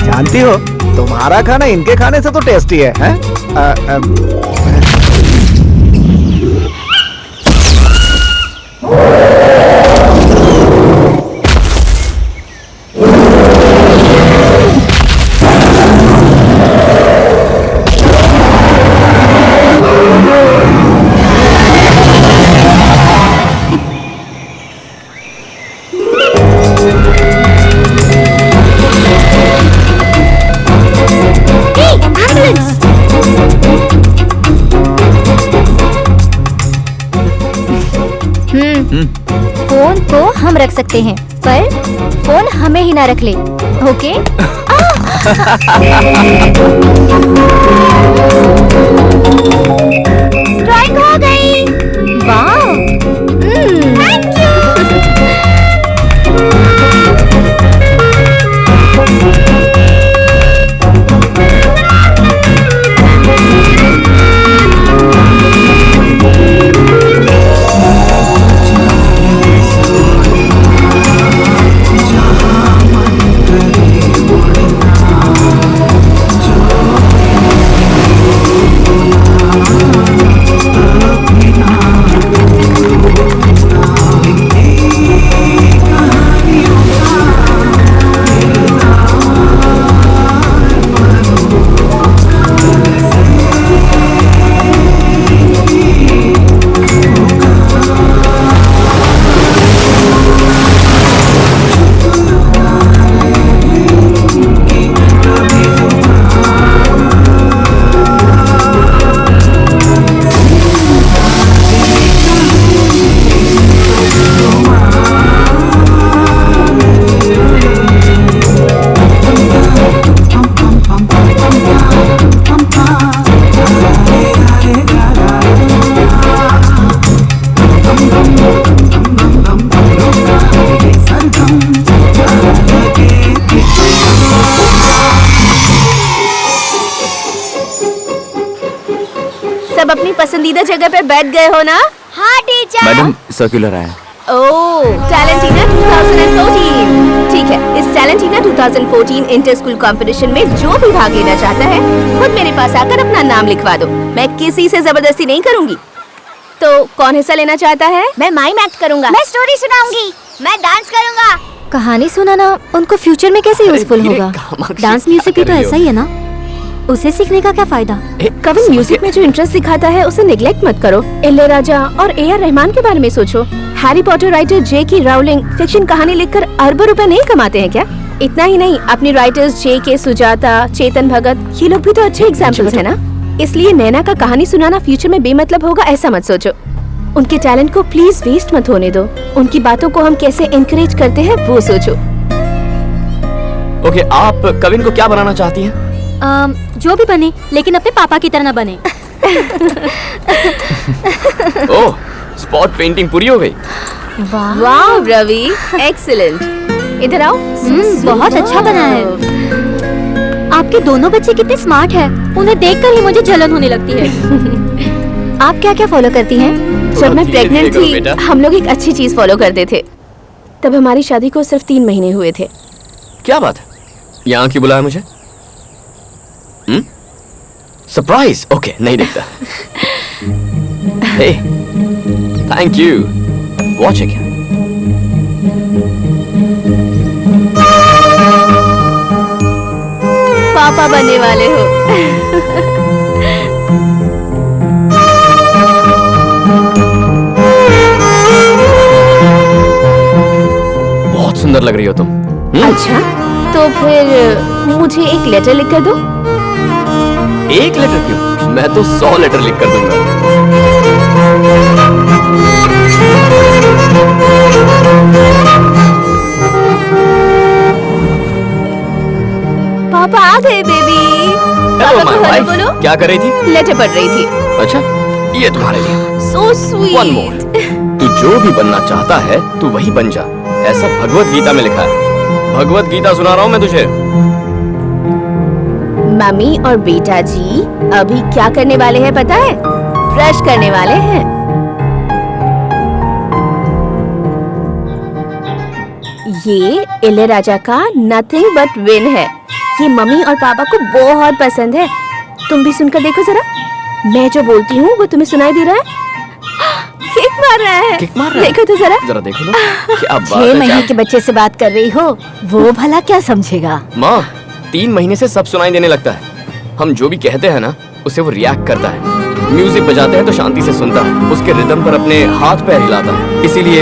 S8: जानती हो तुम्हारा खाना इनके खाने से तो टेस्टी है, हैं?
S3: फोन को हम रख सकते हैं, पर फोन हमें ही ना रख ले। ओके?
S9: ड्राइंग हो गई।
S3: वाह,
S9: थैंक यू।
S5: सीधा जगह पे बैठ गए हो ना?
S9: हाँ टीचर।
S7: मैडम सर्कुलर आया।
S5: ओह, टैलेंटीना 2014। ठीक है, इस टैलेंटीना 2014 इंटर स्कूल कंपटीशन में जो भी भाग लेना चाहता है खुद मेरे पास आकर अपना नाम लिखवा दो। मैं किसी से जबरदस्ती नहीं करूंगी। तो कौन हिस्सा लेना चाहता है?
S9: मैं माइम एक्ट करूंगा। मैं स्टोरी सुनाऊंगी। मैं डांस करूंगा।
S3: कहानी सुनाना उनको फ्यूचर में कैसे यूजफुल होगा? डांस म्यूजिक भी तो ऐसा ही है ना, उसे सीखने का क्या फायदा?
S5: कभी म्यूजिक में जो इंटरेस्ट दिखाता है उसे निग्लेक्ट मत करो। इलैयाराजा और ए.आर. रहमान के बारे में सोचो। Harry Potter writer JK. Rowling fiction कहानी लिखकर अरबों रुपए नहीं कमाते हैं क्या? इतना ही नहीं, अपनी राइटर्स जे.के. सुजाता, चेतन भगत, ये लोग भी तो अच्छे एग्जाम्पल्स है ना। इसलिए नैना का कहानी सुनाना फ्यूचर में बेमतलब होगा ऐसा मत सोचो। उनके टैलेंट को प्लीज वेस्ट मत होने दो। उनकी बातों को हम कैसे एनकरेज करते हैं वो सोचो।
S16: ओके, आप कविन को क्या बनाना चाहती हैं?
S3: जो भी बने, लेकिन अपने पापा की तरह ना बने।
S16: ओह, स्पॉट पेंटिंग पूरी हो गई।
S5: वाह रवि, एक्सीलेंट। इधर आओ।
S3: बहुत अच्छा बना है। आपके दोनों बच्चे कितने स्मार्ट हैं। उन्हें देखकर ही मुझे जलन होने लगती है। आप क्या क्या फॉलो करती हैं?
S5: जब मैं प्रेग्नेंट थी हम लोग एक अच्छी चीज फॉलो करते थे। तब हमारी शादी को सिर्फ 3 महीने हुए थे।
S16: क्या बात है? यहाँ क्यों बुलाया मुझे? सरप्राइज? ओके, नहीं देखता। हे, थैंक यू। वॉच है क्या?
S5: पापा बनने वाले हो।
S16: बहुत सुंदर लग रही हो तुम।
S5: अच्छा, तो फिर मुझे एक लेटर लिख कर दो।
S16: एक लेटर क्यों? मैं तो 100 लेटर लिख कर दूंगा।
S5: पापा आ गए बेबी।
S16: Hello my wife.
S5: बोलो।
S16: क्या कर रही थी?
S5: लेटर पढ़ रही थी।
S16: अच्छा, ये तुम्हारे लिए।
S5: So sweet.
S16: One more. तू जो भी बनना चाहता है तू वही बन जा, ऐसा भगवत गीता में लिखा है। भगवत गीता सुना रहा हूँ मैं तुझे।
S5: मम्मी और बेटा जी अभी क्या करने वाले हैं पता है? ब्रश करने वाले हैं। ये इलैयाराजा का नथिंग बट विन है। ये मम्मी और पापा को बहुत पसंद है। तुम भी सुनकर देखो जरा। मैं जो बोलती हूँ वो तुम्हें सुनाई दे रहा है? किक मार रहा है।
S16: किक मार रहा है?
S5: देखो तो जरा
S16: देखो ना। क्या बात
S13: 6
S16: है,
S13: महीने
S16: क्या?
S13: के बच्चे से बात कर रही हो, वो भला क्या समझेगा?
S16: माँ, 3 महीने से सब सुनाई देने लगता है। हम जो भी कहते हैं ना उसे वो रिएक्ट करता है। म्यूजिक बजाते हैं तो शांति से सुनता है, उसके रिदम पर अपने हाथ पैर हिलाता है। इसीलिए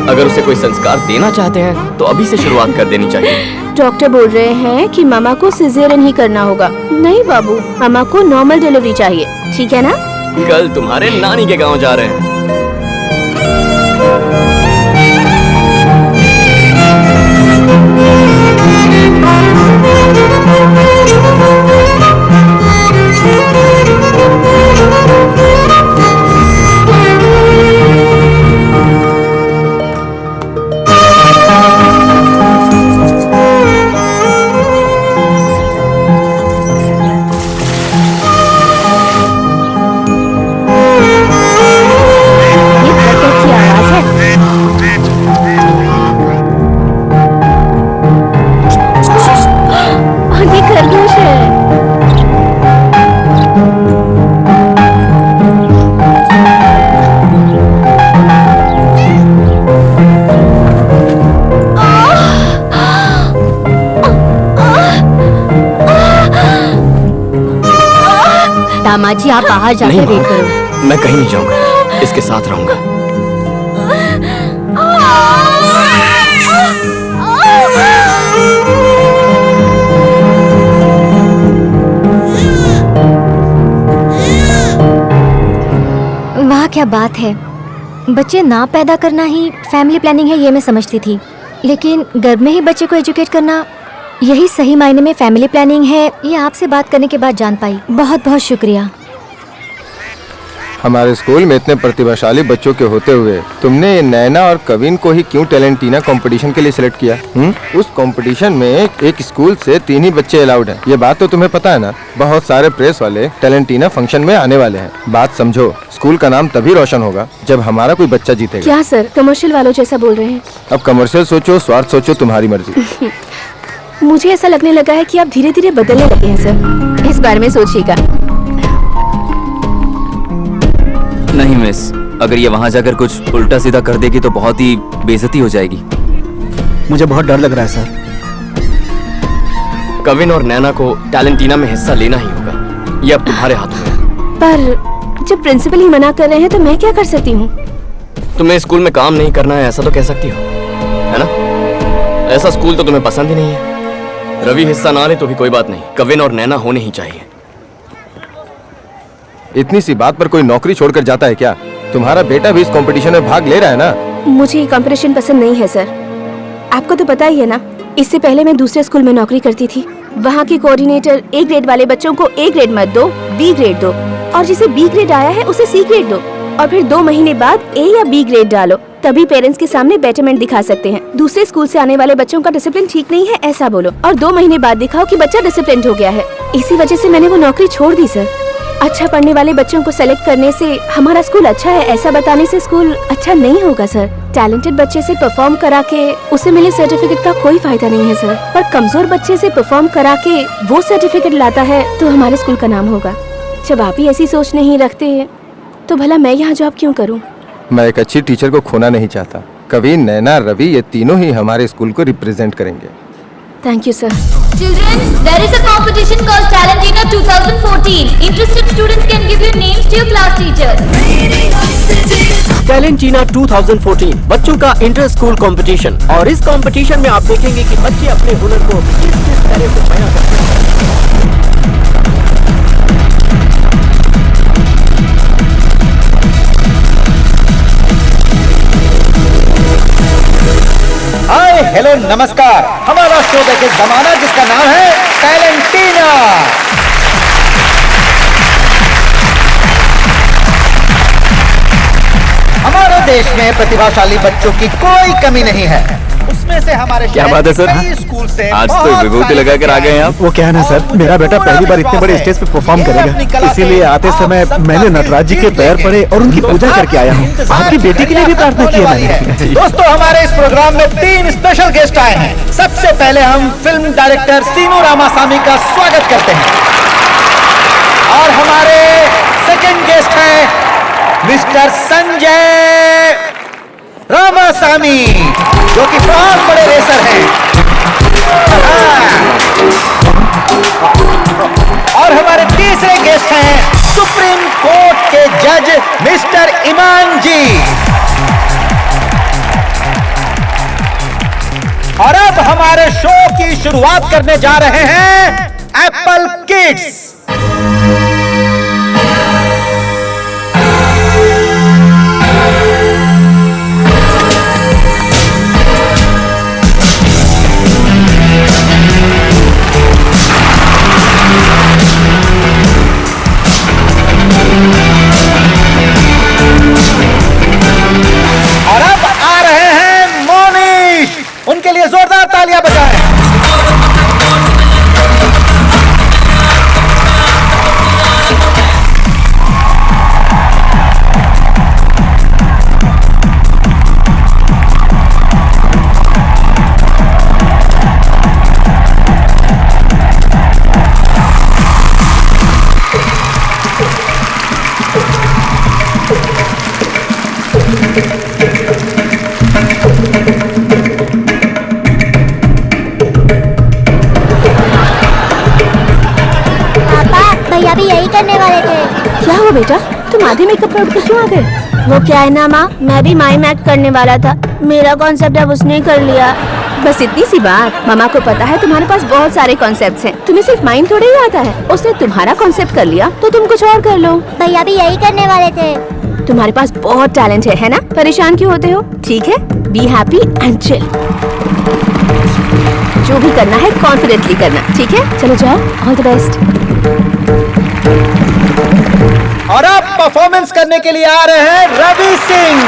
S16: अगर उसे कोई संस्कार देना चाहते हैं तो अभी से शुरुआत कर देनी चाहिए।
S5: डॉक्टर बोल रहे हैं कि मामा को सिजेरियन ही करना होगा। नहीं बाबू, मामा को नॉर्मल डिलीवरी चाहिए, ठीक है ना?
S16: कल तुम्हारे नानी के गांव जा रहे हैं।
S3: दामाद जी, आप बाहर जाकर वेट करो।
S16: मैं कहीं नहीं जाऊंगा, इसके साथ रहूंगा।
S3: वाह क्या बात है। बच्चे ना पैदा करना ही फैमिली प्लानिंग है, ये मैं समझती थी, लेकिन गर्भ में ही बच्चे को एजुकेट करना यही सही मायने में फैमिली प्लानिंग है, ये आपसे बात करने के बाद जान पाई। बहुत बहुत शुक्रिया।
S1: हमारे स्कूल में इतने प्रतिभाशाली बच्चों के होते हुए तुमने ये नैना और कविन को ही क्यों टैलेंटीना कंपटीशन के लिए सिलेक्ट किया? उस कंपटीशन में एक स्कूल से 3 ही बच्चे अलाउड हैं। ये बात तो तुम्हें पता है ना? बहुत सारे प्रेस वाले टैलेंटीना फंक्शन में आने वाले हैं। बात समझो, स्कूल का नाम तभी रोशन होगा जब हमारा कोई बच्चा जीतेगा।
S5: क्या सर, कमर्शियल वालों जैसा बोल रहे हैं?
S1: अब कमर्शियल सोचो, स्वार्थ सोचो, तुम्हारी मर्जी।
S5: मुझे ऐसा लगने लगा है कि आप धीरे धीरे बदलने लगे हैं सर। इस बारे में सोचिएगा।
S7: नहीं मिस, अगर ये वहाँ जाकर कुछ उल्टा सीधा कर देगी तो बहुत ही बेइज्जती हो जाएगी।
S8: मुझे बहुत डर लग रहा है सर।
S16: कविन और नैना को टैलेंटीना में हिस्सा लेना ही होगा। ये अब तुम्हारे हाथों में है।
S5: पर जब प्रिंसिपल ही मना कर रहे हैं तो मैं क्या कर सकती हूँ?
S16: तुम्हें स्कूल में काम नहीं करना है ऐसा तो कह सकती हो, है ना? ऐसा स्कूल तो तुम्हें पसंद ही नहीं है। रवि हिस्सा ना ले तो भी कोई बात नहीं, कविन और नैना होने ही चाहिए।
S1: इतनी सी बात पर कोई नौकरी छोड़कर जाता है क्या? तुम्हारा बेटा भी इस कंपटीशन में भाग ले रहा है ना?
S5: मुझे ये कंपटीशन पसंद नहीं है सर। आपको तो पता ही है ना, इससे पहले मैं दूसरे स्कूल में नौकरी करती थी। वहाँ की कोऑर्डिनेटर A ग्रेड वाले बच्चों को A ग्रेड मत दो, B ग्रेड दो, और जिसे B ग्रेड आया है उसे C ग्रेड दो, और फिर 2 महीने बाद A या B ग्रेड डालो, तभी पेरेंट्स के सामने बेटरमेंट दिखा सकते हैं। दूसरे स्कूल से आने वाले बच्चों का डिसिप्लिन ठीक नहीं है ऐसा बोलो, और 2 महीने बाद दिखाओ कि बच्चा डिसिप्लिन हो गया है। इसी वजह से मैंने वो नौकरी छोड़ दी सर। अच्छा पढ़ने वाले बच्चों को सेलेक्ट करने से हमारा स्कूल अच्छा है ऐसा बताने से स्कूल अच्छा नहीं होगा सर। टैलेंटेड बच्चे से परफॉर्म करा के उसे मिले सर्टिफिकेट का कोई फायदा नहीं है सर, पर कमजोर बच्चे से परफॉर्म करा के वो सर्टिफिकेट लाता है तो हमारे स्कूल का नाम होगा। जब आप ही ऐसी सोच नहीं रखते तो भला मैं यहाँ जॉब क्यों करूँ?
S1: मैं एक अच्छी टीचर को खोना नहीं चाहता। कविन, नैना, रवि ये तीनों ही हमारे स्कूल को रिप्रेजेंट करेंगे।
S5: Thank you sir.
S2: Children, there is a competition called Talentina 2014. Interested students can give your names to your class teachers.
S6: टैलेंटीना 2014 बच्चों का इंटर स्कूल कंपटीशन, और इस कंपटीशन में आप देखेंगे कि बच्चे अपने हुनर को किस तरह से बयां करते हैं।
S4: हाय, हेलो, नमस्कार। हमारा शो देखे जमाना जिसका नाम है टैलेंटीना। हमारे देश में प्रतिभाशाली बच्चों की कोई कमी नहीं है। उसमें से हमारे
S7: क्या बात है सर,
S4: स्कूल से
S7: आज तो विभूति लगा कर आ गए हैं आप।
S8: वो क्या है ना सर, मेरा बेटा पहली बार इतने बड़े स्टेज पे परफॉर्म करेगा, इसीलिए आते समय मैंने नटराज जी के पैर पड़े और उनकी पूजा करके आया हूँ। आपकी बेटी के लिए भी प्रार्थना की है मैंने।
S4: दोस्तों, हमारे इस प्रोग्राम में 3 स्पेशल गेस्ट आए हैं। सबसे पहले हम फिल्म डायरेक्टर सीनू रामासामी का स्वागत करते हैं, और हमारे सेकंड गेस्ट हैं मिस्टर संजय रामासामी, जो कि बहुत बड़े रेसर हैं। और हमारे तीसरे गेस्ट हैं सुप्रीम कोर्ट के जज मिस्टर ईमान जी। और अब हमारे शो की शुरुआत करने जा रहे हैं एप्पल किड्स। और अब आ रहे हैं मोनीश, उनके लिए जोरदार तालियां बजाएं।
S9: भैया भी यही करने वाले थे।
S5: क्या हुआ बेटा, तुम आधे मेकअप में उठ के क्यों आ गए?
S9: वो क्या है ना माँ, मैं भी माइम एक्ट करने वाला था, मेरा कॉन्सेप्ट अब उसने कर लिया।
S5: बस इतनी सी बात। मामा को पता है तुम्हारे पास बहुत सारे कॉन्सेप्ट्स हैं, तुम्हें सिर्फ माइम थोड़े ही आता है। उसने तुम्हारा कॉन्सेप्ट कर लिया तो तुम कुछ और कर लो।
S9: भैया भी यही करने वाले थे।
S5: तुम्हारे पास बहुत टैलेंट है ना? परेशान क्यों होते हो? ठीक है, बी हैप्पी एंड चिल। जो भी करना है कॉन्फिडेंटली करना, ठीक है? चलो जाओ, ऑल द बेस्ट।
S4: और अब परफॉर्मेंस करने के लिए आ रहे हैं रवि सिंह।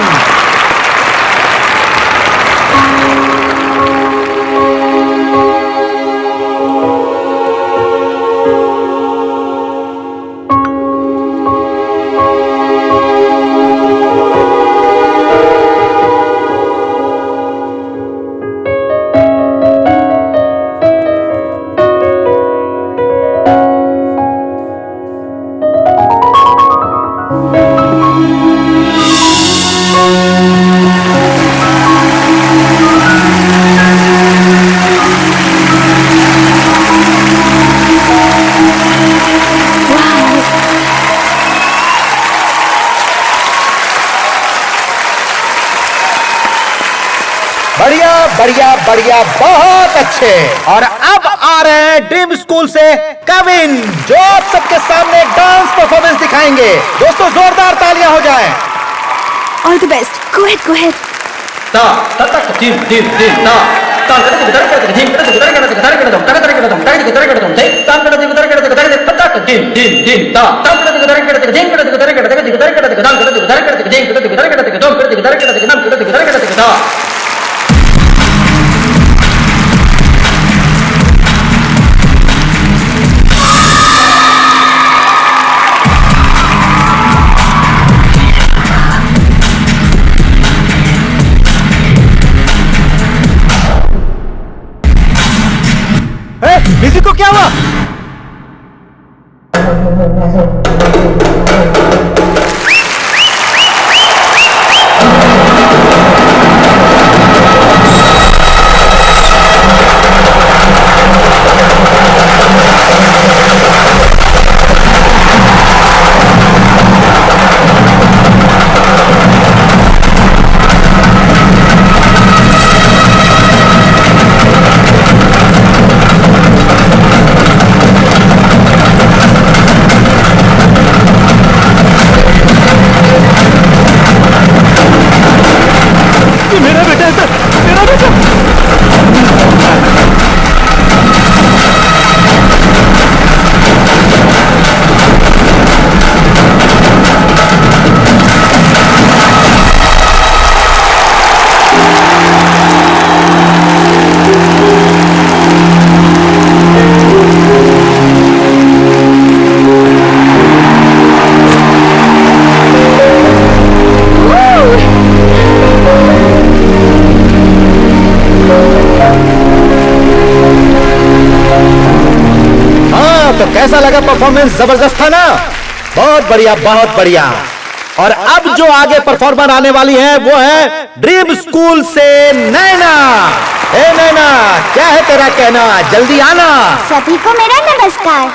S4: बढ़िया बढ़िया बढ़िया, बहुत अच्छे। और अब आ रहे हैं ड्रीम स्कूल से कविन, जो आप सबके सामने डांस परफॉर्मेंस दिखाएंगे। दोस्तों जोरदार तालियां हो जाएं।
S5: All the best, go ahead go ahead.
S6: ता तक टीम टीम टीम ता ता करते गिटार करते टीम करते गिटार करते गिटार करते हम करते करते हम करते गिटार करते हम ता करते गिटार करते गिटार करते पता टीम टीम टीम ता ता करते गिटार करते टीम करते गिटार करते गिटार करते गिटार करते गिटार करते टीम करते गिटार करते गिटार करते गिटार करते नाम करते गिटार करते ता।
S4: म्यूजिक को क्या हुआ? कैसा लगा परफॉर्मेंस? जबरदस्त था ना? बहुत बढ़िया बहुत बढ़िया। और अब जो आगे परफॉर्मर आने वाली है वो है ड्रीम स्कूल से नैना। ए नैना, क्या है तेरा कहना? जल्दी आना।
S9: सभी को मेरा नमस्कार।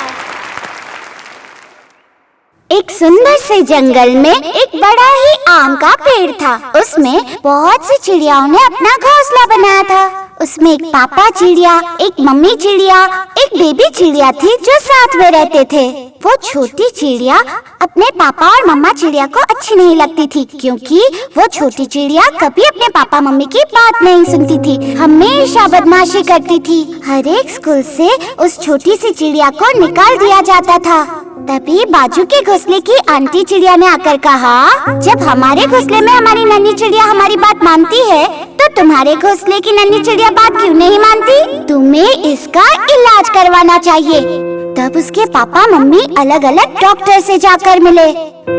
S9: एक सुंदर से जंगल में एक बड़ा ही आम का पेड़ था। उसमें बहुत सी चिड़ियाओं ने अपना घोंसला बनाया था। उसमें एक पापा चिड़िया, एक मम्मी चिड़िया, एक बेबी चिड़िया थी जो साथ में रहते थे। वो छोटी चिड़िया अपने पापा और मम्मा चिड़िया को अच्छी नहीं लगती थी, क्योंकि वो छोटी चिड़िया कभी अपने पापा मम्मी की बात नहीं सुनती थी, हमेशा बदमाशी करती थी। हर एक स्कूल से उस छोटी सी चिड़िया को निकाल दिया जाता था। तभी बाजू के घोंसले की आंटी चिड़िया ने आकर कहा, जब हमारे घोंसले में हमारी नन्ही चिड़िया हमारी बात मानती है, तो तुम्हारे घोंसले की नन्ही चिड़िया बात क्यों नहीं मानती? तुम्हें इसका इलाज करवाना चाहिए। तब उसके पापा मम्मी अलग अलग डॉक्टर से जाकर मिले,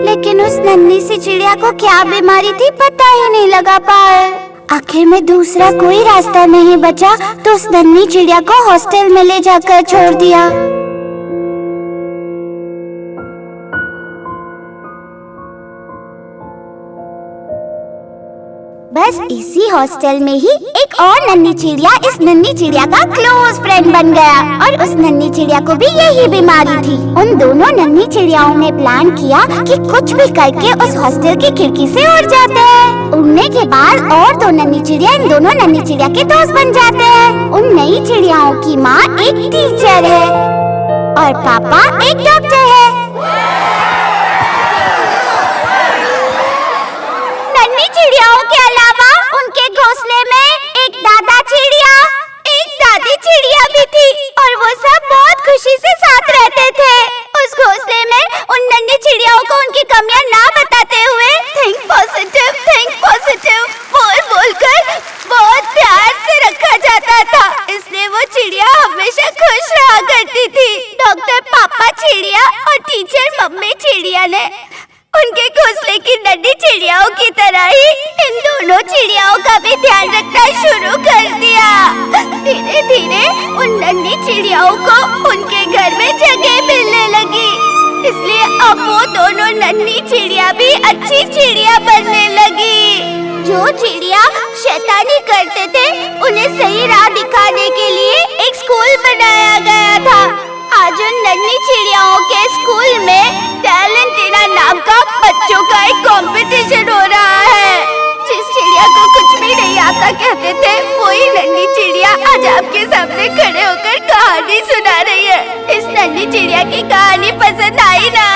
S9: लेकिन उस नन्ही सी चिड़िया को क्या बीमारी थी पता ही नहीं लगा पाए। आखिर में दूसरा कोई रास्ता नहीं बचा तो उस नन्ही चिड़िया को हॉस्टल में ले जाकर छोड़ दिया। बस इसी हॉस्टल में ही एक और नन्ही चिड़िया इस नन्ही चिड़िया का क्लोज फ्रेंड बन गया, और उस नन्ही चिड़िया को भी यही बीमारी थी। उन दोनों नन्ही चिड़ियाओं ने प्लान किया कि कुछ भी करके उस हॉस्टल की खिड़की से उड़ जाते हैं। उड़ने के बाद और दो नन्ही चिड़िया इन दोनों नन्ही चिड़िया के दोस्त बन जाते हैं। उन नई चिड़ियाओं की माँ एक टीचर है और पापा एक डॉक्टर है। नन्ही चिड़ियाओं के अलावा उनके घोंसले में एक दादा चिड़िया, एक दादी चिड़िया भी थी, और वो सब बहुत खुशी से साथ रहते थे। उस घोंसले में उन नन्ही चिड़ियाओं को उनकी कमियां ना दोनों चिड़ियाओं का भी ध्यान रखना शुरू कर दिया। धीरे धीरे उन नन्ही चिड़ियाओं को उनके घर में जगह मिलने लगी, इसलिए अब वो दोनों नन्ही चिड़िया भी अच्छी चिड़िया बनने लगी। जो चिड़िया शैतानी करते थे उन्हें सही राह दिखाने के लिए एक स्कूल बनाया गया था। आज उन नन्ही चिड़ियाओं के स्कूल में टैलेंटिना नाम का बच्चों का एक कंपटीशन हो रहा है। जिस चिड़िया को कुछ भी नहीं आता कहते थे, वही नन्ही चिड़िया आज आपके सामने खड़े होकर कहानी सुना रही है। इस नन्ही चिड़िया की कहानी पसंद आई ना?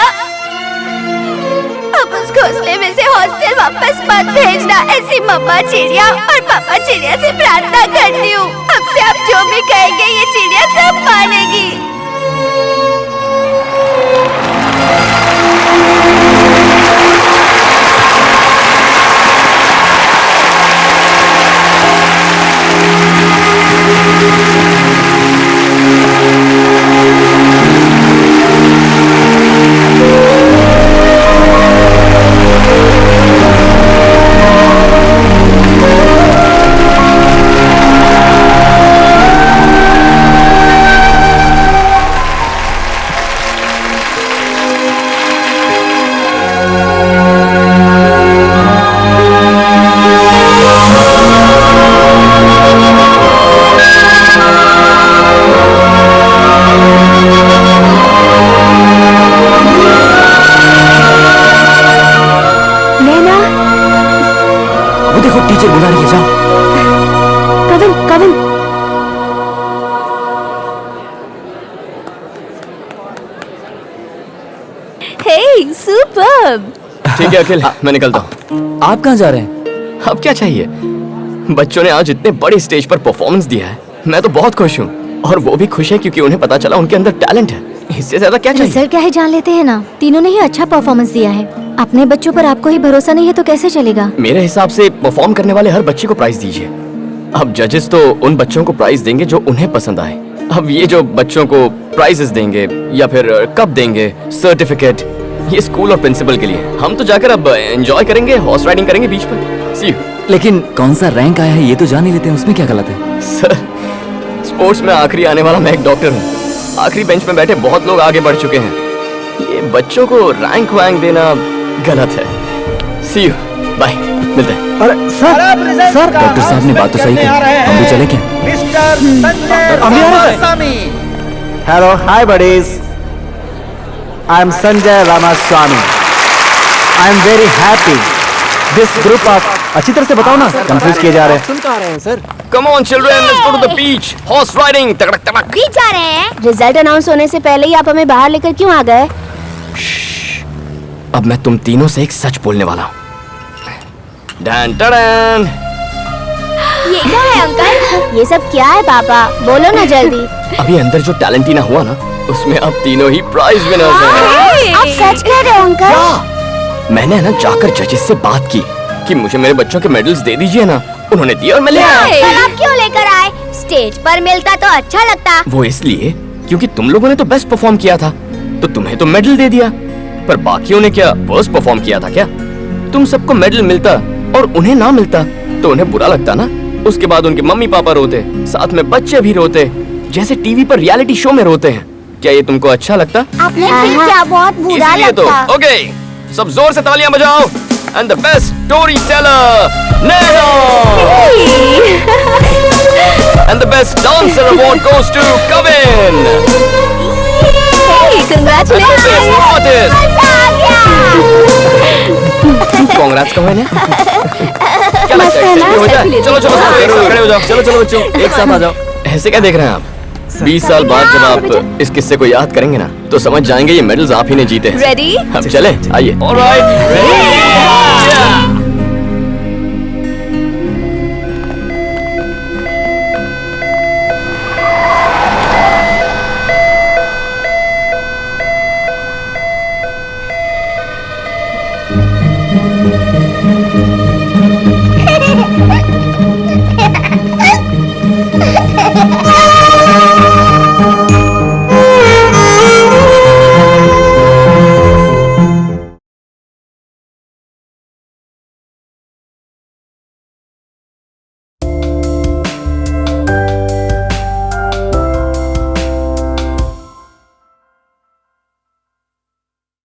S9: अब उस घोंसले में से हॉस्टल वापस मत भेजना, ऐसी मम्मा चिड़िया और पापा चिड़िया से प्रार्थना करती हूँ। अब से आप जो भी कहेंगे ये चिड़िया सब मानेगी।
S16: टीचर बुला रही है, जाओ।
S5: कविन हे सुपर्ब।
S16: ठीक है अखिल, मैं निकलता हूँ।
S7: आप कहाँ जा रहे हैं?
S16: अब क्या चाहिए? बच्चों ने आज इतने बड़े स्टेज पर परफॉर्मेंस दिया है, मैं तो बहुत खुश हूँ। और वो भी खुश है क्योंकि उन्हें पता चला उनके अंदर टैलेंट है। इससे ज्यादा क्या चाहिए?
S3: रिजल्ट क्या है जान लेते हैं ना। तीनों ने ही अच्छा परफॉर्मेंस दिया है। अपने बच्चों पर आपको ही भरोसा नहीं है तो कैसे चलेगा?
S16: मेरे हिसाब से परफॉर्म करने वाले हर बच्चे को प्राइज दीजिए। अब जजेस तो उन बच्चों को प्राइज देंगे जो उन्हें पसंद आए। अब ये जो बच्चों को प्राइजेस देंगे या फिर कप देंगे, सर्टिफिकेट, ये स्कूल और प्रिंसिपल के लिए। हम तो जाकर अब एंजॉय करेंगे, हॉर्स राइडिंग करेंगे बीच पर। सी यू।
S7: लेकिन कौन सा रैंक आया है ये तो जान ही लेते हैं, उसमें क्या गलत है?
S16: सर, स्पोर्ट्स में आखिरी आने वाला मैं एक डॉक्टर हूँ। आखिरी बेंच में बैठे बहुत लोग आगे बढ़ चुके हैं। ये बच्चों को रैंक वैंक देना गलत है। सी यू, बाय, मिलते हैं।
S8: अरे सर
S7: डॉक्टर साहब ने बात तो सही की, हम भी चले क्या?
S4: Mister Sanjay Ramaswamy.
S8: Hello, hi buddies, I am Sanjay Ramaswamy. I am very happy this group of, अच्छी तरह से बताओ ना, कंफ्यूज किए जा रहे हैं।
S4: सुन पा रहे हैं sir.
S16: Come on children, let's go to the beach. Horse riding. तड़क तड़क।
S9: बीच जा रहे हैं।
S5: रिजल्ट अनाउंस होने से पहले ही आप हमें बाहर लेकर क्यों आ गए?
S16: अब मैं तुम तीनों से एक सच बोलने वाला हूँ। डन टडन।
S5: ये क्या है अंकल? ये सब क्या है पापा? बोलो ना जल्दी।
S16: अभी अंदर जो टैलेंटिना हुआ ना, उसमें अब तीनों ही प्राइज विनर्स हैं।
S9: आप सच कह रहे हो अंकल?
S16: क्या? मैंने ना जाकर जजेस से बात की कि मुझे मेरे बच्चों के मेडल्स दे दीजिए ना। उन्होंने दिया और मैं ले आया।
S9: पर आप क्यों लेकर आए? स्टेज पर मिलता तो अच्छा लगता।
S16: वो इसलिए क्योंकि तुम लोगों ने तो बेस्ट परफॉर्म किया था, तो तुम्हें तो मेडल दे दिया। पर बाकियों ने क्या वर्स्ट परफॉर्म किया था क्या? तुम सबको मेडल मिलता और उन्हें ना मिलता तो उन्हें बुरा लगता ना। उसके बाद उनके मम्मी पापा रोते, साथ में बच्चे भी रोते, जैसे टीवी पर रियलिटी शो में रोते हैं। क्या ये तुमको अच्छा लगता?
S9: आपने फिर क्या बहुत बुरा
S16: इसलिए तो
S9: लगता।
S16: ओके, सब जोर से तालियां बजाओ। And the best storyteller, Neha. And the best dancer award goes to Kavin.
S5: Congratulations.
S16: Artist. Congrats Kavin। क्या लगता है इससे हो जाए? चलो चलो खड़े हो जाओ। चलो चलो बच्चों, एक साथ आ जाओ। ऐसे क्या देख रहे हैं आप? 20 साल बाद जब आप इस किस्से को याद करेंगे ना, तो समझ जाएंगे ये मेडल्स आप ही ने जीते हैं।
S5: Ready?
S16: अब चले, आइए। Alright.